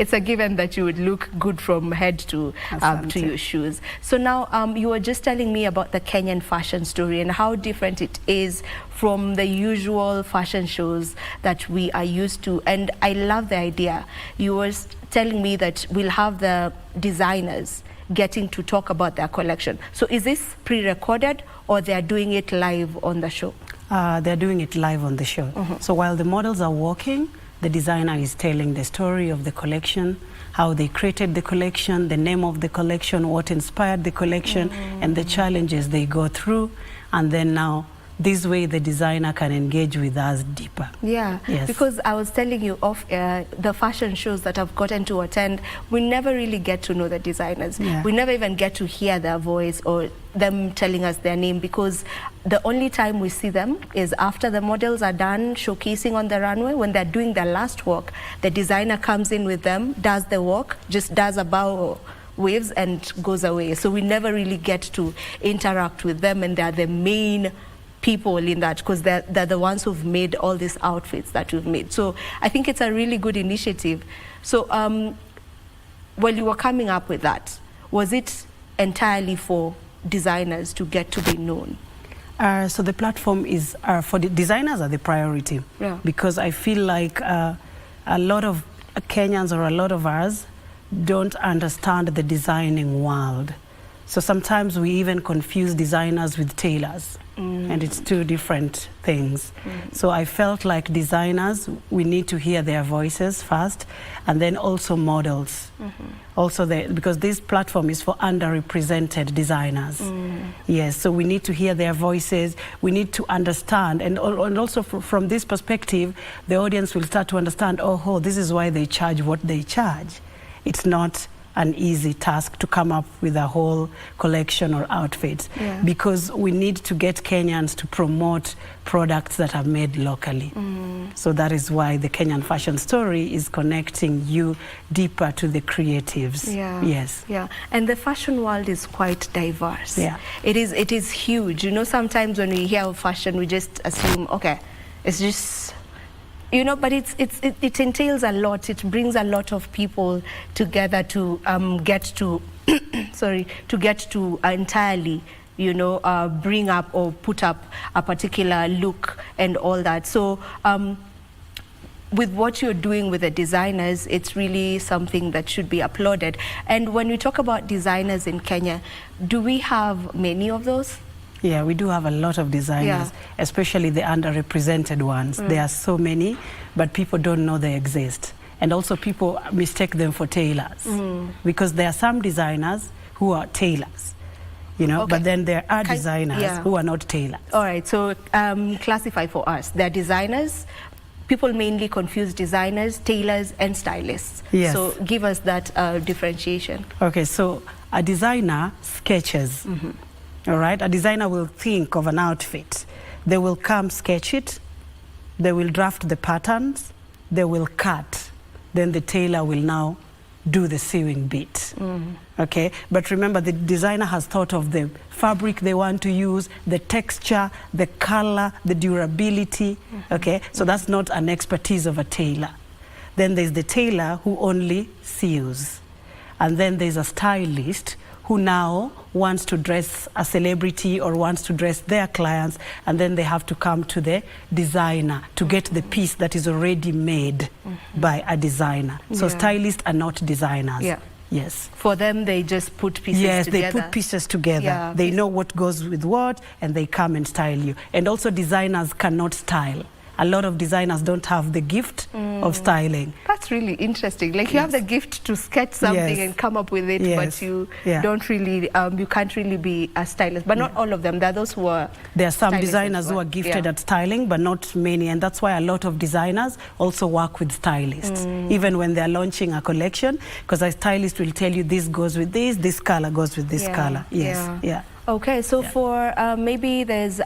it's a given that you would look good from head to your shoes. So now you were just telling me about the Kenyan Fashion Story and how different it is from the usual fashion shows that we are used to. And I love the idea. You were telling me that we'll have the designers getting to talk about their collection. So is this pre-recorded or they're doing it live on the show? They're doing it live on the show. So while the models are walking, the designer is telling the story of the collection, how they created the collection, the name of the collection, what inspired the collection, and the challenges they go through. And then now, this way the designer can engage with us deeper. Yeah, yes. Because I was telling you off the fashion shows that I've gotten to attend, we never really get to know the designers. Yeah. We never even get to hear their voice or them telling us their name, because the only time we see them is after the models are done showcasing on the runway. When they're doing their last walk, the designer comes in with them, does the walk, just does a bow, waves and goes away. So we never really get to interact with them, and they're the main people in that, because they're the ones who've made all these outfits that we've made. So I think it's a really good initiative. So while you were coming up with that, was it entirely for designers to get to be known? So the platform is for the designers are the priority, because I feel like a lot of Kenyans or a lot of us don't understand the designing world. So sometimes we even confuse designers with tailors, and it's two different things. So I felt like designers, we need to hear their voices first, and then also models. Also, because this platform is for underrepresented designers. Yes, so we need to hear their voices, we need to understand, and also from this perspective, the audience will start to understand, oh, this is why they charge what they charge. It's not an easy task to come up with a whole collection or outfits, because we need to get Kenyans to promote products that are made locally. So that is why the Kenyan Fashion Story is connecting you deeper to the creatives. Yes. Yeah, and the fashion world is quite diverse. Yeah. It is huge. You know, sometimes when we hear of fashion, we just assume, okay, it's just, you know, but it entails a lot. It brings a lot of people together to get to, to get to entirely, you know, bring up or put up a particular look and all that. So with what you're doing with the designers, it's really something that should be applauded. And when we talk about designers in Kenya, do we have many of those? Yeah, we do have a lot of designers, especially the underrepresented ones. There are so many, but people don't know they exist. And also people mistake them for tailors, because there are some designers who are tailors, you know, but then there are designers who are not tailors. All right, so classify for us. They're designers. People mainly confuse designers, tailors, and stylists. Yes. So give us that differentiation. Okay, so a designer sketches. All right, a designer will think of an outfit. They will come sketch it. They will draft the patterns. They will cut. Then the tailor will now do the sewing bit. Okay, but remember the designer has thought of the fabric they want to use, the texture, the color, the durability. Okay, so that's not an expertise of a tailor. Then there's the tailor who only sews. And then there's a stylist who now wants to dress a celebrity or wants to dress their clients, and then they have to come to the designer to get the piece that is already made by a designer. So stylists are not designers. Yeah. Yes. For them, they just put pieces yes, together. they put pieces together. Yeah, they know what goes with what, and they come and style you. And also designers cannot style. A lot of designers don't have the gift of styling. That's really interesting. Like you have the gift to sketch something and come up with it, but you don't really, you can't really be a stylist. But not all of them. There are those who are. There are some designers who are gifted at styling, but not many. And that's why a lot of designers also work with stylists, even when they're launching a collection, because a stylist will tell you this goes with this color goes with this color. Yes. Yeah. Okay, so for maybe there's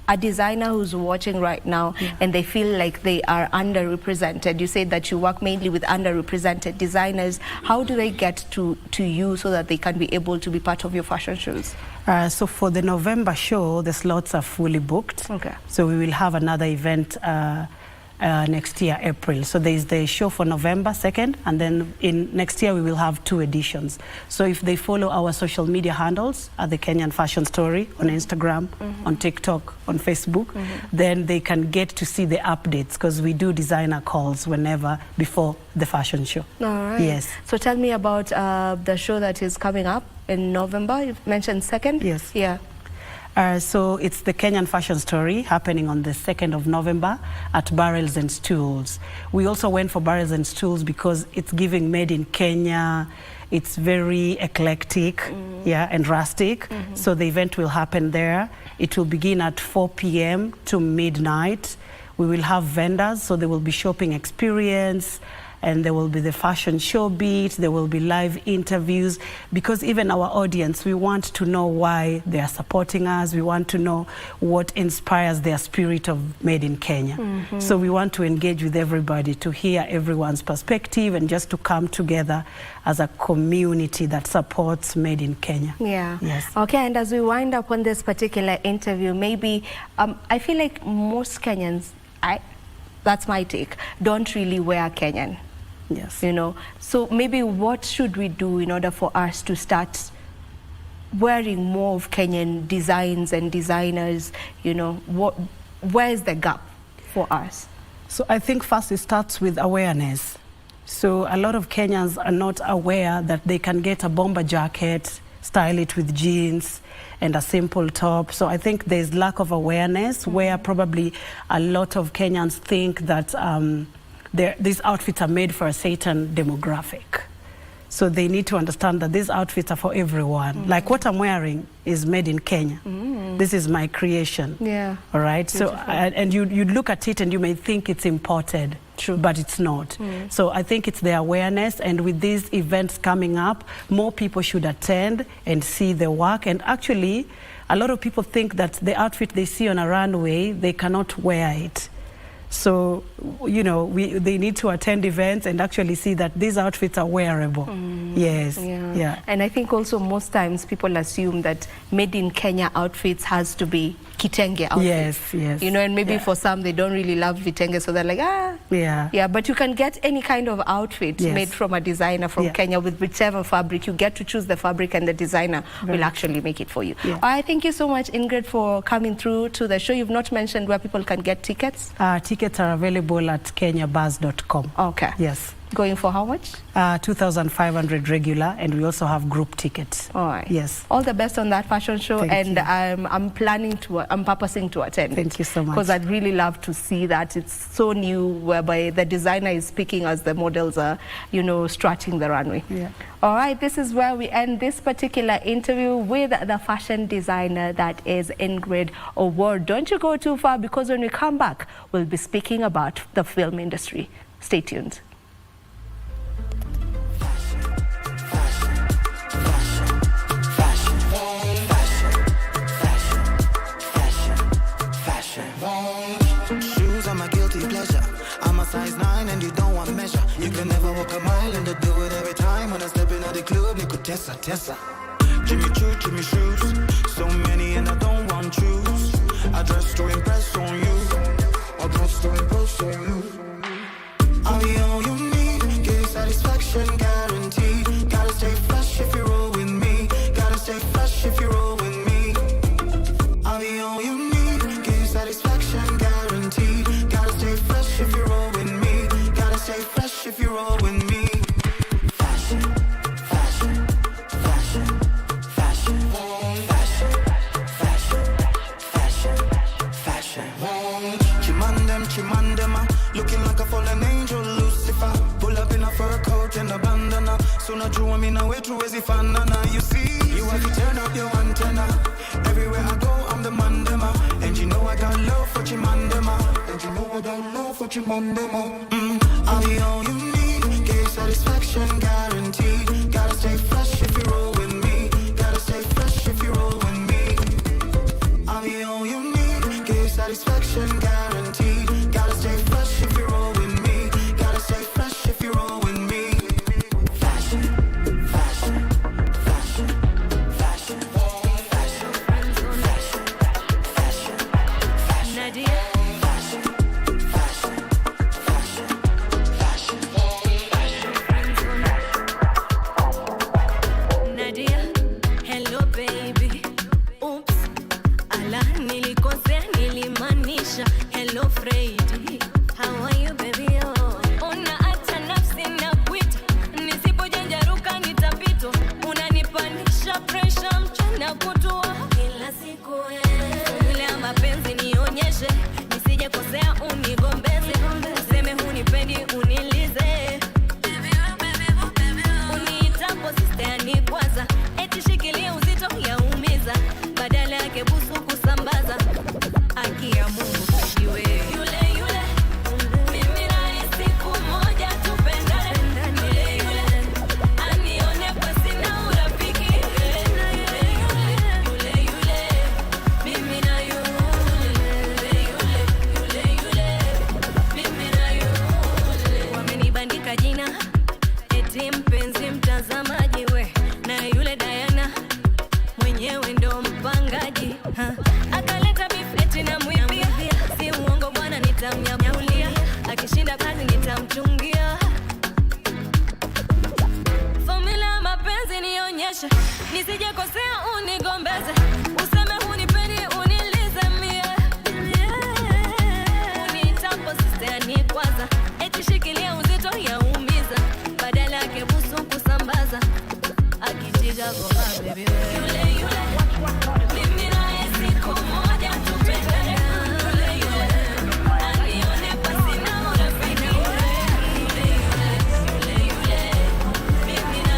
a designer who's watching right now and they feel like they are underrepresented. You said that you work mainly with underrepresented designers. How do they get to you so that they can be able to be part of your fashion shows? So for the November show, the slots are fully booked. Okay. So we will have another event next year, April. So there is the show for November 2nd, and then in next year we will have 2 editions. So if they follow our social media handles at the Kenyan Fashion Story on Instagram, on TikTok, on Facebook, then they can get to see the updates, because we do designer calls whenever before the fashion show. All right. Yes. So tell me about the show that is coming up in November. You've mentioned 2nd? Yes. Yeah. So it's the Kenyan Fashion Story happening on the 2nd of November at Barrels and Stools. We also went for Barrels and Stools because it's giving made in Kenya. It's very eclectic, and rustic. So the event will happen there. It will begin at 4 p.m. to midnight. We will have vendors, so there will be shopping experience, and there will be the fashion show beat, there will be live interviews, because even our audience, we want to know why they are supporting us. We want to know what inspires their spirit of Made in Kenya. So we want to engage with everybody to hear everyone's perspective and just to come together as a community that supports Made in Kenya. Yeah. Yes. Okay, and as we wind up on this particular interview, maybe I feel like most Kenyans, that's my take, don't really wear Kenyan. Yes. You know, so maybe what should we do in order for us to start wearing more of Kenyan designs and designers? You know, where is the gap for us? So I think first it starts with awareness. So a lot of Kenyans are not aware that they can get a bomber jacket, style it with jeans and a simple top. So I think there's lack of awareness where probably a lot of Kenyans think that these outfits are made for a certain demographic. So they need to understand that these outfits are for everyone. Like what I'm wearing is made in Kenya. This is my creation. Yeah. All right. Beautiful. So and you look at it and you may think it's imported. True. But it's not. So I think it's the awareness, and with these events coming up, more people should attend and see the work. And actually, a lot of people think that the outfit they see on a runway, they cannot wear it. So, you know, they need to attend events and actually see that these outfits are wearable. Yes. Yeah. And I think also most times people assume that made in Kenya outfits has to be kitenge outfits. Yes. You know, and maybe for some they don't really love vitenge, so they're like, Yeah, but you can get any kind of outfit made from a designer from Kenya with whichever fabric. You get to choose the fabric and the designer will actually make it for you. I thank you so much, Ingrid, for coming through to the show. You've not mentioned where people can get tickets. Tickets are available at kenyabuzz.com. Okay. Yes. Going for how much? 2,500 regular, and we also have group tickets. All right. Yes. All the best on that fashion show. Thank you. I'm purposing to attend. Thank you so much. Because I'd really love to see that. It's so new, whereby the designer is speaking as the models are, you know, strutting the runway. Yeah. All right, this is where we end this particular interview with the fashion designer that is Ingrid Award. Don't you go too far, because when we come back, we'll be speaking about the film industry. Stay tuned. Shoes are my guilty pleasure. I'm a size 9 and you don't want measure. You can never walk a mile and I do it every time. When I step in at the club, you could tessa. Jimmy Choo, Jimmy shoes. So many and I don't want choose. I dress to impress on you. I dress to impress on you. I'll be all you need. Give you satisfaction guaranteed. Gotta stay fresh if you roll with me. Gotta stay fresh if you roll with me. I'll be all you need. Give you satisfaction guaranteed. Gotta stay fresh if you roll with me. Gotta stay fresh if you roll with me. Fashion, fashion, fashion, fashion, fashion, fashion, fashion, fashion. Chimandema, looking like a fallen angel, Lucifer. Pull up in a fur coat and a bandana. Soon I drew me now way to easy fanana. You see, you have to turn up your antenna. Everywhere I go, I'm the mandema. And you know I got love for Chimandema. And you know I got love for Chimandema. I'll be all you need. Give satisfaction guaranteed. Gotta stay fresh if you roll with me. Gotta stay fresh if you roll with me. I'll be all you need. Give satisfaction guaranteed. Gotta stay fresh if you roll with me. Gotta stay fresh if you roll with me. Fashion, fashion, fashion, fashion, fashion, fashion, fashion, fashion, Nadia. fashion, fashion, fashion, fashion, Nadia, hello baby. Oops, ala nilikosea nilimaanisha hello Freddy. How are you baby? Oh, una hata nafsi na kuita. Nisipojanjaruka nitapitwa. Unanipanisha pressure mchana kutua. Kila siku yule mapenzi nionyeshe. Nisije kosea unigombeze. Useme hunipendi unilize. Uniitapo sister ni kwanza. Eti shikilia uzito yaumiza. Badala yake busu kusambaza. Aki ya Mungu kajiwe. Yule mimi naye siku moja tupendane. Yule anione kwa sina urafiki. Yule mimi na yule mimi na yule. Wamenibandika jina eti mpenzi mtazamaji we. Na yule Diana mwenyewe ndo mpangaji akaleta bifeti na mwibia. Si uongo bwana nitamnyaulia. Akishinda kazi nitamchungia. Formula mapenzi nionyeshe. Nisije kosea unigombeze. Useme hunipendi unilize mie. Uniitapo sister ni kwanza. Eti shikilia uzito yaumiza. Badala yake busu kusambaza. Akitiga goma baby yule mimi naye siku moja tupendane. Yule anione kwa sina urafiki. Yule mimi na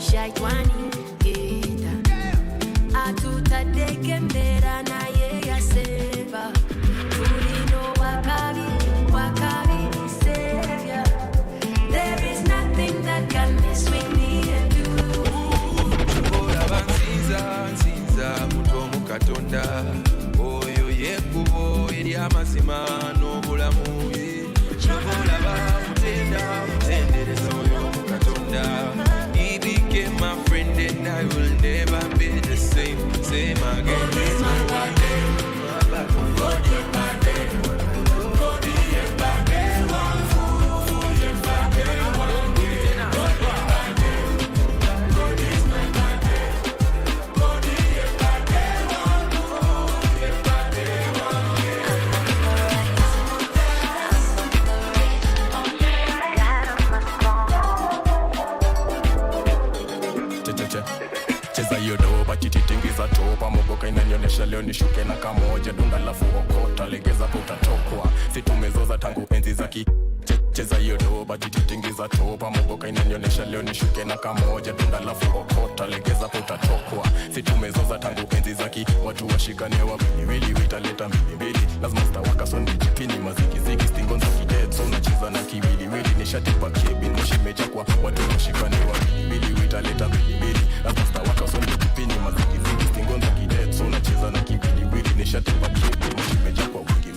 shaitwani geta atutadeke mbera na ye yaseva tulino wakabi ni savior. There is nothing that can miss with me and you. Olaba nsinza mutomu katonda oyo yekubo eri amazima n'obulamu. Olaba mutendereza oyo mu katonda. He became my friend and I will never be the same again. nishuke na kamoja dunda lafu okota legeza po utatokwa si tumezoza tangu enzi za cheza hiyo doba jititingiza toba mogoka inanionyesha leo nishuke na kamoja dunda lafu okota legeza po utatokwa si tumezoza tangu enzi za watu washikane wa wili witaleta mbili lazima stawaka sonde jipini mazikiziki stingon za kidead so unacheza na kiwili nishatipa kebi nishimeja kwa watu washikane wa wili witaleta mbili lazima stawaka sonde jipini mazikiziki stingon za kidead so unacheza na kiwili nishatipa kebi nishimeja kwa wingi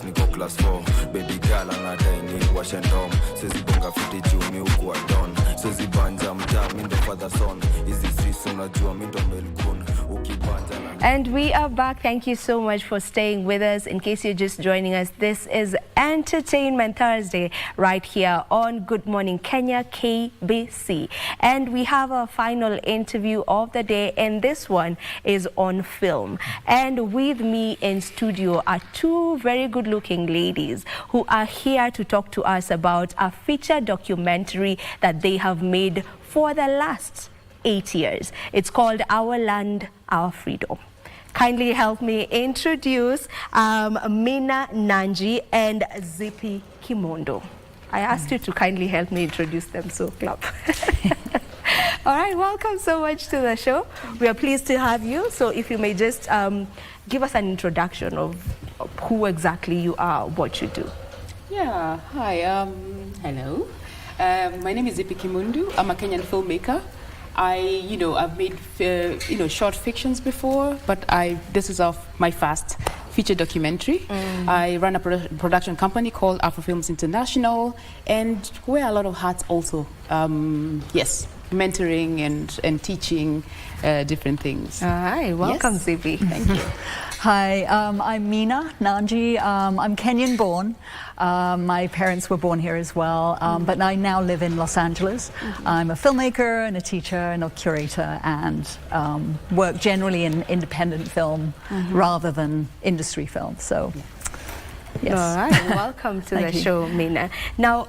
Niko class 4 baby girl anadai ni Washington sezi bonga fiti juu mi ukuwa don sezi banja mtaa mi ndo father son hizi sisi unajua mi ndo melkun ukibanja na. And we are back. Thank you so much for staying with us. In case you're just joining us, this is Entertainment Thursday right here on Good Morning Kenya, KBC. And we have our final interview of the day, and this one is on film. And with me in studio are two very good-looking ladies who are here to talk to us about a feature documentary that they have made for the last 8 years. It's called Our Land, Our Freedom. Kindly help me introduce Mina Nanji and Zippy Kimondo. I asked you to kindly help me introduce them, so clap. All right, welcome so much to the show. We are pleased to have you. So if you may just give us an introduction of who exactly you are, what you do. Yeah, hi, hello. My name is Zippy Kimundu. I'm a Kenyan filmmaker. I've made, short fictions before, but this is my first feature documentary. I run a production company called Afro Films International and wear a lot of hats also. Yes, mentoring and teaching different things. All right, welcome, yes. Zippy. Thank you. Hi, I'm Mina Nanji. I'm Kenyan born. My parents were born here as well, but I now live in Los Angeles. I'm a filmmaker and a teacher and a curator and work generally in independent film rather than industry film. So, yes. All right, welcome to the show, Mina. Now,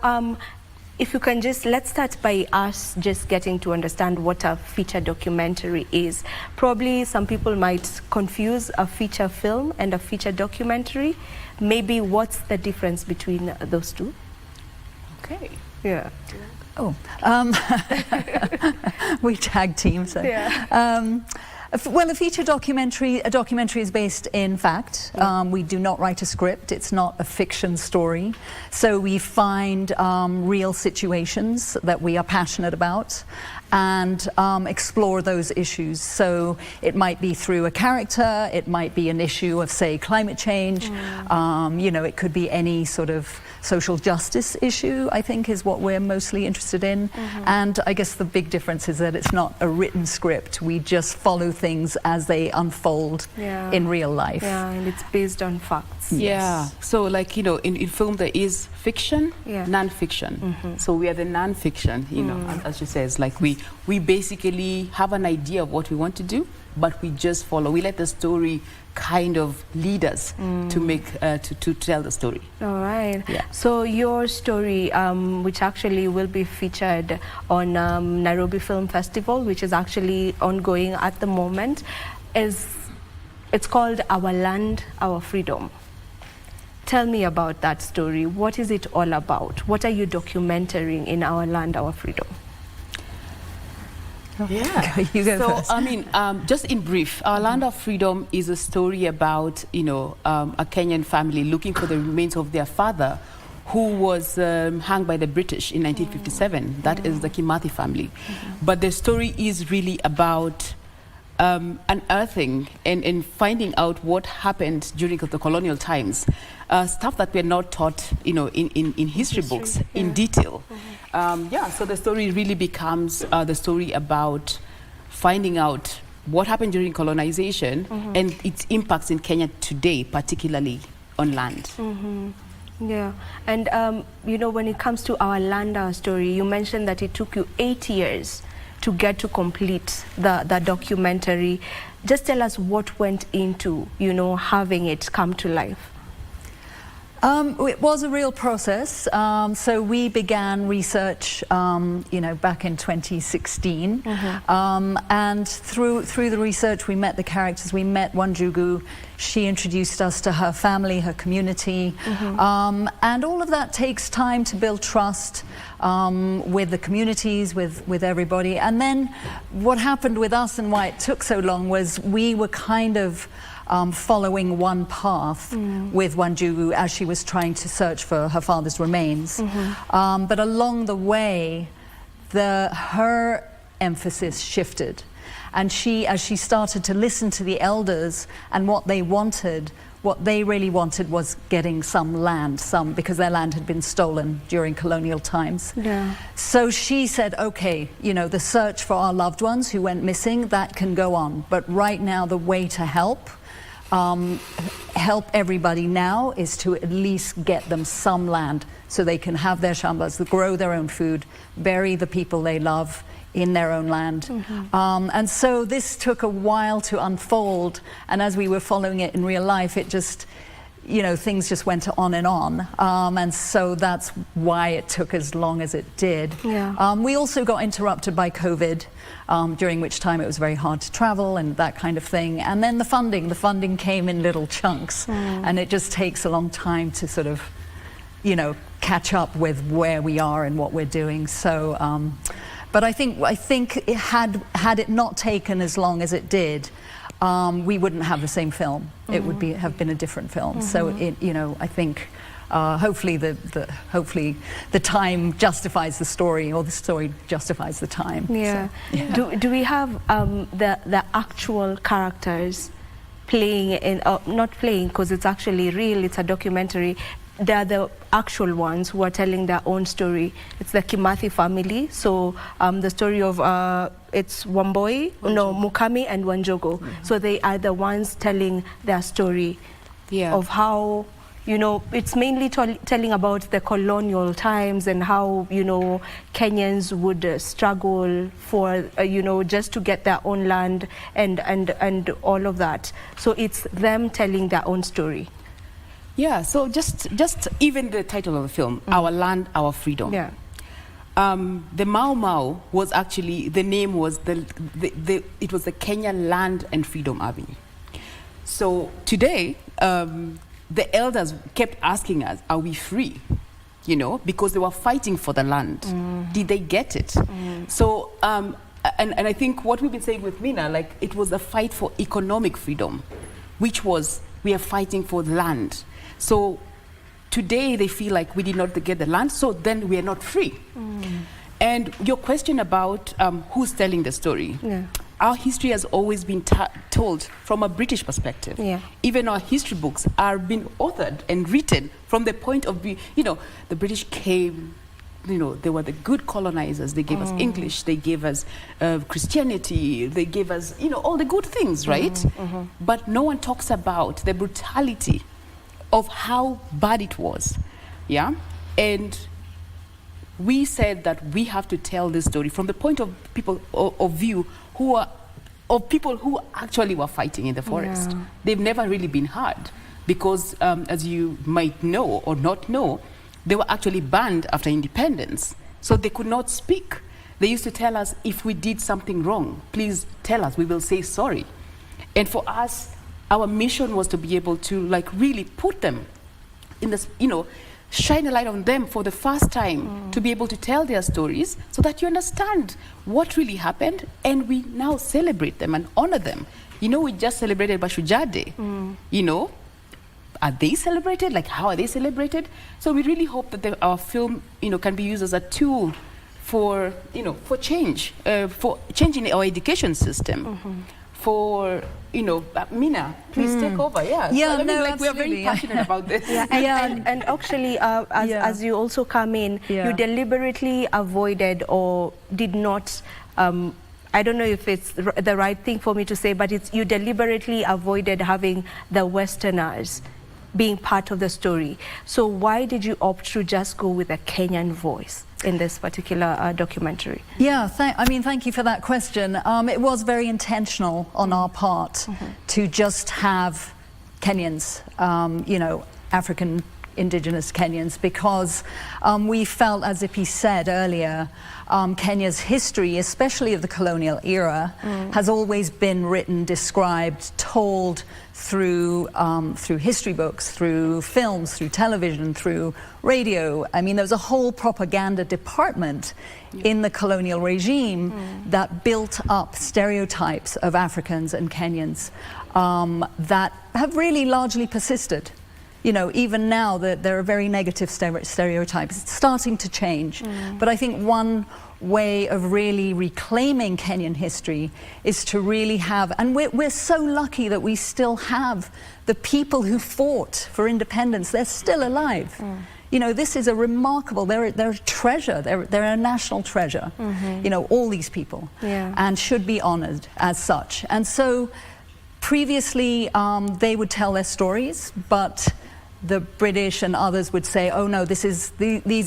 if you can let's start by us just getting to understand what a feature documentary is. Probably some people might confuse a feature film and a feature documentary. Maybe what's the difference between those two? Okay. Yeah. Oh, we tag team. So. Yeah. Well, a documentary is based in fact. We do not write a script. It's not a fiction story. So we find real situations that we are passionate about and explore those issues. So it might be through a character, it might be an issue of, say, climate change. It could be any sort of social justice issue, I think, is what we're mostly interested in. And I guess the big difference is that it's not a written script. We just follow things as they unfold in real life. Yeah, and it's based on facts. Yeah. Yes. So, in film there is fiction, non-fiction. So we are the non-fiction, as she says, we basically have an idea of what we want to do, but we just follow. We let the story kind of lead us to make to tell the story. All right. Yeah. So your story, which actually will be featured on Nairobi Film Festival, which is actually ongoing at the moment, it's called Our Land, Our Freedom. Tell me about that story. What is it all about? What are you documenting in Our Land, Our Freedom? Yeah. You go so, first. just in brief, Our Land of Freedom is a story about, a Kenyan family looking for the remains of their father who was hung by the British in 1957. That is the Kimathi family. But the story is really about unearthing and finding out what happened during the colonial times. Stuff that we're not taught, in history books in detail. So the story really becomes the story about finding out what happened during colonization and its impacts in Kenya today, particularly on land. Yeah, and you know, when it comes to our land, our story, you mentioned that it took you 8 years to get to complete the documentary. Just tell us what went into, you know, having it come to life. It was a real process. So we began research, you know, back in 2016, and through the research, we met the characters. We met Wanjugu. She introduced us to her family, her community, and all of that takes time to build trust with the communities, with everybody. And then what happened with us and why it took so long was we were kind of following one path with Wanjugu as she was trying to search for her father's remains. But along the way, her emphasis shifted. And as she started to listen to the elders and what they really wanted was getting some land, because their land had been stolen during colonial times. Yeah. So she said, okay, you know, the search for our loved ones who went missing, that can go on. But right now, the way to help everybody now is to at least get them some land so they can have their shambas, grow their own food, bury the people they love in their own land. And so this took a while to unfold, and as we were following it in real life, it just, you know, things just went on. And so that's why it took as long as it did. Yeah. We also got interrupted by COVID, during which time it was very hard to travel and that kind of thing. And then the funding came in little chunks, and it just takes a long time to sort of, you know, catch up with where we are and what we're doing. So, but I think it had it not taken as long as it did, we wouldn't have the same film. It would have been a different film. So you know, I think hopefully the time justifies the story, or the story justifies the time. Yeah. So, yeah. Do we have the actual characters playing in, not playing because it's actually real, it's a documentary. They're the actual ones who are telling their own story. It's the Kimathi family. So the story of, it's Mukami and Wanjogo. So they are the ones telling their story of how, you know, it's mainly telling about the colonial times and how, you know, Kenyans would struggle for, you know, just to get their own land and all of that. So it's them telling their own story. Yeah, so just even the title of the film, Our Land, Our Freedom. Yeah. The Mau Mau was actually, the name was, it was the Kenya Land and Freedom Army. So today, the elders kept asking us, are we free? You know, because they were fighting for the land. Did they get it? So, and I think what we've been saying with Mina, like, it was a fight for economic freedom, which was, we are fighting for land. So today they feel like we did not get the land, so then we are not free. And your question about who's telling the story. Yeah. Our history has always been told from a British perspective. Yeah. Even our history books are being authored and written from the point of view, you know, the British came, you know, they were the good colonizers. They gave us English, they gave us Christianity, they gave us, you know, all the good things, right? But no one talks about the brutality of how bad it was, yeah? And we said that we have to tell this story from the point of people of view who are, of people who actually were fighting in the forest. Yeah. They've never really been heard because, as you might know or not know, they were actually banned after independence, so they could not speak. They used to tell us, if we did something wrong, please tell us, we will say sorry. And for us, our mission was to be able to, like, really put them in this, you know, shine a light on them for the first time, to be able to tell their stories so that you understand what really happened, and we now celebrate them and honor them. You know, we just celebrated Mashujaa Day. You know, are they celebrated? Like, how are they celebrated? So we really hope that our film, you know, can be used as a tool for, you know, for change, for changing our education system. For, you know, Mina, please take over. Yeah, yeah, so, I mean, no, like, we are very passionate about this. And actually, as you also come in, you deliberately avoided or did not I don't know if it's the right thing for me to say, but you deliberately avoided having the Westerners being part of the story. So why did you opt to just go with a Kenyan voice in this particular documentary? Yeah, thank you for that question. It was very intentional on our part to just have Kenyans, African indigenous Kenyans, because we felt, as Zippy said earlier, Kenya's history, especially of the colonial era, has always been written, described, told through history books, through films, through television, through radio. I mean, there was a whole propaganda department in the colonial regime that built up stereotypes of Africans and Kenyans that have really largely persisted. Even now there are very negative stereotypes. It's starting to change. But I think one way of really reclaiming Kenyan history is to really have, and we're so lucky that we still have the people who fought for independence. They're still alive. This is a remarkable, they're a treasure, they're a national treasure, all these people, and should be honored as such. And so previously they would tell their stories, but the British and others would say, oh no, these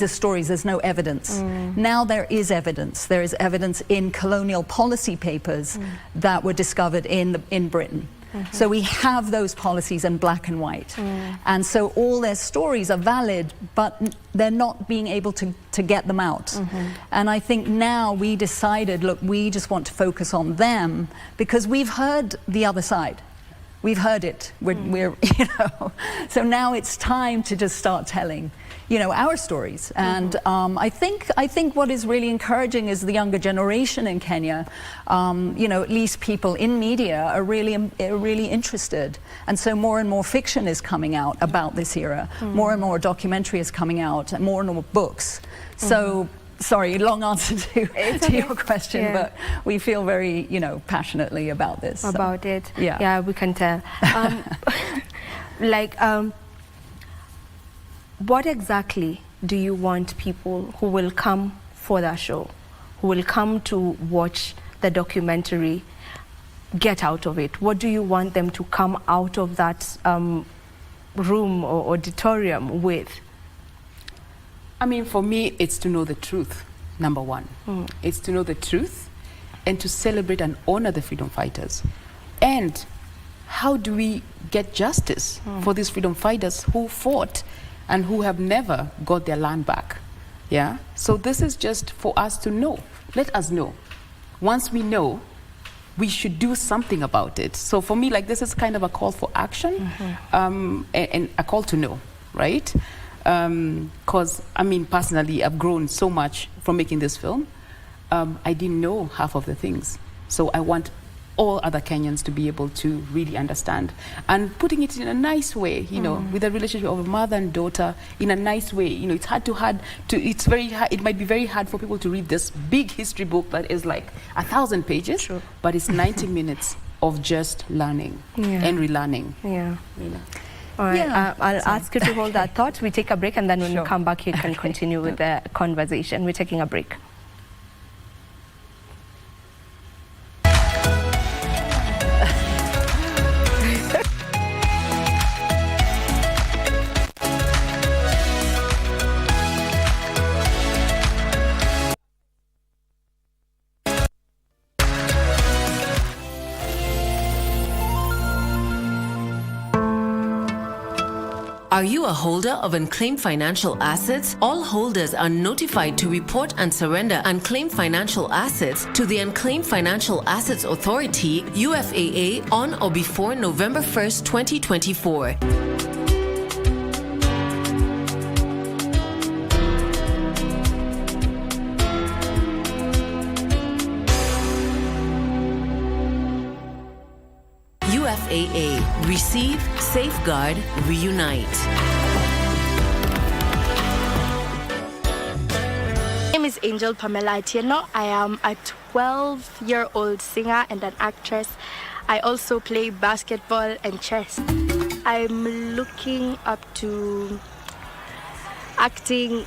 are stories, there's no evidence. Now there is evidence. There is evidence in colonial policy papers that were discovered in Britain. So we have those policies in black and white. And so all their stories are valid, but they're not being able to get them out. And I think now we decided, look, we just want to focus on them because we've heard the other side. We've heard it. We're so now it's time to just start telling, our stories. And I think what is really encouraging is the younger generation in Kenya. At least people in media are really interested. And so more and more fiction is coming out about this era. More and more documentary is coming out, and more books. So. Sorry, long answer to your question, but we feel very, passionately about this. About it. Yeah, we can tell. What exactly do you want people who will come for that show, who will come to watch the documentary, get out of it? What do you want them to come out of that room or auditorium with? I mean, for me, it's to know the truth, number one. It's to know the truth and to celebrate and honor the freedom fighters. And how do we get justice for these freedom fighters who fought and who have never got their land back? Yeah? So this is just for us to know. Let us know. Once we know, we should do something about it. So for me, this is kind of a call for action and a call to know, right? Because, personally, I've grown so much from making this film. I didn't know half of the things. So I want all other Kenyans to be able to really understand. And putting it in a nice way, with a relationship of a mother and daughter, in a nice way. It's it might be very hard for people to read this big history book that is 1,000 pages, but it's 90 minutes of just learning and relearning. All right, I'll ask you to hold that thought. We take a break, and then when we come back, you can continue with the conversation. We're taking a break. Are you a holder of unclaimed financial assets? All holders are notified to report and surrender unclaimed financial assets to the Unclaimed Financial Assets Authority, UFAA, on or before November 1st, 2024. UFAA. Receive, safeguard, reunite. My name is Angel Pamela Atieno. I am a 12-year-old singer and an actress. I also play basketball and chess. I'm looking up to acting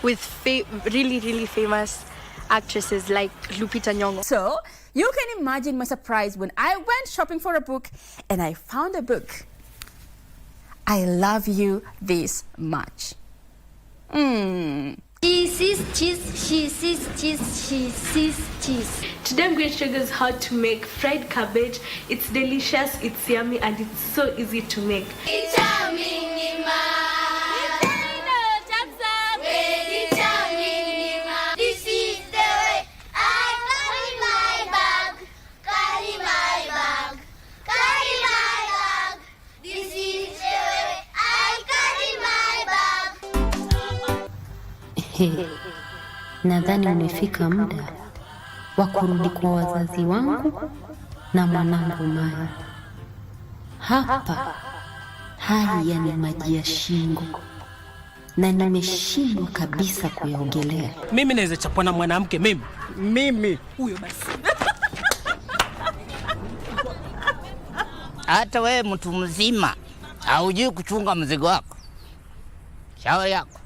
with really, really famous actresses like Lupita Nyong'o. So you can imagine my surprise when I went shopping for a book and I found a book. I love you this much. She sees cheese, she sees cheese, she sees cheese. Today I'm going to show you guys how to make fried cabbage. It's delicious, it's yummy, and it's so easy to make. Nadhani umefika muda wa kurudi kwa wazazi wangu na mwanangu Maya. Hapa haya ni maji ya shingo na nimeshindwa kabisa kuyaogelea. Mimi naweza chapwa na mwanamke mimi huyo basi. Hata wewe mtu mzima haujui kuchunga mzigo wako. Shauri yako.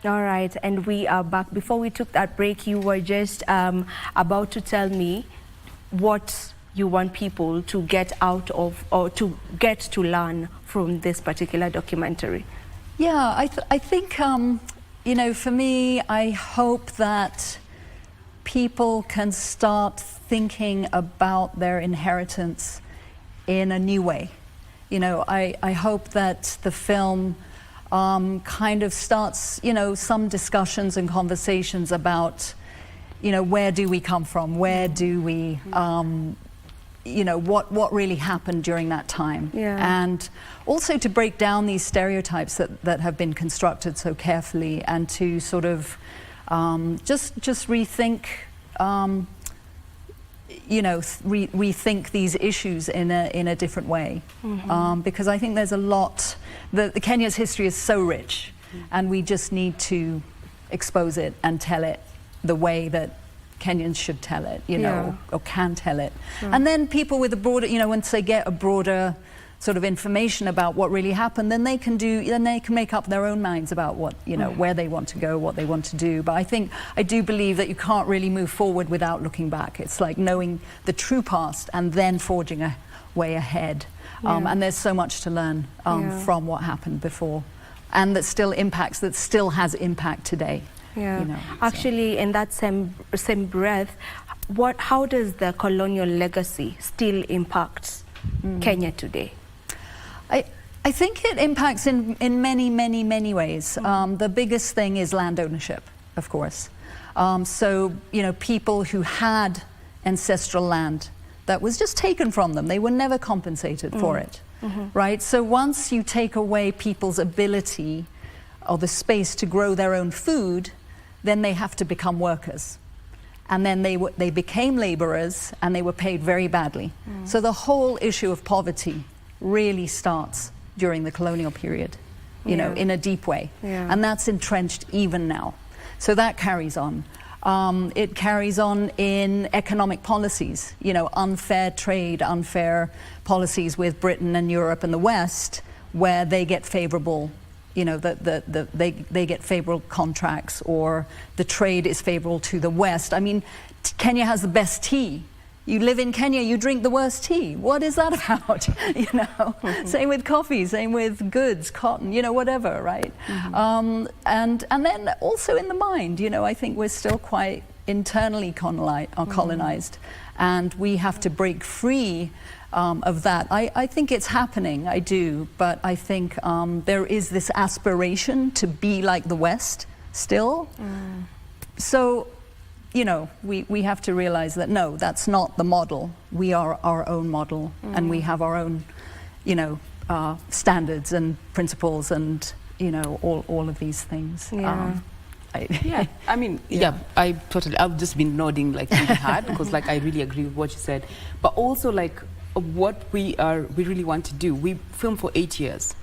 All right, and we are back. Before we took that break, you were just about to tell me what you want people to get out of, or to get to learn from this particular documentary. Yeah, I think, you know, for me, I hope that people can start thinking about their inheritance in a new way. You know, I hope that the film kind of starts, you know, some discussions and conversations about, you know, where do we come from? Where do we, you know, what really happened during that time? Yeah. And also to break down these stereotypes that have been constructed so carefully, and to sort of just rethink, you know, rethink these issues in a different way. Because I think there's a lot, the Kenya's history is so rich, and we just need to expose it and tell it the way that Kenyans should tell it, you know, or can tell it. And then people with a broader, you know, once they get a broader sort of information about what really happened, then they can make up their own minds about what, you know, where they want to go, what they want to do. But I do believe that you can't really move forward without looking back. It's like knowing the true past and then forging a way ahead. And there's so much to learn from what happened before, and that still has impact today. Yeah. You know, actually, in that same breath, how does the colonial legacy still impact Kenya today? I think it impacts in many ways. The biggest thing is land ownership, of course. So, you know, people who had ancestral land that was just taken from them, they were never compensated for it, right? So once you take away people's ability or the space to grow their own food, then they have to become workers. And then they became laborers, and they were paid very badly. So the whole issue of poverty really starts during the colonial period, you know, in a deep way. And that's entrenched even now. So that carries on. It carries on in economic policies, you know, unfair trade, unfair policies with Britain and Europe and the West, where they get favorable, you know, they get favorable contracts, or the trade is favorable to the West. I mean, Kenya has the best tea. You live in Kenya, you drink the worst tea. What is that about? You know, same with coffee, same with goods, cotton, you know, whatever, right? And then also in the mind, you know, I think we're still quite internally colonized, and we have to break free of that. I think it's happening, I do, but I think there is this aspiration to be like the West still. So, you know, we have to realize that no, that's not the model. We are our own model, and we have our own, you know, standards and principles, and, you know, all of these things. I mean, I've just been nodding like really hard, because like I really agree with what you said. But also, like, what we really want to do. We filmed for 8 years.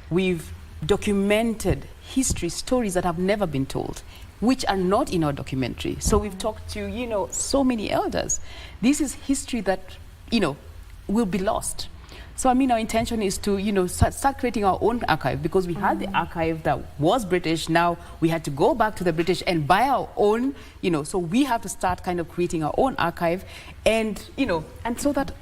We've documented history, stories that have never been told, which are not in our documentary. So we've talked to, you know, so many elders. This is history that, you know, will be lost. So I mean, our intention is to, you know, start creating our own archive, because we had the archive that was British. Now we had to go back to the British and buy our own, you know, so we have to start kind of creating our own archive, and, you know, and so that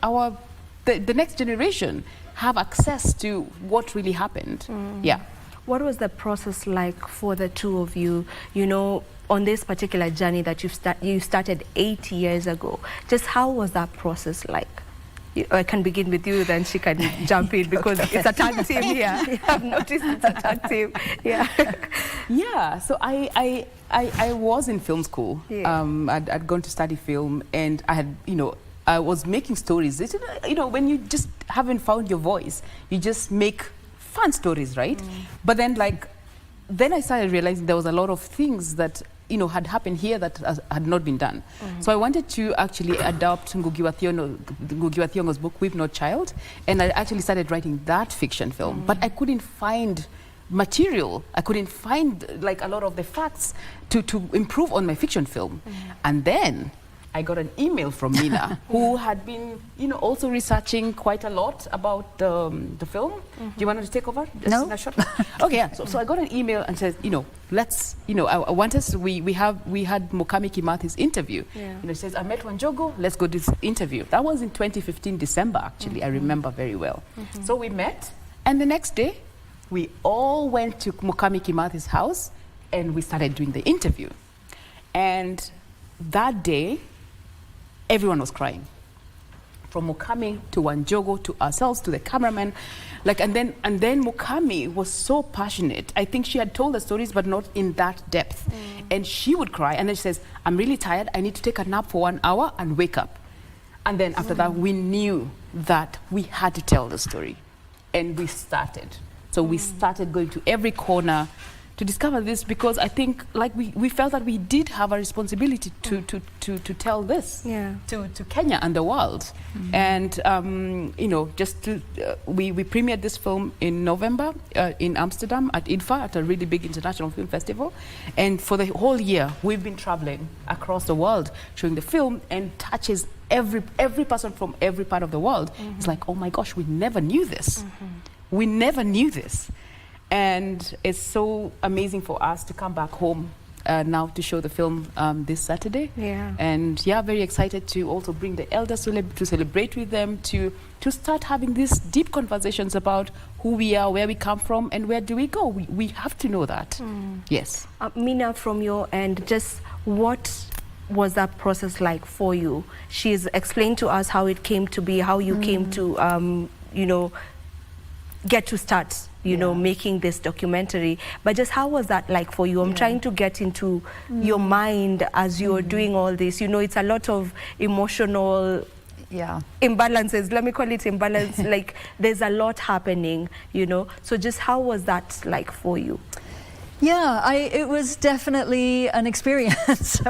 the next generation have access to what really happened. Yeah. What was the process like for the two of you, you know, on this particular journey that you started 8 years ago? Just how was that process like? I can begin with you, then she can jump in, because it's a tag team here. I've noticed it's a tag team. Yeah. Yeah. So I was in film school. Yeah. I'd gone to study film, and I had, you know, I was making stories. It's, you know, when you just haven't found your voice, you just make fun stories, right? But then, like, then I started realizing there was a lot of things that, you know, had happened here that had not been done. So I wanted to actually adopt Ngugi wa Thiong'o's book, Weep Not Child, and I actually started writing that fiction film. But I couldn't find material. I couldn't find, like, a lot of the facts to improve on my fiction film. And then I got an email from Mina, who had been, you know, also researching quite a lot about the film. Do you want to take over? Just No. in a short Okay, yeah. So I got an email and said, you know, let's, you know, I want us, we had Mukami Kimathi's interview. Yeah. You know, it says, I met Wanjogo, let's go to this interview. That was in 2015, December, actually. I remember very well. So we met, and the next day, we all went to Mukami Kimathi's house, and we started doing the interview. And that day, everyone was crying, from Mukami to Wanjogo to ourselves to the cameraman, like, and then Mukami was so passionate. I think she had told the stories, but not in that depth. And she would cry, and then she says, "I'm really tired. I need to take a nap for 1 hour and wake up." And then after that, we knew that we had to tell the story, and we started. So we started going to every corner to discover this, because I think, like, we felt that we did have a responsibility to tell this to Kenya and the world. And you know, just to we premiered this film in November in Amsterdam at IDFA, at a really big international film festival, and for the whole year we've been traveling across the world showing the film, and touches every person from every part of the world. It's like, oh my gosh, we never knew this. We never knew this. And it's so amazing for us to come back home now to show the film this Saturday. Yeah. And yeah, very excited to also bring the elders to celebrate with them, to start having these deep conversations about who we are, where we come from, and where do we go. We have to know that. Yes. Mina, from your end, just what was that process like for you? She's explained to us how it came to be, how you came to, you know, get to start, you know, making this documentary. But just how was that like for you? I'm trying to get into your mind as you're doing all this. You know, it's a lot of emotional imbalances. Let me call it imbalance. Like, there's a lot happening, you know. So just how was that like for you? Yeah, it was definitely an experience.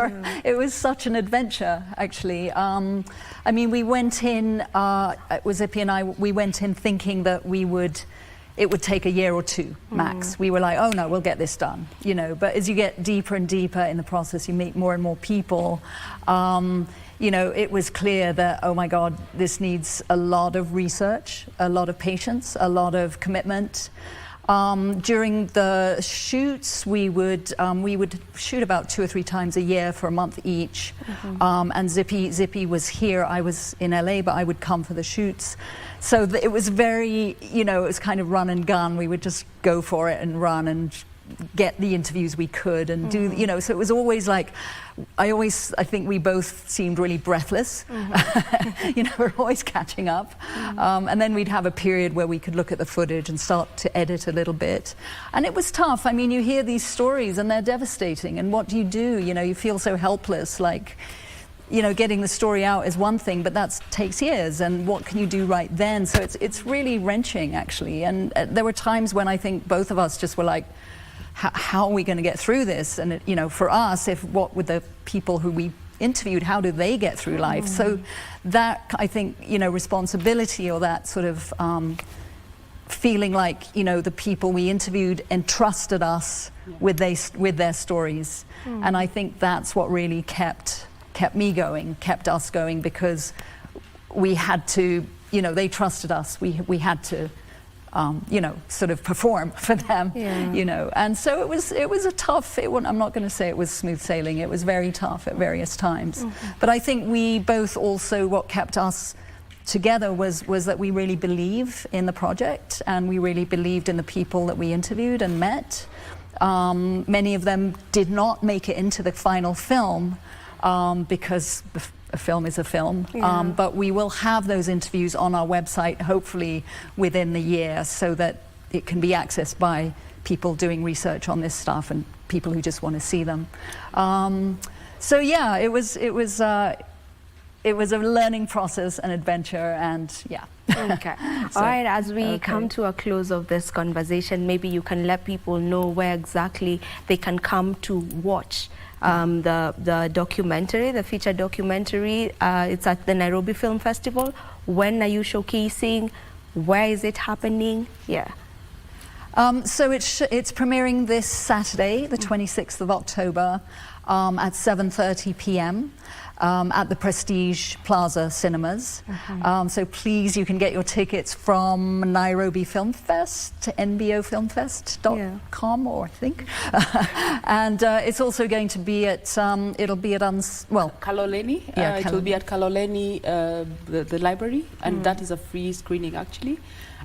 It was such an adventure, actually. I mean, we went in, it was Zippy and I, we went in thinking that it would take a year or two max. We were like, oh no, we'll get this done, you know. But as you get deeper and deeper in the process, you meet more and more people. You know, it was clear that, oh my God, this needs a lot of research, a lot of patience, a lot of commitment. During the shoots, we would shoot about 2 or 3 times a year for a month each. And Zippy was here. I was in LA, but I would come for the shoots. So it was very, you know, it was kind of run and gun. We would just go for it and run and get the interviews we could and do, you know, so it was always like, I think we both seemed really breathless. You know, we're always catching up. And then we'd have a period where we could look at the footage and start to edit a little bit. And it was tough. I mean, you hear these stories and they're devastating. And what do? You know, you feel so helpless, like, you know, getting the story out is one thing, but that takes years, and what can you do right then? So it's really wrenching, actually. And there were times when I think both of us just were like, how are we going to get through this? And, you know, for us, what with the people who we interviewed, how do they get through life? So that, I think, you know, responsibility, or that sort of feeling like, you know, the people we interviewed entrusted us with their stories. And I think that's what really kept me going, kept us going, because we had to, you know, they trusted us. We had to, you know, sort of perform for them, you know. And so it was a tough, I'm not going to say it was smooth sailing. It was very tough at various times. But I think we both also, what kept us together was that we really believe in the project, and we really believed in the people that we interviewed and met. Many of them did not make it into the final film because a film is a film, but we will have those interviews on our website hopefully within the year, so that it can be accessed by people doing research on this stuff and people who just want to see them. So yeah, it was a learning process, an adventure, and yeah. Okay. All right, as we come to a close of this conversation, maybe you can let people know where exactly they can come to watch the documentary, the feature documentary. It's at the Nairobi Film Festival. When are you showcasing? Where is it happening? Yeah. So it's premiering this Saturday, the 26th of October, at 7:30 p.m. At the Prestige Plaza Cinemas. So please, you can get your tickets from Nairobi Film Fest, nbofilmfest.com, or I think. And it's also going to be at, it'll be at, Kaloleni. It will be at Kaloleni, the library, and that is a free screening actually.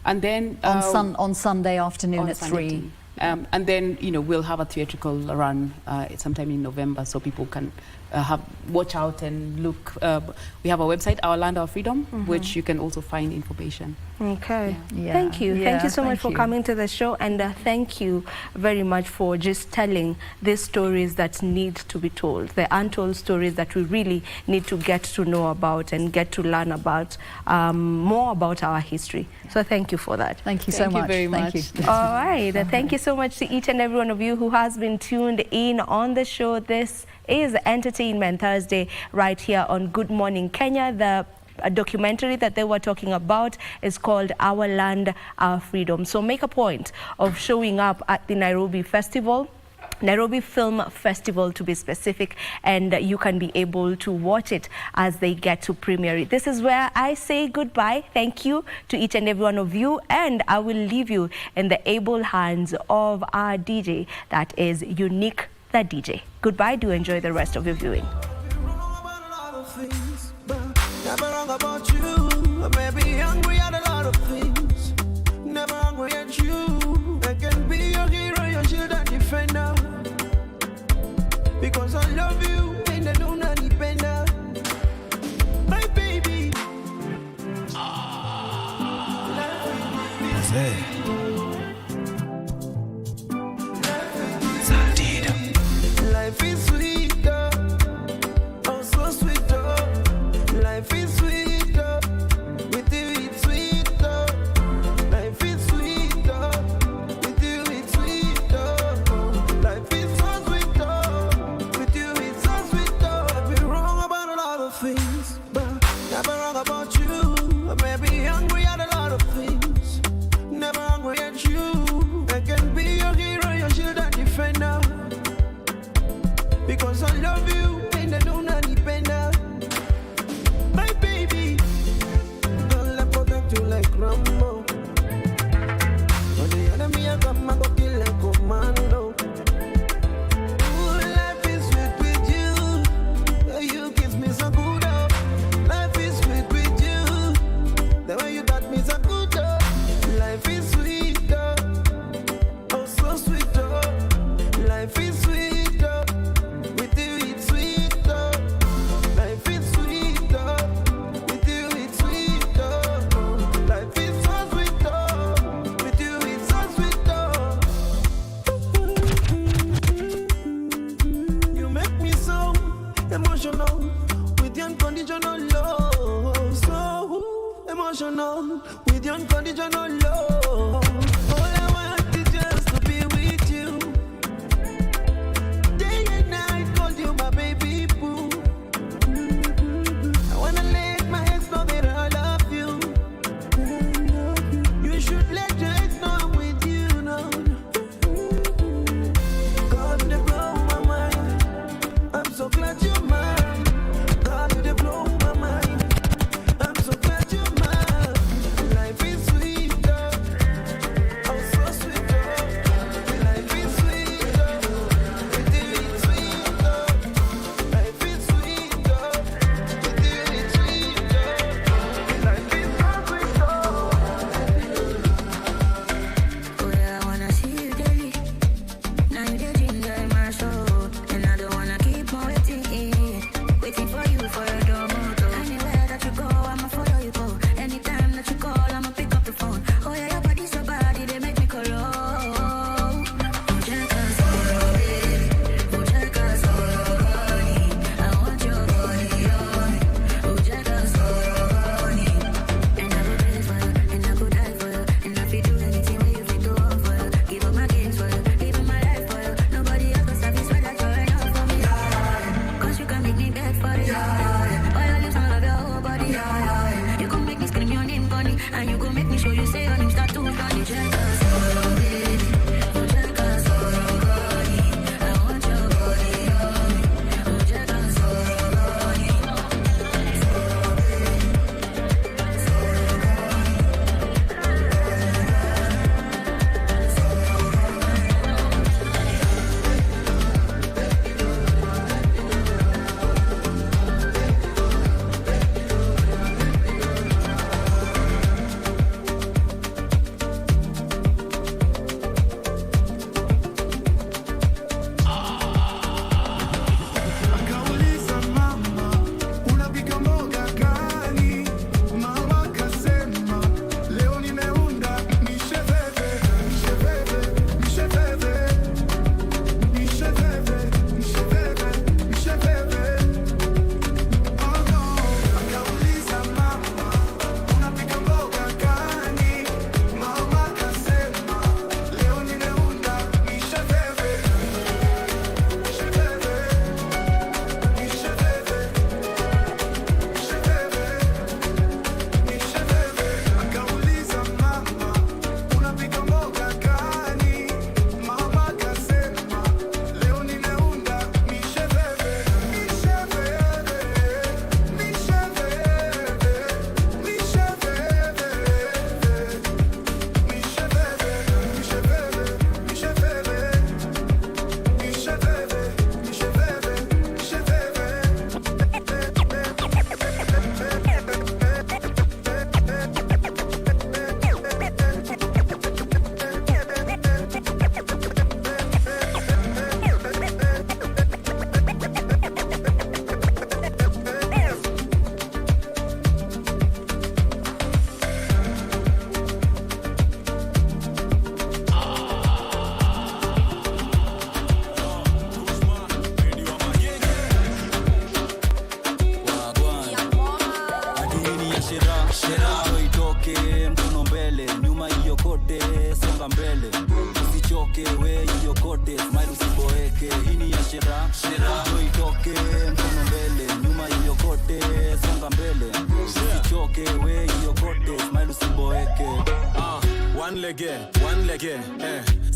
And then on Sunday afternoon at 3. And then, you know, we'll have a theatrical run sometime in November, so people can watch out and look. We have a website, Our Land, Our Freedom, which you can also find information. Okay. Thank you. Thank you so much for coming to the show, and thank you very much for just telling these stories that need to be told, the untold stories that we really need to get to know about and get to learn about, more about our history. So thank you for that. Thank you so much. Thank you very much. All right. Thank you so much to each and every one of you who has been tuned in on the show. This is Entertainment Thursday right here on Good Morning Kenya. The documentary that they were talking about is called Our Land, Our Freedom. So make a point of showing up at the Nairobi Festival, Nairobi Film Festival to be specific, and you can be able to watch it as they get to premiere it. This is where I say goodbye. Thank you to each and every one of you, and I will leave you in the able hands of our DJ, that is Unique the DJ. Goodbye. Do enjoy the rest of your viewing. Never wrong about you. I may be angry at a lot of things. Never angry at you. I can be your hero, your shield and defender. Because I love you and I don't need depender. My baby. Life is sweeter. Oh, so sweeter. Life is sweeter, with you it's sweeter. Life is sweeter, with you it's sweeter. Life is so sweeter, with you it's so sweeter. I've been wrong about a lot of things, but never wrong about you. I may be angry at a lot of things, never angry at you. I can be your hero, your shield and defender. Because I love you and I don't need depender. My baby, don't let protect you like Rambo. But the enemy I got my go kill like commando. Ooh, life is sweet with you. You kiss me so good up. Life is sweet with you. The way you touch me so good up. Life is sweeter. Oh, so sweeter. Life is sweeter. With you it's sweeter. Life is sweeter. With you it's sweeter. Life is so sweeter. With you it's so sweeter. You make me so emotional with your unconditional love. So emotional with your unconditional love. All I want is just to be with you. Day and night, call you my baby boo. me dead for it. All your lips, I love your whole body. You gon' make me scream your name, bunny, and you gon' make me show you say your name start to funny. Check us, oh baby, oh check us, oh body. I want your body, oh check us, oh body.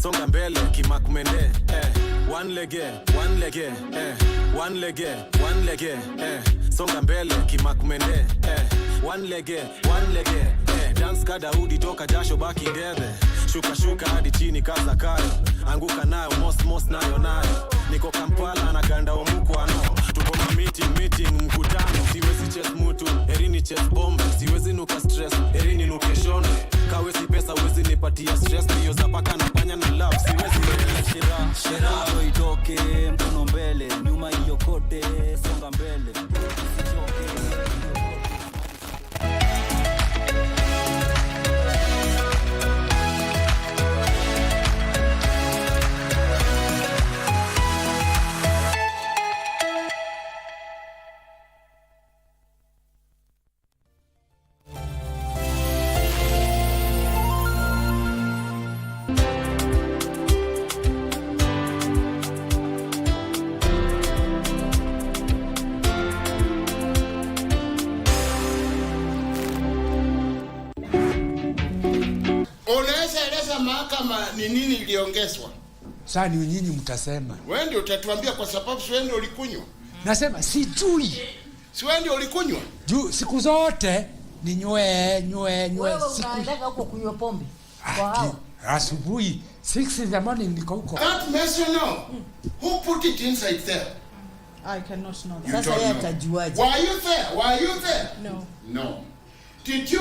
Songa mbele kimakumende one lege songa mbele kimakumende one lege dance kada udi toka jasho baki ndeve shuka hadi chini kaza kayo anguka nayo mos nayo niko Kampala na ganda omukwano tuko na meeting mkutano siwezi chess mutu erini chess bomb siwezi nuka stress erini nuke shone kawezi pesa wezi nipatia stress hiyo zapaka na panya na love siwezi shera itoke mkono mbele nyuma hiyo kote songa mbele mahakama ni nini iliongezwa? Sasa ni nyinyi mtasema. Wewe ndio utatuambia kwa sababu si wewe ndio ulikunywa. Nasema sijui. Si wewe ndio ulikunywa? Juu siku zote ni nywe. Wewe unaendeka huko kunywa pombe. Wow. Asubuhi 6 in the morning niko huko. That mess you know. Who put it inside there? I cannot know. Sasa yeye atajuaje? Were you there? No. Did you